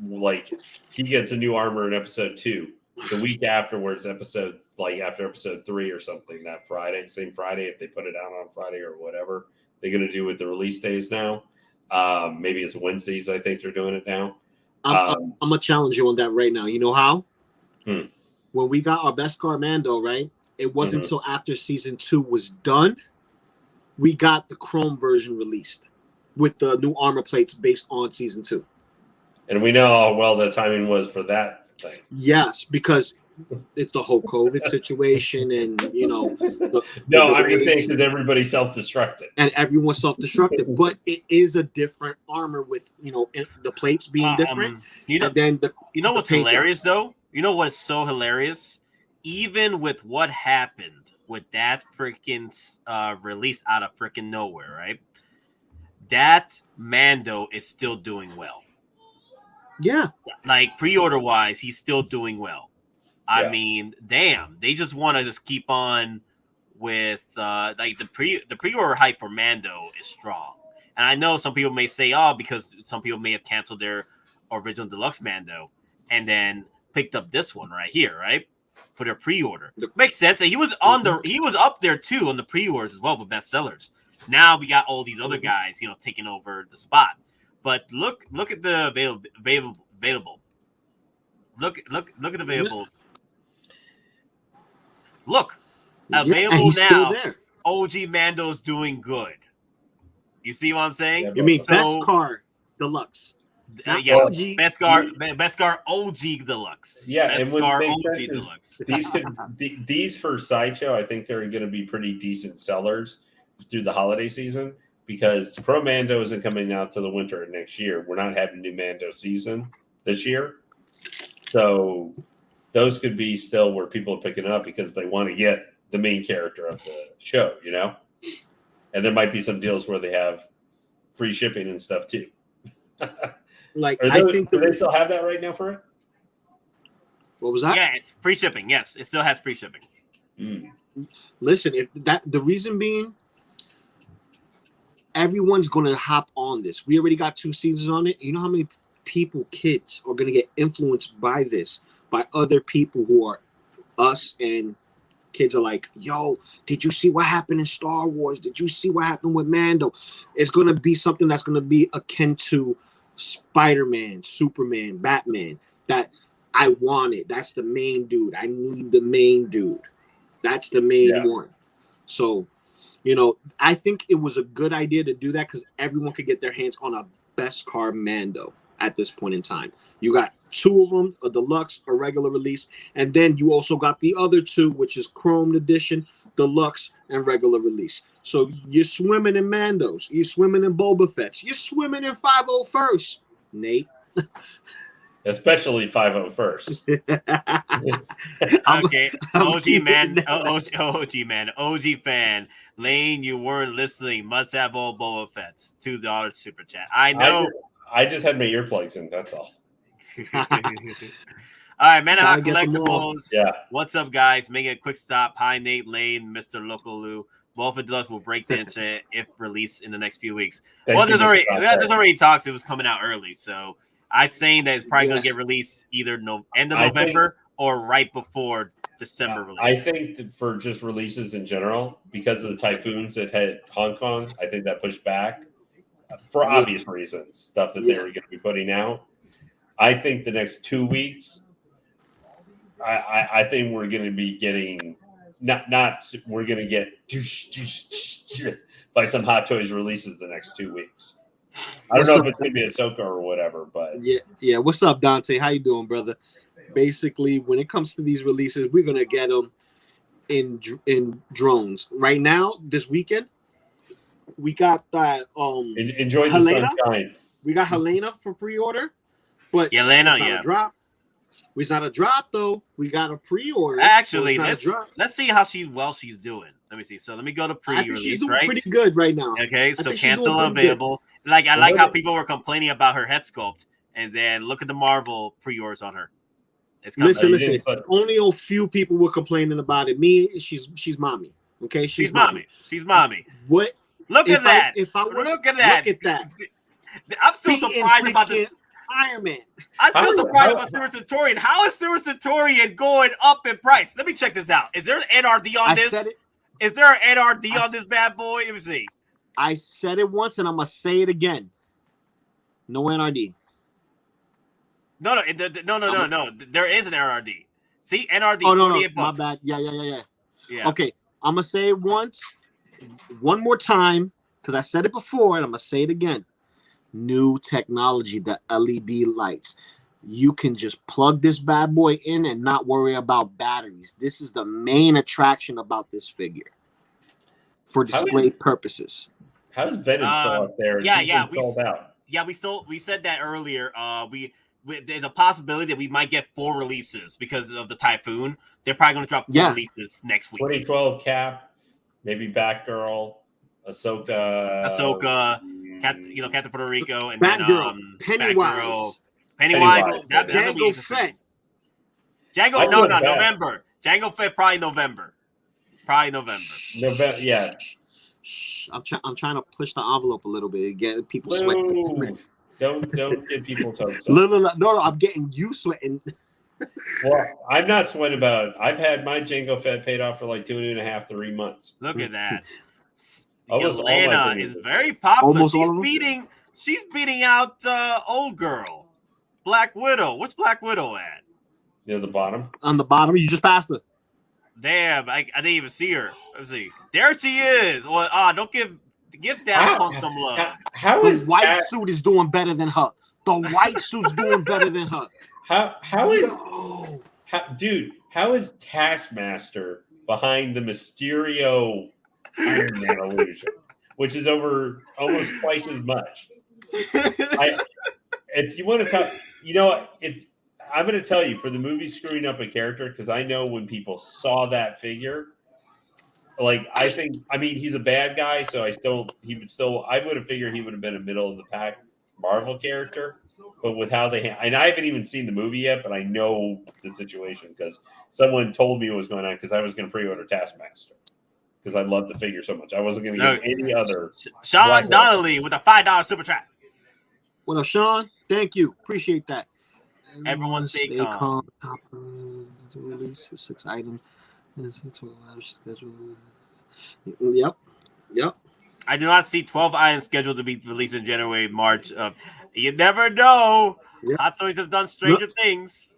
like he gets a new armor in episode 2. The week afterwards, after episode 3 or something, that Friday, same Friday, if they put it out on Friday or whatever they're gonna do with the release days now. Maybe it's Wednesdays. I think they're doing it now. I'm gonna challenge you on that right now. You know how? When we got our best car Mando, right? It wasn't until after season 2 was done, we got the Chrome version released with the new armor plates based on season 2. And we know how well the timing was for that thing. Yes, because it's the whole COVID situation, and I'm just saying because everybody self-destructed and everyone's self-destructed, but it is a different armor with the plates being different. What's hilarious though? You know what's so hilarious? Even with what happened with that freaking release out of freaking nowhere, right? That Mando is still doing well. Yeah, like pre-order wise, he's still doing well. I mean, damn, they just want to just keep on with like the pre-order hype for Mando is strong. And I know some people may say, because some people may have canceled their original deluxe Mando and then picked up this one right here, right? For their pre-order. Makes sense. And he was he was up there too on the pre-orders as well for bestsellers. Now we got all these other guys, taking over the spot. But look at the available. Look at the availables. Look, available now. OG Mando's doing good. You see what I'm saying? You mean best car deluxe? OG. Best car OG deluxe. Yeah, best and car OG deluxe. These for Sideshow, I think they're going to be pretty decent sellers through the holiday season because Pro Mando isn't coming out till the winter of next year. We're not having new Mando season this year. So those could be still where people are picking up because they want to get the main character of the show, And there might be some deals where they have free shipping and stuff too. Do they still have that right now for it? What was that? Yeah, it's free shipping. Yes, it still has free shipping. Listen, the reason being, everyone's gonna hop on this. We already got 2 seasons on it. You know how many kids are gonna get influenced by this, by other people who are us, and kids are like, yo, did you see what happened in Star Wars? Did you see what happened with Mando? It's gonna be something that's gonna be akin to Spider-Man, Superman, Batman. That I want it. That's the main dude. I need the main dude. That's the main one. So, I think it was a good idea to do that because everyone could get their hands on a best car Mando at this point in time. You got 2 of them, a deluxe, a regular release, and then you also got the other 2, which is Chrome edition, deluxe, and regular release. So you're swimming in Mandos, you're swimming in Boba Fett's, you're swimming in 501st, Nate. Especially 501st. Okay, OG fan. Lane, you weren't listening. Must have all Boba Fett's. $2 super chat. I know. I just had my earplugs in. That's all. All right, man. Hot Collectibles. Yeah. What's up, guys? Making a quick stop. Hi, Nate, Lane, Mr. Loco Lu. Both of those will break the internet if released in the next few weeks. There's already talks. It was coming out early, so I'm saying that it's probably going to get released either end of November or right before December release. I think for just releases in general, because of the typhoons that hit Hong Kong, I think that pushed back for obvious reasons. Stuff that they were going to be putting out. I think the next 2 weeks, I think we're going to be getting we're going to get by some Hot Toys releases the next 2 weeks. I don't know if it's going to be Ahsoka or whatever, but yeah. What's up, Dante? How you doing, brother? Basically, when it comes to these releases, we're gonna get them in drones. Right now, this weekend, we got that. Enjoy the sunshine. We got Helena for pre-order, but Helena, drop. It's not a drop though. We got a pre-order. Actually, let's see how she's doing. Let me see. So let me go to pre-release. She's doing right? pretty good right now. Okay, so cancel available. Good. I like how people were complaining about her head sculpt. and then look at the Marvel pre-orders on her. It's coming. Listen. Only a few people were complaining about it. Me, she's mommy. Okay, she's mommy. She's mommy. What? Look at that. Look at that. I'm so surprised about this. Iron Man. I'm so surprised about Silver Centurion. How is Silver Centurion going up in price? Let me check this out. Is there an NRD on this? Is there an NRD on this bad boy? Let me see. I said it once and I'm gonna say it again. No NRD. No. There is an NRD. See, NRD. Oh no, my bad. Yeah. Okay, I'm gonna say it one more time because I said it before and I'm gonna say it again. New technology, the LED lights. You can just plug this bad boy in and not worry about batteries. This is the main attraction about this figure for display purposes. How is Venom still up there? We said that earlier. There's a possibility that we might get 4 releases because of the typhoon. They're probably going to drop 4 releases next week. 2012 Cap, maybe Batgirl, Ahsoka, Captain Puerto Rico, and Batgirl, then Pennywise. Django Fett. November. Django Fett probably November. November, yeah. I'm trying to push the envelope a little bit, get people sweating. Don't get people's hopes up. No, I'm getting you sweating. Well, I'm not sweating about it. I've had my Django Fett paid off for like 2.5 to 3 months. Look at that. Yelena is very popular. She's beating out old girl, Black Widow. What's Black Widow at? Near the bottom. On the bottom, you just passed her. Damn, I didn't even see her. Let's see. There she is. Well, don't give that punk some love. How is the white suit is doing better than her? The white suit's doing better than her. How is Taskmaster behind the Mysterio Iron Man illusion, which is over almost twice as much? If you want to talk, I'm going to tell you, for the movie screwing up a character, because I know when people saw that figure, he's a bad guy, so I would have figured he would have been a middle of the pack Marvel character, but with how and I haven't even seen the movie yet, but I know the situation because someone told me what was going on because I was going to pre-order Taskmaster because I love the figure so much. I wasn't going to get any other. Sean Donnelly with a $5 super chat. What up, Sean? Thank you. Appreciate that. Everyone stay calm. Release 6 items. Yep. I do not see 12 items scheduled to be released in January, March. You never know. Yep. Hot Toys have done stranger things.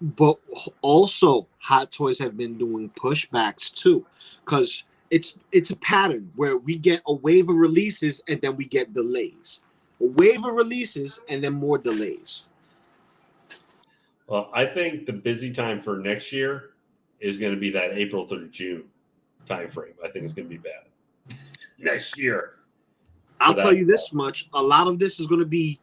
But also, Hot Toys have been doing pushbacks too, because it's a pattern where we get a wave of releases and then we get delays. A wave of releases and then more delays. Well, I think the busy time for next year is going to be that April through June time frame. I think it's going to be bad next year. I'll tell you this much: a lot of this is going to be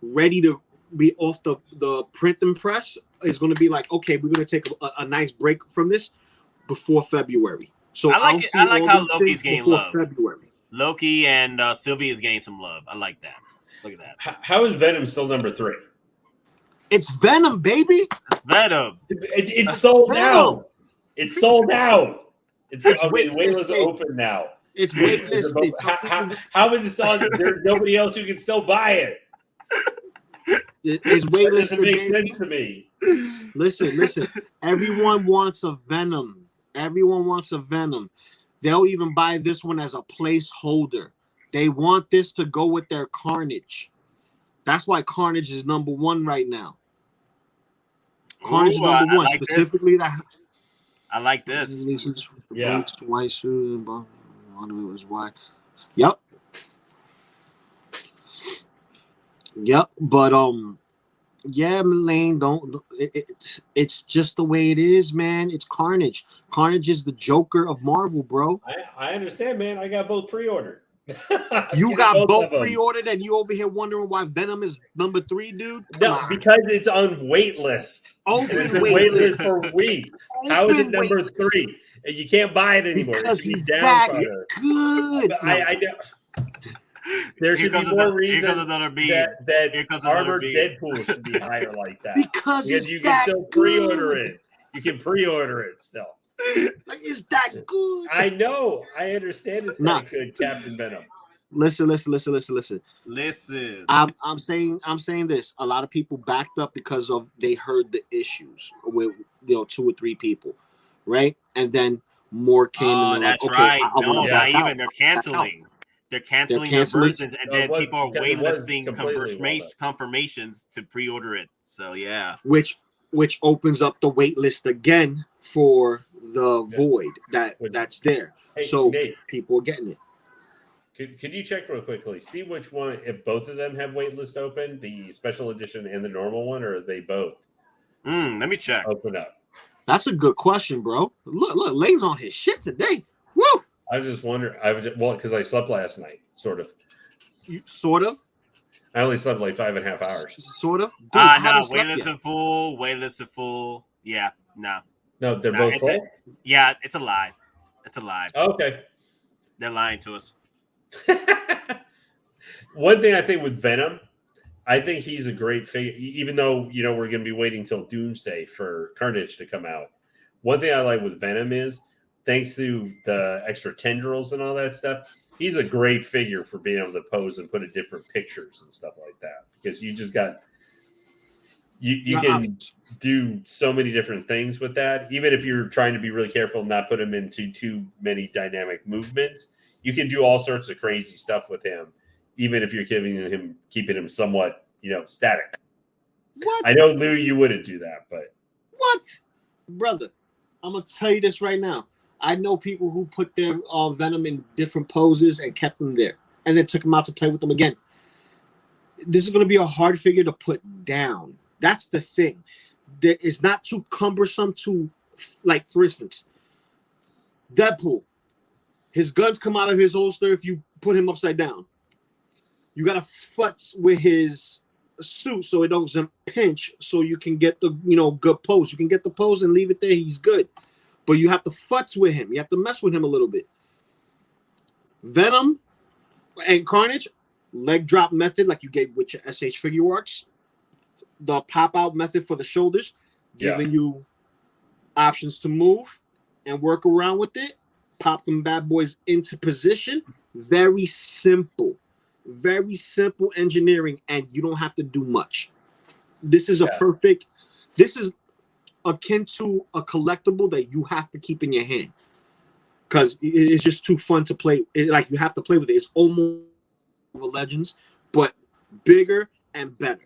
ready to be off the print and press. Is going to be like, okay, we're going to take a nice break from this before February. So I like how Loki's getting love. February. Loki and Sylvie is getting some love. I like that. Look at that. How is Venom still number 3? It's Venom, baby. Venom. It's sold out. It's sold out. It's waitlist open now. It's waitlisted. How is it still? There's nobody else who can still buy it. It's waitlisted. Doesn't make sense to me. Listen. Everyone wants a Venom. They'll even buy this one as a placeholder. They want this to go with their Carnage. That's why Carnage is number 1 right now. Carnage number 1, like specifically that. I like this. Yeah. White suit and one of it was white. Yep. But Lane, it's just the way it is, man. It's Carnage. Carnage is the Joker of Marvel, bro. I understand, man. I got both pre-ordered. You got both pre-ordered, and you over here wondering why Venom is number 3, dude? No, because it's on waitlist. Open waitlist for weeks. How is it number 3? And you can't buy it anymore. Because he's that good. There Here should be comes more Here comes reason another meme. that Here comes another armored meme. Deadpool should be higher like that. Because it's you that can still pre-order good. it. You can pre-order it still. Like, it's that good. I know. I understand it's Nah. that good, Captain Venom. Listen. Listen. I'm saying this. A lot of people backed up because of they heard the issues with 2 or 3 people, right? And then more came Oh, and they're like, that's okay, right. I No, want to not back even. out. They're canceling. They're canceling their canceling? versions, and No, then it people are was- it was waitlisting completely well done. confirmations to pre-order it. So yeah. Which opens up the wait list again for the void that's there. Hey, So Nate, people are getting it. could you check real quickly? See which one, if both of them have waitlist open, the special edition and the normal one, or are they both Let me check. open up? That's a good question, bro. Look, Lane's on his shit today. Woo! I was just wondering. Because I slept last night, sort of. Sort of. I only slept like 5.5 hours. Sort of. Dude, I No, haven't slept waitlist yet. are full. Waitlist are full. Yeah, no. No, they're No, both it's full. Yeah, it's a lie. It's a lie. Okay. They're lying to us. One thing I think with Venom, I think he's a great figure. Even though we're going to be waiting till Doomsday for Carnage to come out. One thing I like with Venom is, thanks to the extra tendrils and all that stuff, he's a great figure for being able to pose and put in different pictures and stuff like that. Because you just got you can do so many different things with that. Even if you're trying to be really careful and not put him into too many dynamic movements, you can do all sorts of crazy stuff with him. Even if you're keeping him somewhat, static. What? I know, Lou, you wouldn't do that, but What? Brother, I'm going to tell you this right now. I know people who put their Venom in different poses and kept them there and then took them out to play with them again. This is going to be a hard figure to put down. That's the thing. It's not too cumbersome to, like, for instance, Deadpool. His guns come out of his holster if you put him upside down. You got to futz with his suit so it doesn't pinch, so you can get the good pose. You can get the pose and leave it there. He's good. But you have to futz with him. You have to mess with him a little bit. Venom and Carnage, leg drop method like you gave with your SH figure arts. The pop out method for the shoulders, giving you options to move and work around with it. Pop them bad boys into position. Very simple engineering, and you don't have to do much. This is this is akin to a collectible that you have to keep in your hand because it's just too fun to play. Like, you have to play with it. It's almost Legends, but bigger and better.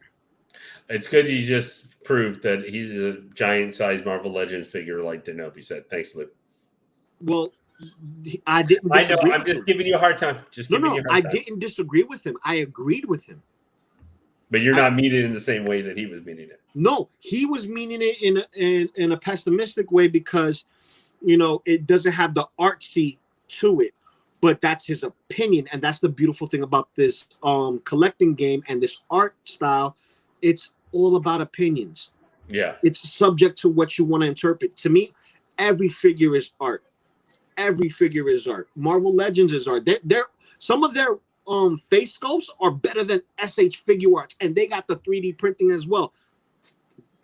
it's good you just proved that he's a giant size Marvel Legends figure, like Denobi said. Thanks, Luke. Well, I didn't. I know. I'm just giving you a hard time. I didn't disagree with him. I agreed with him. But you're not meaning it in the same way that he was meaning it. No, he was meaning it in a pessimistic way because, it doesn't have the artsy to it. But that's his opinion, and that's the beautiful thing about this collecting game and this art style. It's all about opinions. Yeah. It's subject to what you want to interpret. To me, every figure is art. Every figure is art. Marvel Legends is art. They're some of their face sculpts are better than SH figure arts, and they got the 3D printing as well.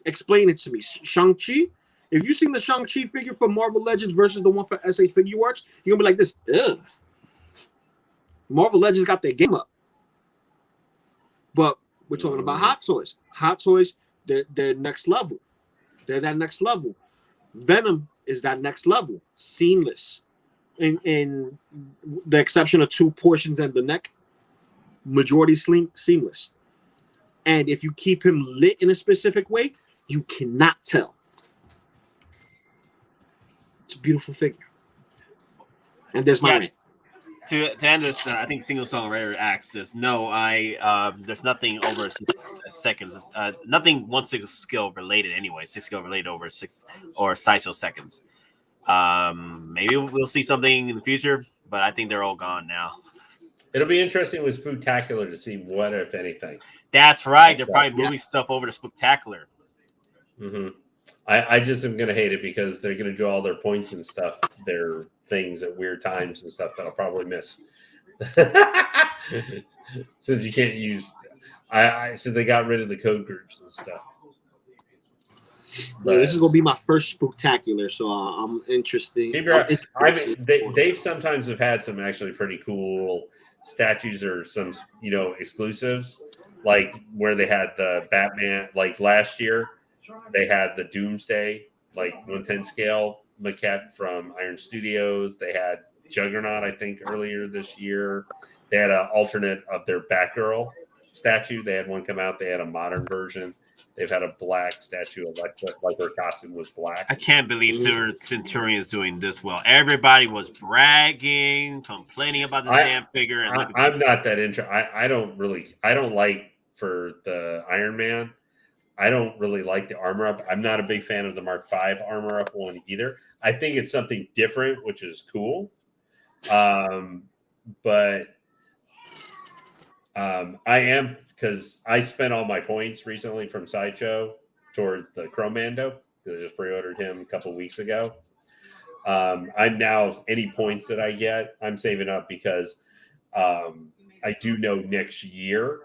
Explain it to me. Shang-Chi, if you've seen the Shang-Chi figure for Marvel Legends versus the one for SH figure arts, you're gonna be like this. Ugh. Marvel Legends got their game up. But we're talking about Hot Toys. Hot Toys, they're next level. They're that next level. Venom is that next level. Seamless. In the exception of 2 portions and the neck, majority seamless. And if you keep him lit in a specific way, you cannot tell. It's a beautiful figure. And there's my rant. To end this, I think Single Songwriter asked this. No, there's nothing over 6 seconds. Nothing 1/6 skill related anyway. 6 skill related over 6 or Sideshow seconds. Maybe we'll see something in the future, but I think they're all gone now. It'll be interesting with Spooktacular to see what, if anything. That's right. They're probably moving stuff over to Spooktacular. Mm-hmm. I just am going to hate it because they're going to do all their points and stuff, their things at weird times and stuff that I'll probably miss. Since you can't use, since they got rid of the code groups and stuff. Yeah, this is gonna be my first spooktacular, so I'm interested. They've sometimes have had some actually pretty cool statues or some exclusives, like where they had the Batman. Like last year, they had the Doomsday, like 1/10 scale maquette from Iron Studios. They had Juggernaut, I think, earlier this year. They had an alternate of their Batgirl statue. They had one come out. They had a modern version. They've had a black statue of like her costume was black. I can't believe Centurion's doing this well. Everybody was bragging, complaining about this damn figure. And I'm not that interested. I don't like for the Iron Man. I don't really like the armor up. I'm not a big fan of the Mark V armor up one either. I think it's something different, which is cool. But I am, because I spent all my points recently from Sideshow towards the Chrome Mando, because I just pre-ordered him a couple weeks ago. I'm now, any points that I get, I'm saving up because I do know next year,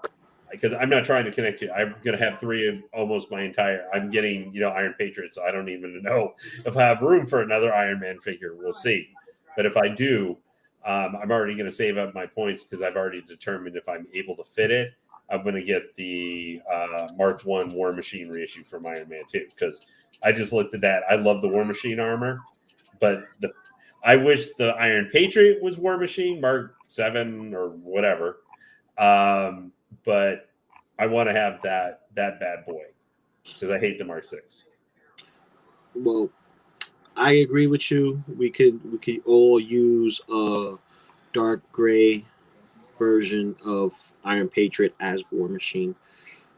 because I'm not trying to connect to, I'm going to have three of almost my entire, I'm getting, Iron Patriot, so I don't even know if I have room for another Iron Man figure. We'll see. But if I do, I'm already going to save up my points because I've already determined if I'm able to fit it. I'm going to get the Mark I War Machine reissue from Iron Man 2, because I just looked at that. I love the War Machine armor, but I wish the Iron Patriot was War Machine, Mark 7 or whatever. But I want to have that bad boy because I hate the Mark 6. Well, I agree with you. We could all use a dark gray version of Iron Patriot as War Machine,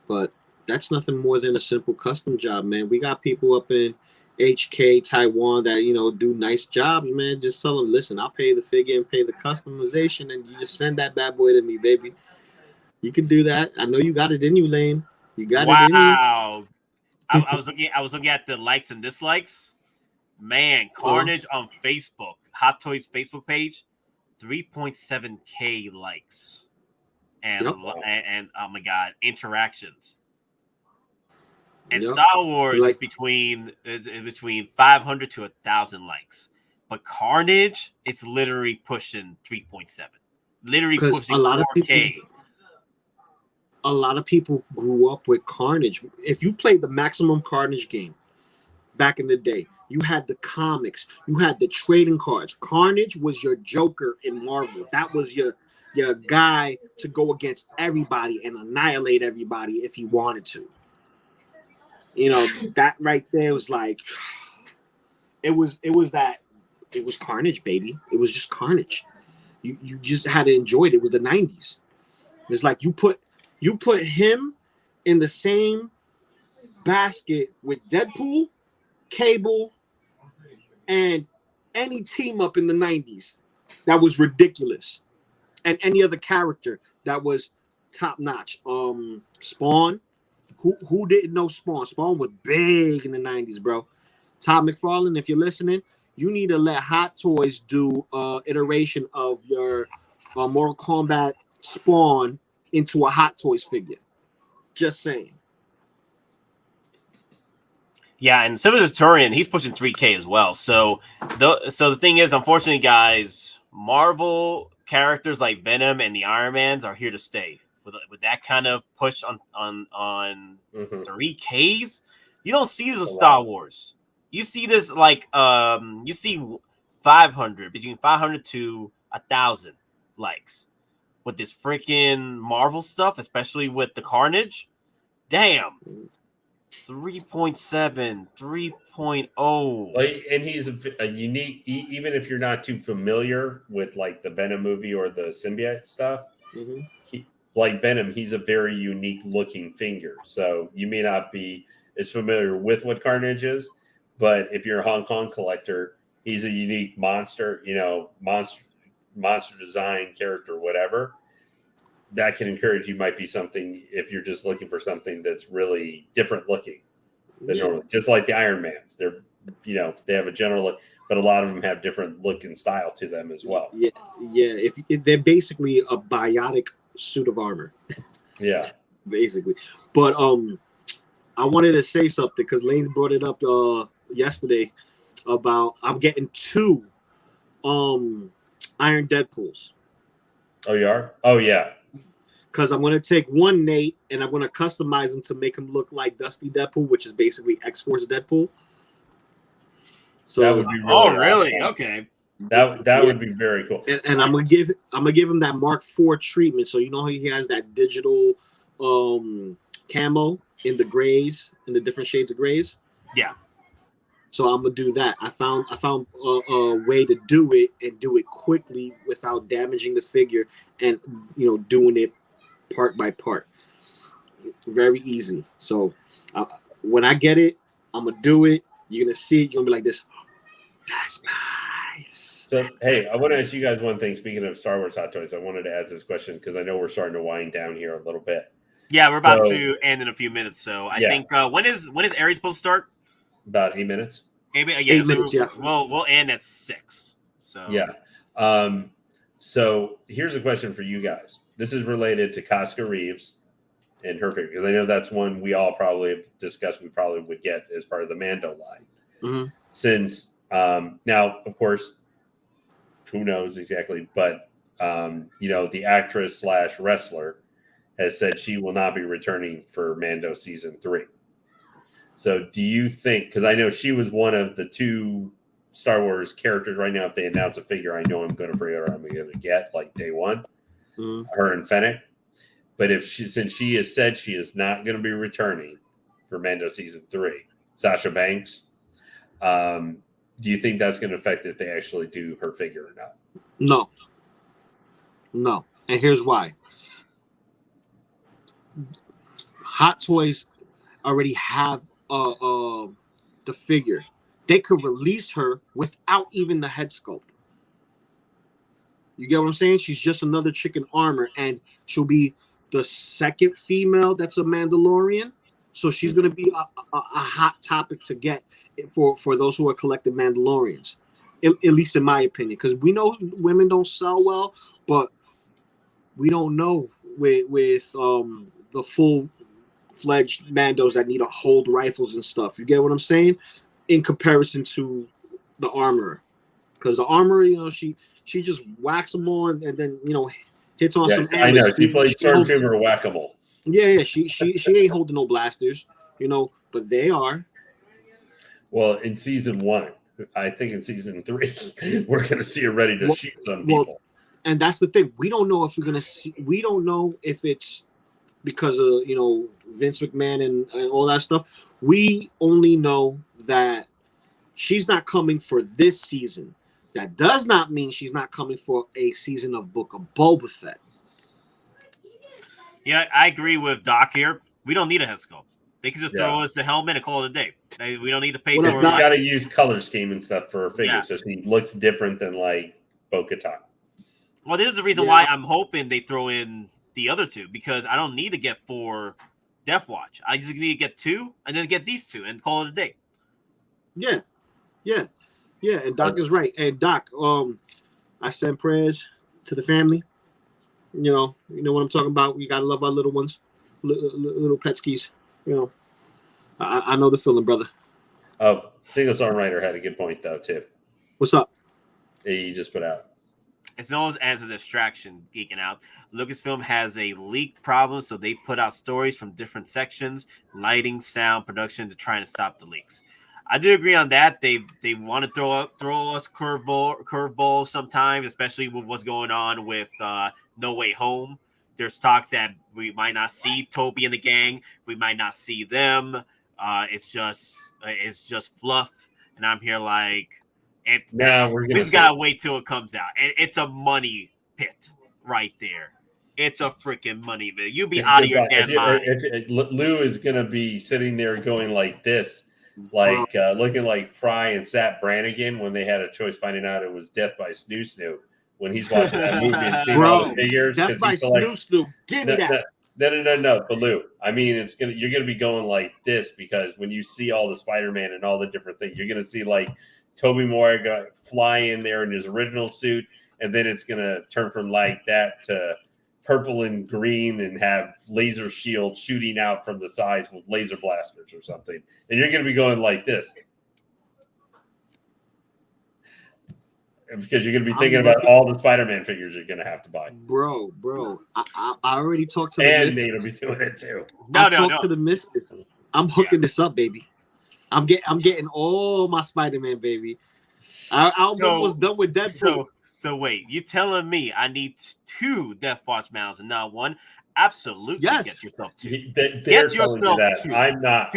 but that's nothing more than a simple custom job, man. We got people up in HK Taiwan that do nice jobs, man. Just tell them, listen, I'll pay the figure and pay the customization, and you just send that bad boy to me, baby. You can do that. I know you got it in you, Lane. You got it in you. Wow. I was looking at the likes and dislikes. Man, Carnage on Facebook, Hot Toys Facebook page, 3.7K likes, and oh my god, interactions. And Star Wars is between 500 to 1,000 likes, but Carnage, it's literally pushing 3.7, literally pushing 4K. A lot of people grew up with Carnage. If you played the Maximum Carnage game back in the day, you had the comics, you had the trading cards. Carnage was your Joker in Marvel. That was your guy to go against everybody and annihilate everybody if he wanted to. That right there was like, it was Carnage, baby. It was just Carnage. You just had to enjoy it. It was the 90s. It's like you put him in the same basket with Deadpool, Cable, and any team up in the 90s that was ridiculous, and any other character that was top notch. Spawn, who didn't know Spawn? Spawn was big in the 90s, bro. Todd McFarlane, if you're listening, you need to let Hot Toys do iteration of your Mortal Kombat Spawn into a Hot Toys figure. Just saying. Yeah, and Centurion, he's pushing 3K as well. So the thing is, unfortunately, guys, Marvel characters like Venom and the Iron Mans are here to stay. With that kind of push on 3Ks, you don't see this with Star Wars. You see this you see 500, between 500 to 1,000 likes with this freaking Marvel stuff, especially with the Carnage. Damn. 3.7, 3.0. And he's a unique, even if you're not too familiar with like the Venom movie or the symbiote stuff, like Venom, he's a very unique looking figure. So you may not be as familiar with what Carnage is, but if you're a Hong Kong collector, he's a unique monster, monster design character, whatever. That can encourage you, might be something if you're just looking for something that's really different looking than normal. Just like the Iron Mans, they have a general look, but a lot of them have different look and style to them as well. Yeah. If they're basically a biotic suit of armor. Yeah. Basically. But I wanted to say something because Lane brought it up yesterday about I'm getting 2 Iron Deadpools. Oh, you are? Oh, yeah. Because I'm going to take one Nate and I'm going to customize him to make him look like Dusty Deadpool, which is basically X-Force Deadpool. So that would be really really? awesome. Okay. That would be very cool. And I'm gonna give him that Mark IV treatment. So how he has that digital camo in the grays, in the different shades of grays. Yeah. So I'm gonna do that. I found a way to do it and do it quickly without damaging the figure, and doing it part by part. Very easy. So when I get it, I'm gonna do it. You're gonna see it. You're gonna be like this. That's nice. So hey, I want to ask you guys one thing. Speaking of Star Wars Hot Toys, I wanted to add this question because I know we're starting to wind down here a little bit. Yeah, we're about to end in a few minutes. So I think when is Aries supposed to start? About 8 minutes. 8 minutes. Yeah. We'll end at 6. So yeah. So here's a question for you guys. This is related to Casca Reeves and her figure, because I know that's one we all probably have discussed. We probably would get as part of the Mando line. Mm-hmm. Since now, of course, who knows exactly, but the actress / wrestler has said she will not be returning for Mando season 3. So do you think, because I know she was one of the 2 Star Wars characters right now, if they announce a figure, I know I'm going to pre-order, I'm going to get like day one, her and Pheonix. But since she has said she is not going to be returning for Mando season 3, Sasha Banks, do you think that's going to affect if they actually do her figure or not? No. And here's why. Hot Toys already have the figure. They could release her without even the head sculpt. You get what I'm saying? She's just another chicken armor, and she'll be the second female that's a Mandalorian. So she's going to be a hot topic to get for those who are collecting Mandalorians, at least in my opinion, because we know women don't sell well, but we don't know with the full-fledged Mandos that need to hold rifles and stuff. You get what I'm saying? In comparison to the armorer, because the armorer, she just whacks them on and then hits on some. I know she plays Stormtrooper whack-a-mole. Yeah, she ain't holding no blasters, but they are. Well, in season 1, I think in season 3, we're going to see her ready to shoot some people. And that's the thing. We don't know if we're going to see. We don't know if it's because of Vince McMahon and all that stuff. We only know that she's not coming for this season. That does not mean she's not coming for a season of Book of Boba Fett. Yeah, I agree with Doc here. We don't need a head sculpt. They can just throw us the helmet and call it a day. We don't need to pay for it. You got to use color scheme and stuff for her figure, so she looks different than like Bo-Katan. Well, this is the reason why I'm hoping they throw in the other 2, because I don't need to get 4 Death Watch. I just need to get 2 and then get these 2 and call it a day. Yeah. And Doc is right. And Doc, I send prayers to the family. You know what I'm talking about. We gotta love our little ones, little petskis. I know the feeling, brother. Oh, Single Songwriter had a good point though too. What's up? He just put out. It's known as a distraction, geeking out. Lucasfilm has a leak problem, so they put out stories from different sections, lighting, sound, production, to try to stop the leaks. I do agree on that. They want to throw us curveball sometimes, especially with what's going on with No Way Home. There's talks that we might not see Toby and the gang. We might not see them. It's just fluff, and I'm here like. We just gotta wait till it comes out. It's a money pit right there. It's a freaking money pit. You be out of your damn mind. Lou is gonna be sitting there going like this, like looking like Fry and Sat Brannigan when they had a choice, finding out it was Death by Snoo when he's watching that movie and seeing all the figures. Death by Snoo. Give me that. No, Baloo. I mean, you're gonna be going like this because when you see all the Spider-Man and all the different things, you're gonna see like Tobey Maguire fly in there in his original suit, and then it's gonna turn from like that to purple and green and have laser shields shooting out from the sides with laser blasters or something, and you're gonna be going like this. Because you're going to be thinking about all the Spider-Man figures you're going to have to buy. Bro. I already talked to the and missus. Nate'll be doing it too. I talked to the missus. I'm hooking this up, baby. I'm getting all my Spider-Man, baby. I'm almost done with Deadpool. So wait, you telling me I need 2 Death Watch mounts and not 1? Absolutely, yes. Get yourself 2. They're telling you that. 2. I'm not.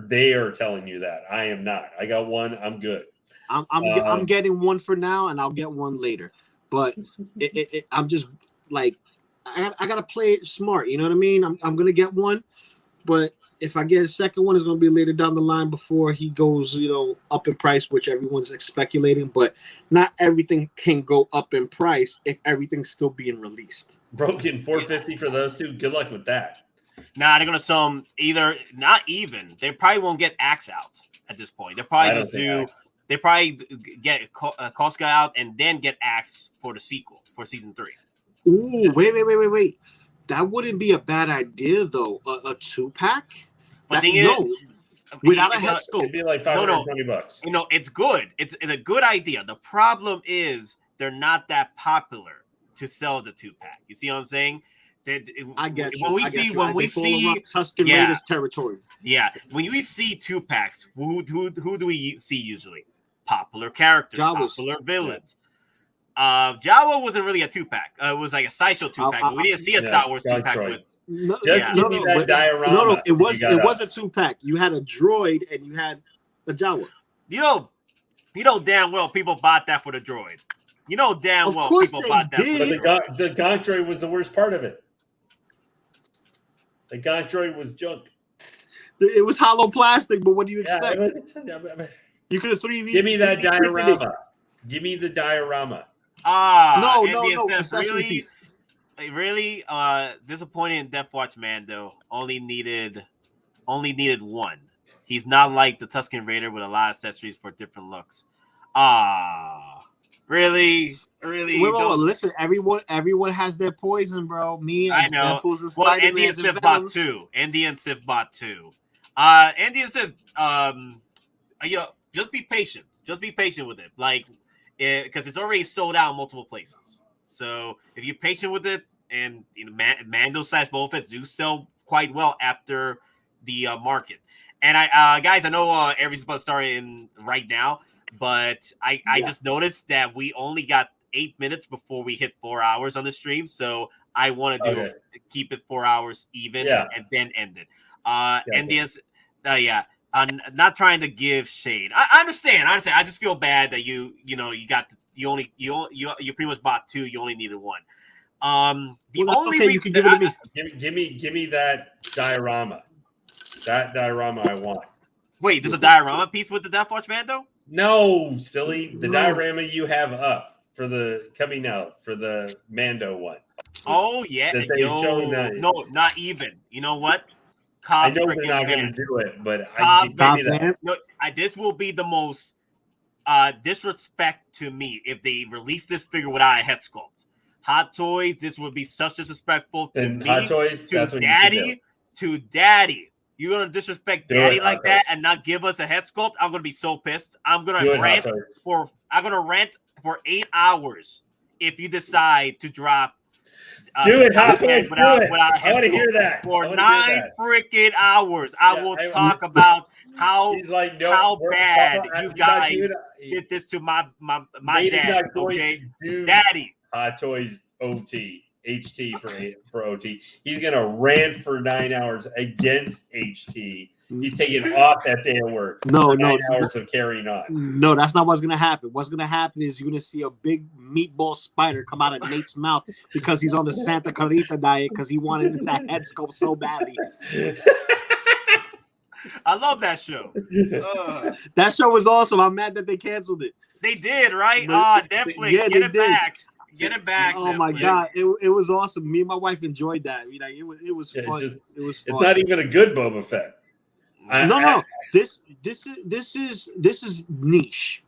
They are telling you that. I am not. I got 1. I'm good. I'm getting 1 for now, and I'll get 1 later. But I'm just like I gotta play it smart. You know what I mean? I'm gonna get 1, but if I get a second one, it's gonna be later down the line before he goes, up in price, which everyone's speculating. But not everything can go up in price if everything's still being released. Broken $450 for those 2. Good luck with that. Nah, they're gonna sell them either. Not even. They probably won't get Axe out at this point. They'll probably just do. They probably get Costco out and then get Axe for the sequel for season 3. Ooh, wait. That wouldn't be a bad idea though. A 2-pack. But without a head sculpt. It'd be like $520. It's good. It's a good idea. The problem is they're not that popular to sell the 2-pack. You see what I'm saying? I get you. When we see Tusken Raiders territory. Yeah, when we see 2-packs, who do we see usually? Popular characters, popular villains. Jawa wasn't really a 2-pack. It was like a Sideshow 2-pack, but we didn't see a Star Wars 2-pack with. Give me that diorama. No, it was a 2-pack. You had a droid and you had a Jawa. You know damn well people bought that for the droid. You know damn well people bought that. But the Gonk droid was the worst part of it. The Gonk droid was junk. It was hollow plastic, but what do you expect? You could have 3D. Give me that diorama. Give me the diorama. No. Really disappointing in Death Watch Mando. Only needed 1. He's not like the Tusken Raider with a lot of accessories for different looks. Really. Well, listen, everyone has their poison, bro. Me, I know. Well, Andy and Sif bought 2. Andy and Sif bought 2. Andy and Sif, just be patient. Just be patient with it, because it's already sold out in multiple places. So if you're patient with it, and Mando / Boba Fett do sell quite well after the market. And guys, I know everything's about to start in right now, but I just noticed that we only got 8 minutes before we hit 4 hours on the stream, so I want to keep it 4 hours even and then end it. I'm not trying to give shade. I understand. I just feel bad that you pretty much bought 2. You only needed 1. You can give it to me. Give me that diorama. That diorama I want. Wait, there's a diorama piece with the Death Watch Mando? No, silly. The diorama you have up for the coming out for the Mando one. Oh yeah. No, not even. You know what? I know we're not going to do it, but this will be the most disrespect to me if they release this figure without a head sculpt. Hot Toys, this would be such disrespectful to me. Hot Toys, to Daddy. You're gonna disrespect Daddy like that and not give us a head sculpt? I'm gonna be so pissed. I'm gonna rant for 8 hours if you decide to drop. Do it, Hot Toys. Without I want to hear that. For 9 freaking hours, I will talk about how bad you guys did this to my dad. Okay, Daddy. Hot Toys OT. HT for OT. He's gonna rant for 9 hours against HT. He's taking off that day of work. 9 hours of carrying on. No, that's not what's gonna happen. What's gonna happen is you're gonna see a big meatball spider come out of Nate's mouth because he's on the Santa Clarita diet because he wanted that head sculpt so badly. I love that show. That show was awesome. I'm mad that they canceled it. They did, right? Definitely get it back. Get it back. Oh my god, it was awesome. Me and my wife enjoyed that. I mean, like, it was fun. It was fun. It's not even a good Boba Fett. No. This is niche.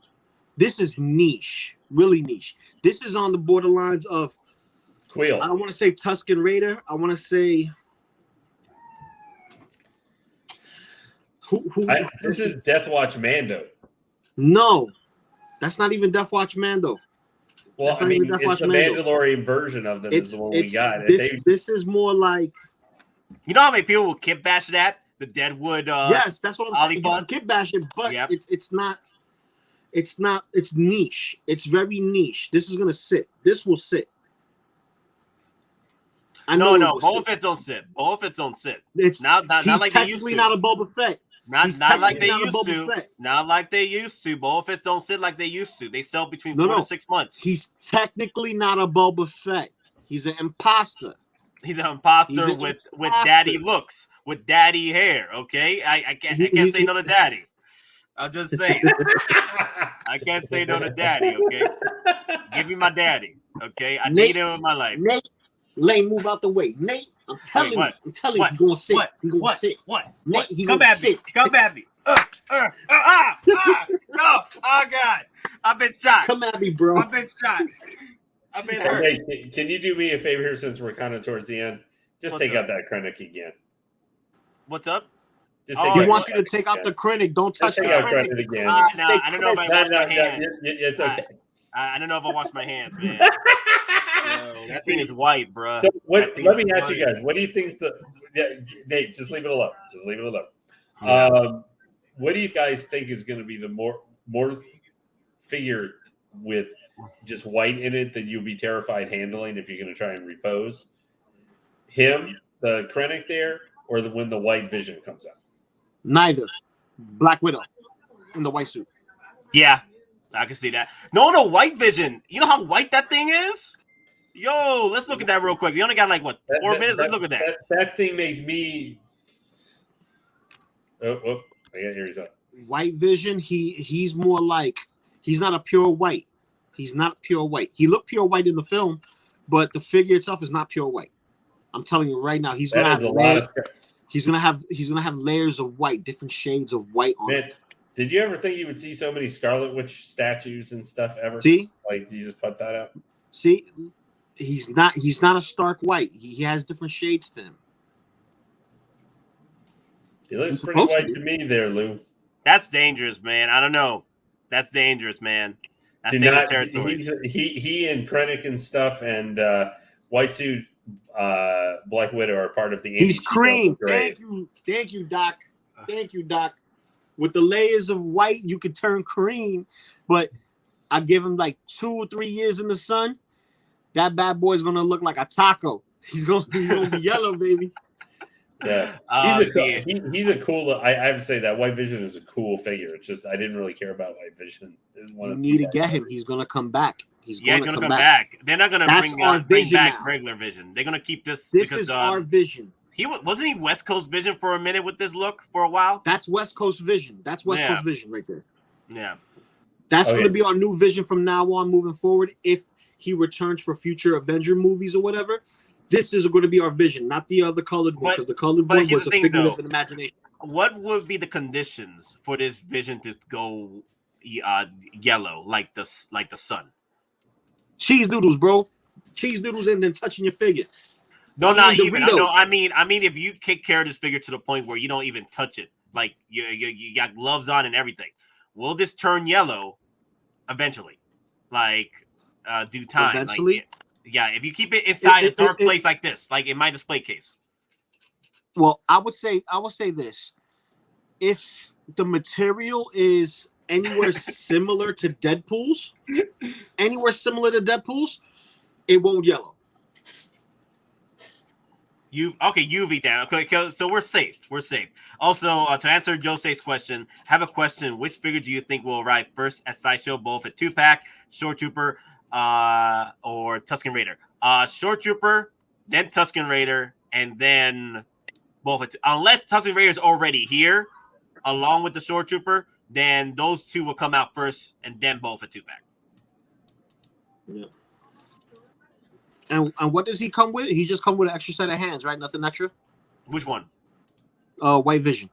This is niche, really niche. This is on the borderlines of Quill. I don't want to say Tusken Raider. I want to say this is Death Watch Mando. No, that's not even Death Watch Mando. Well, I mean, it's the Mandalorian version of them is the one we got. This is more like, you know how many people will kit bash that? The Deadwood. Yes, that's what I'm saying. You can kit bash it, but it's not. It's niche. It's very niche. This is gonna sit. This will sit. No. Boba Fett's don't sit. Boba Fett's don't sit. It's not like they used to. Not a Boba Fett. Not like they used to. Not like they used to. Boba Fett don't sit like they used to. They sell between 4 to 6 months. He's technically not a Boba Fett. He's an imposter. He's an imposter with daddy looks, with daddy hair. Okay, I can't say no to daddy. I'm just saying. I can't say no to daddy. Okay, give me my daddy. Okay, I need him in my life. Nate, Lane, move out the way. Nate, I'm telling you, he's gonna sit. He's gonna sit. What? Nate, he come gonna at sit. me. Come at me. No, oh God, I've been shot. Come at me, bro. I've been shot. I've been hurt. Hey, can you do me a favor here since we're kind of towards the end? Just take out that Krennic again. What's up? He wants you to take out the Krennic. Don't touch the Krennic again. I don't know if I wash my hands. It's okay. I don't know if I wash my hands, man. That thing is white, bro. So let me ask you guys. What do you think's Nate? Just leave it alone. Just leave it alone. What do you guys think is going to be the more figure with just white in it that you'll be terrified handling if you're going to try and repose? Him, the Krennic there, or when the white Vision comes out? Neither. Black Widow in the white suit. Yeah, I can see that. No, white Vision. You know how white that thing is? Yo, let's look at that real quick. We only got like 4 minutes. Let's look at that. That thing makes me. I got ears up. White Vision. He's more like, he's not a pure white. He's not pure white. He looked pure white in the film, but the figure itself is not pure white. I'm telling you right now, he's gonna have layers. He's gonna have layers of white, different shades of white on it. Did you ever think you would see so many Scarlet Witch statues and stuff ever? See, like you just put that up. See, he's not a stark white. He has different shades to him. He looks pretty white to me there, Lou. That's dangerous, man. I don't know. That's dangerous, man. That's dangerous territory. He and Krennic and stuff and white suit Black Widow are part of the. He's cream. Thank you, Doc. Thank you, Doc. With the layers of white, you could turn cream, but I give him like 2 or 3 years in the sun. That bad boy's gonna look like a taco. He's gonna be yellow, baby. Yeah, he's a cool. I have to say that White Vision is a cool figure. It's just I didn't really care about White Vision. You need to get him. He's gonna come back. He's gonna come back. They're not gonna bring back regular Vision. They're gonna keep this. This is our Vision. Wasn't he West Coast Vision for a minute with this look for a while? That's West Coast Vision. That's West Coast Vision right there. Yeah, that's gonna be our new Vision from now on, moving forward. If he returns for future Avenger movies or whatever. This is going to be our Vision, not the other colored one, because the colored one was a figment of an imagination. What would be the conditions for this Vision to go yellow, like the sun? Cheese doodles, bro. Cheese doodles, and then touching your figure. No, not even. I mean, if you take care of this figure to the point where you don't even touch it, like you got gloves on and everything, will this turn yellow eventually? Like due time? Eventually. Like, yeah, if you keep it inside a dark place like this, like in my display case. Well, I would say this: if the material is anywhere similar to Deadpool's, it won't yellow. UV down. Okay, so we're safe. Also, to answer Jose's question, have a question. Which figure do you think will arrive first at Sideshow, both at 2-pack, Short Trooper, or Tusken Raider? Short Trooper, then Tusken Raider, and then both at unless Tusken Raider is already here, along with the Short Trooper, then those two will come out first, and then both at 2-pack. Yeah. And what does he come with? He just come with an extra set of hands, right? Nothing extra. Which one? White Vision.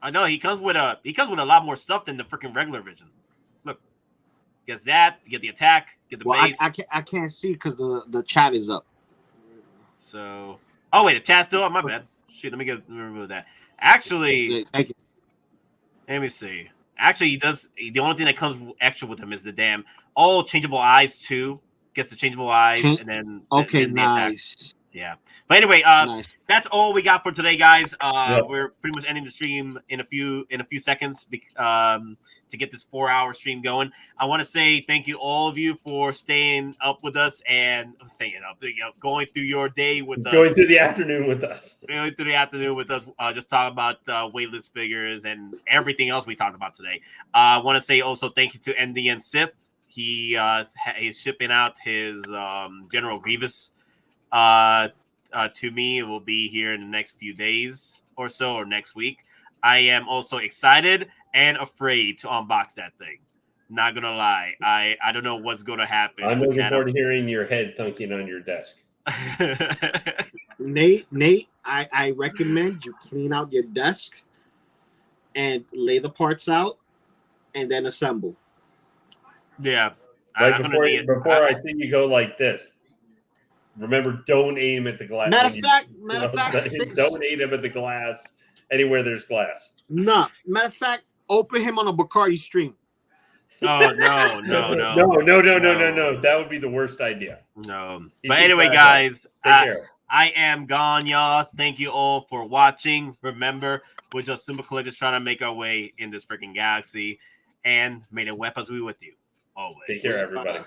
I know he comes with a lot more stuff than the freaking regular Vision. Look, gets that, you get the attack, get the base. I can't see because the chat is up. So, oh wait, the chat's still up. My bad. Shoot, let me remove that. Actually, Thank you. let me see. Actually, he does. The only thing that comes extra with him is the damn changeable eyes too. Gets the changeable eyes, and then okay, then the attack. nice. Yeah, but anyway, Nice. that's all we got for today, guys. Yep. We're pretty much ending the stream in a few seconds to get this 4-hour stream going. I want to say thank you all of you for staying up with us and going through your day with us, Going through the afternoon with us. Just talking about waitlist figures and everything else we talked about today. I want to say also thank you to NDN Sith. He is shipping out his General Grievous to me. It will be here in the next few days or so, or next week. I am also excited and afraid to unbox that thing. Not gonna lie, I don't know what's gonna happen. I'm looking forward to hearing your head thunking on your desk. Nate, I recommend you clean out your desk and lay the parts out and then assemble. Yeah. Right before I see you go like this. Remember, don't aim at the glass. Matter of fact, don't aim at the glass anywhere there's glass. No. Matter of fact, open him on a Bacardi stream. Oh no. No. That would be the worst idea. No. But anyway, guys, I am gone, y'all. Thank you all for watching. Remember, we're just simple collectors trying to make our way in this freaking galaxy. And may the weapons be with you always. Take care, everybody.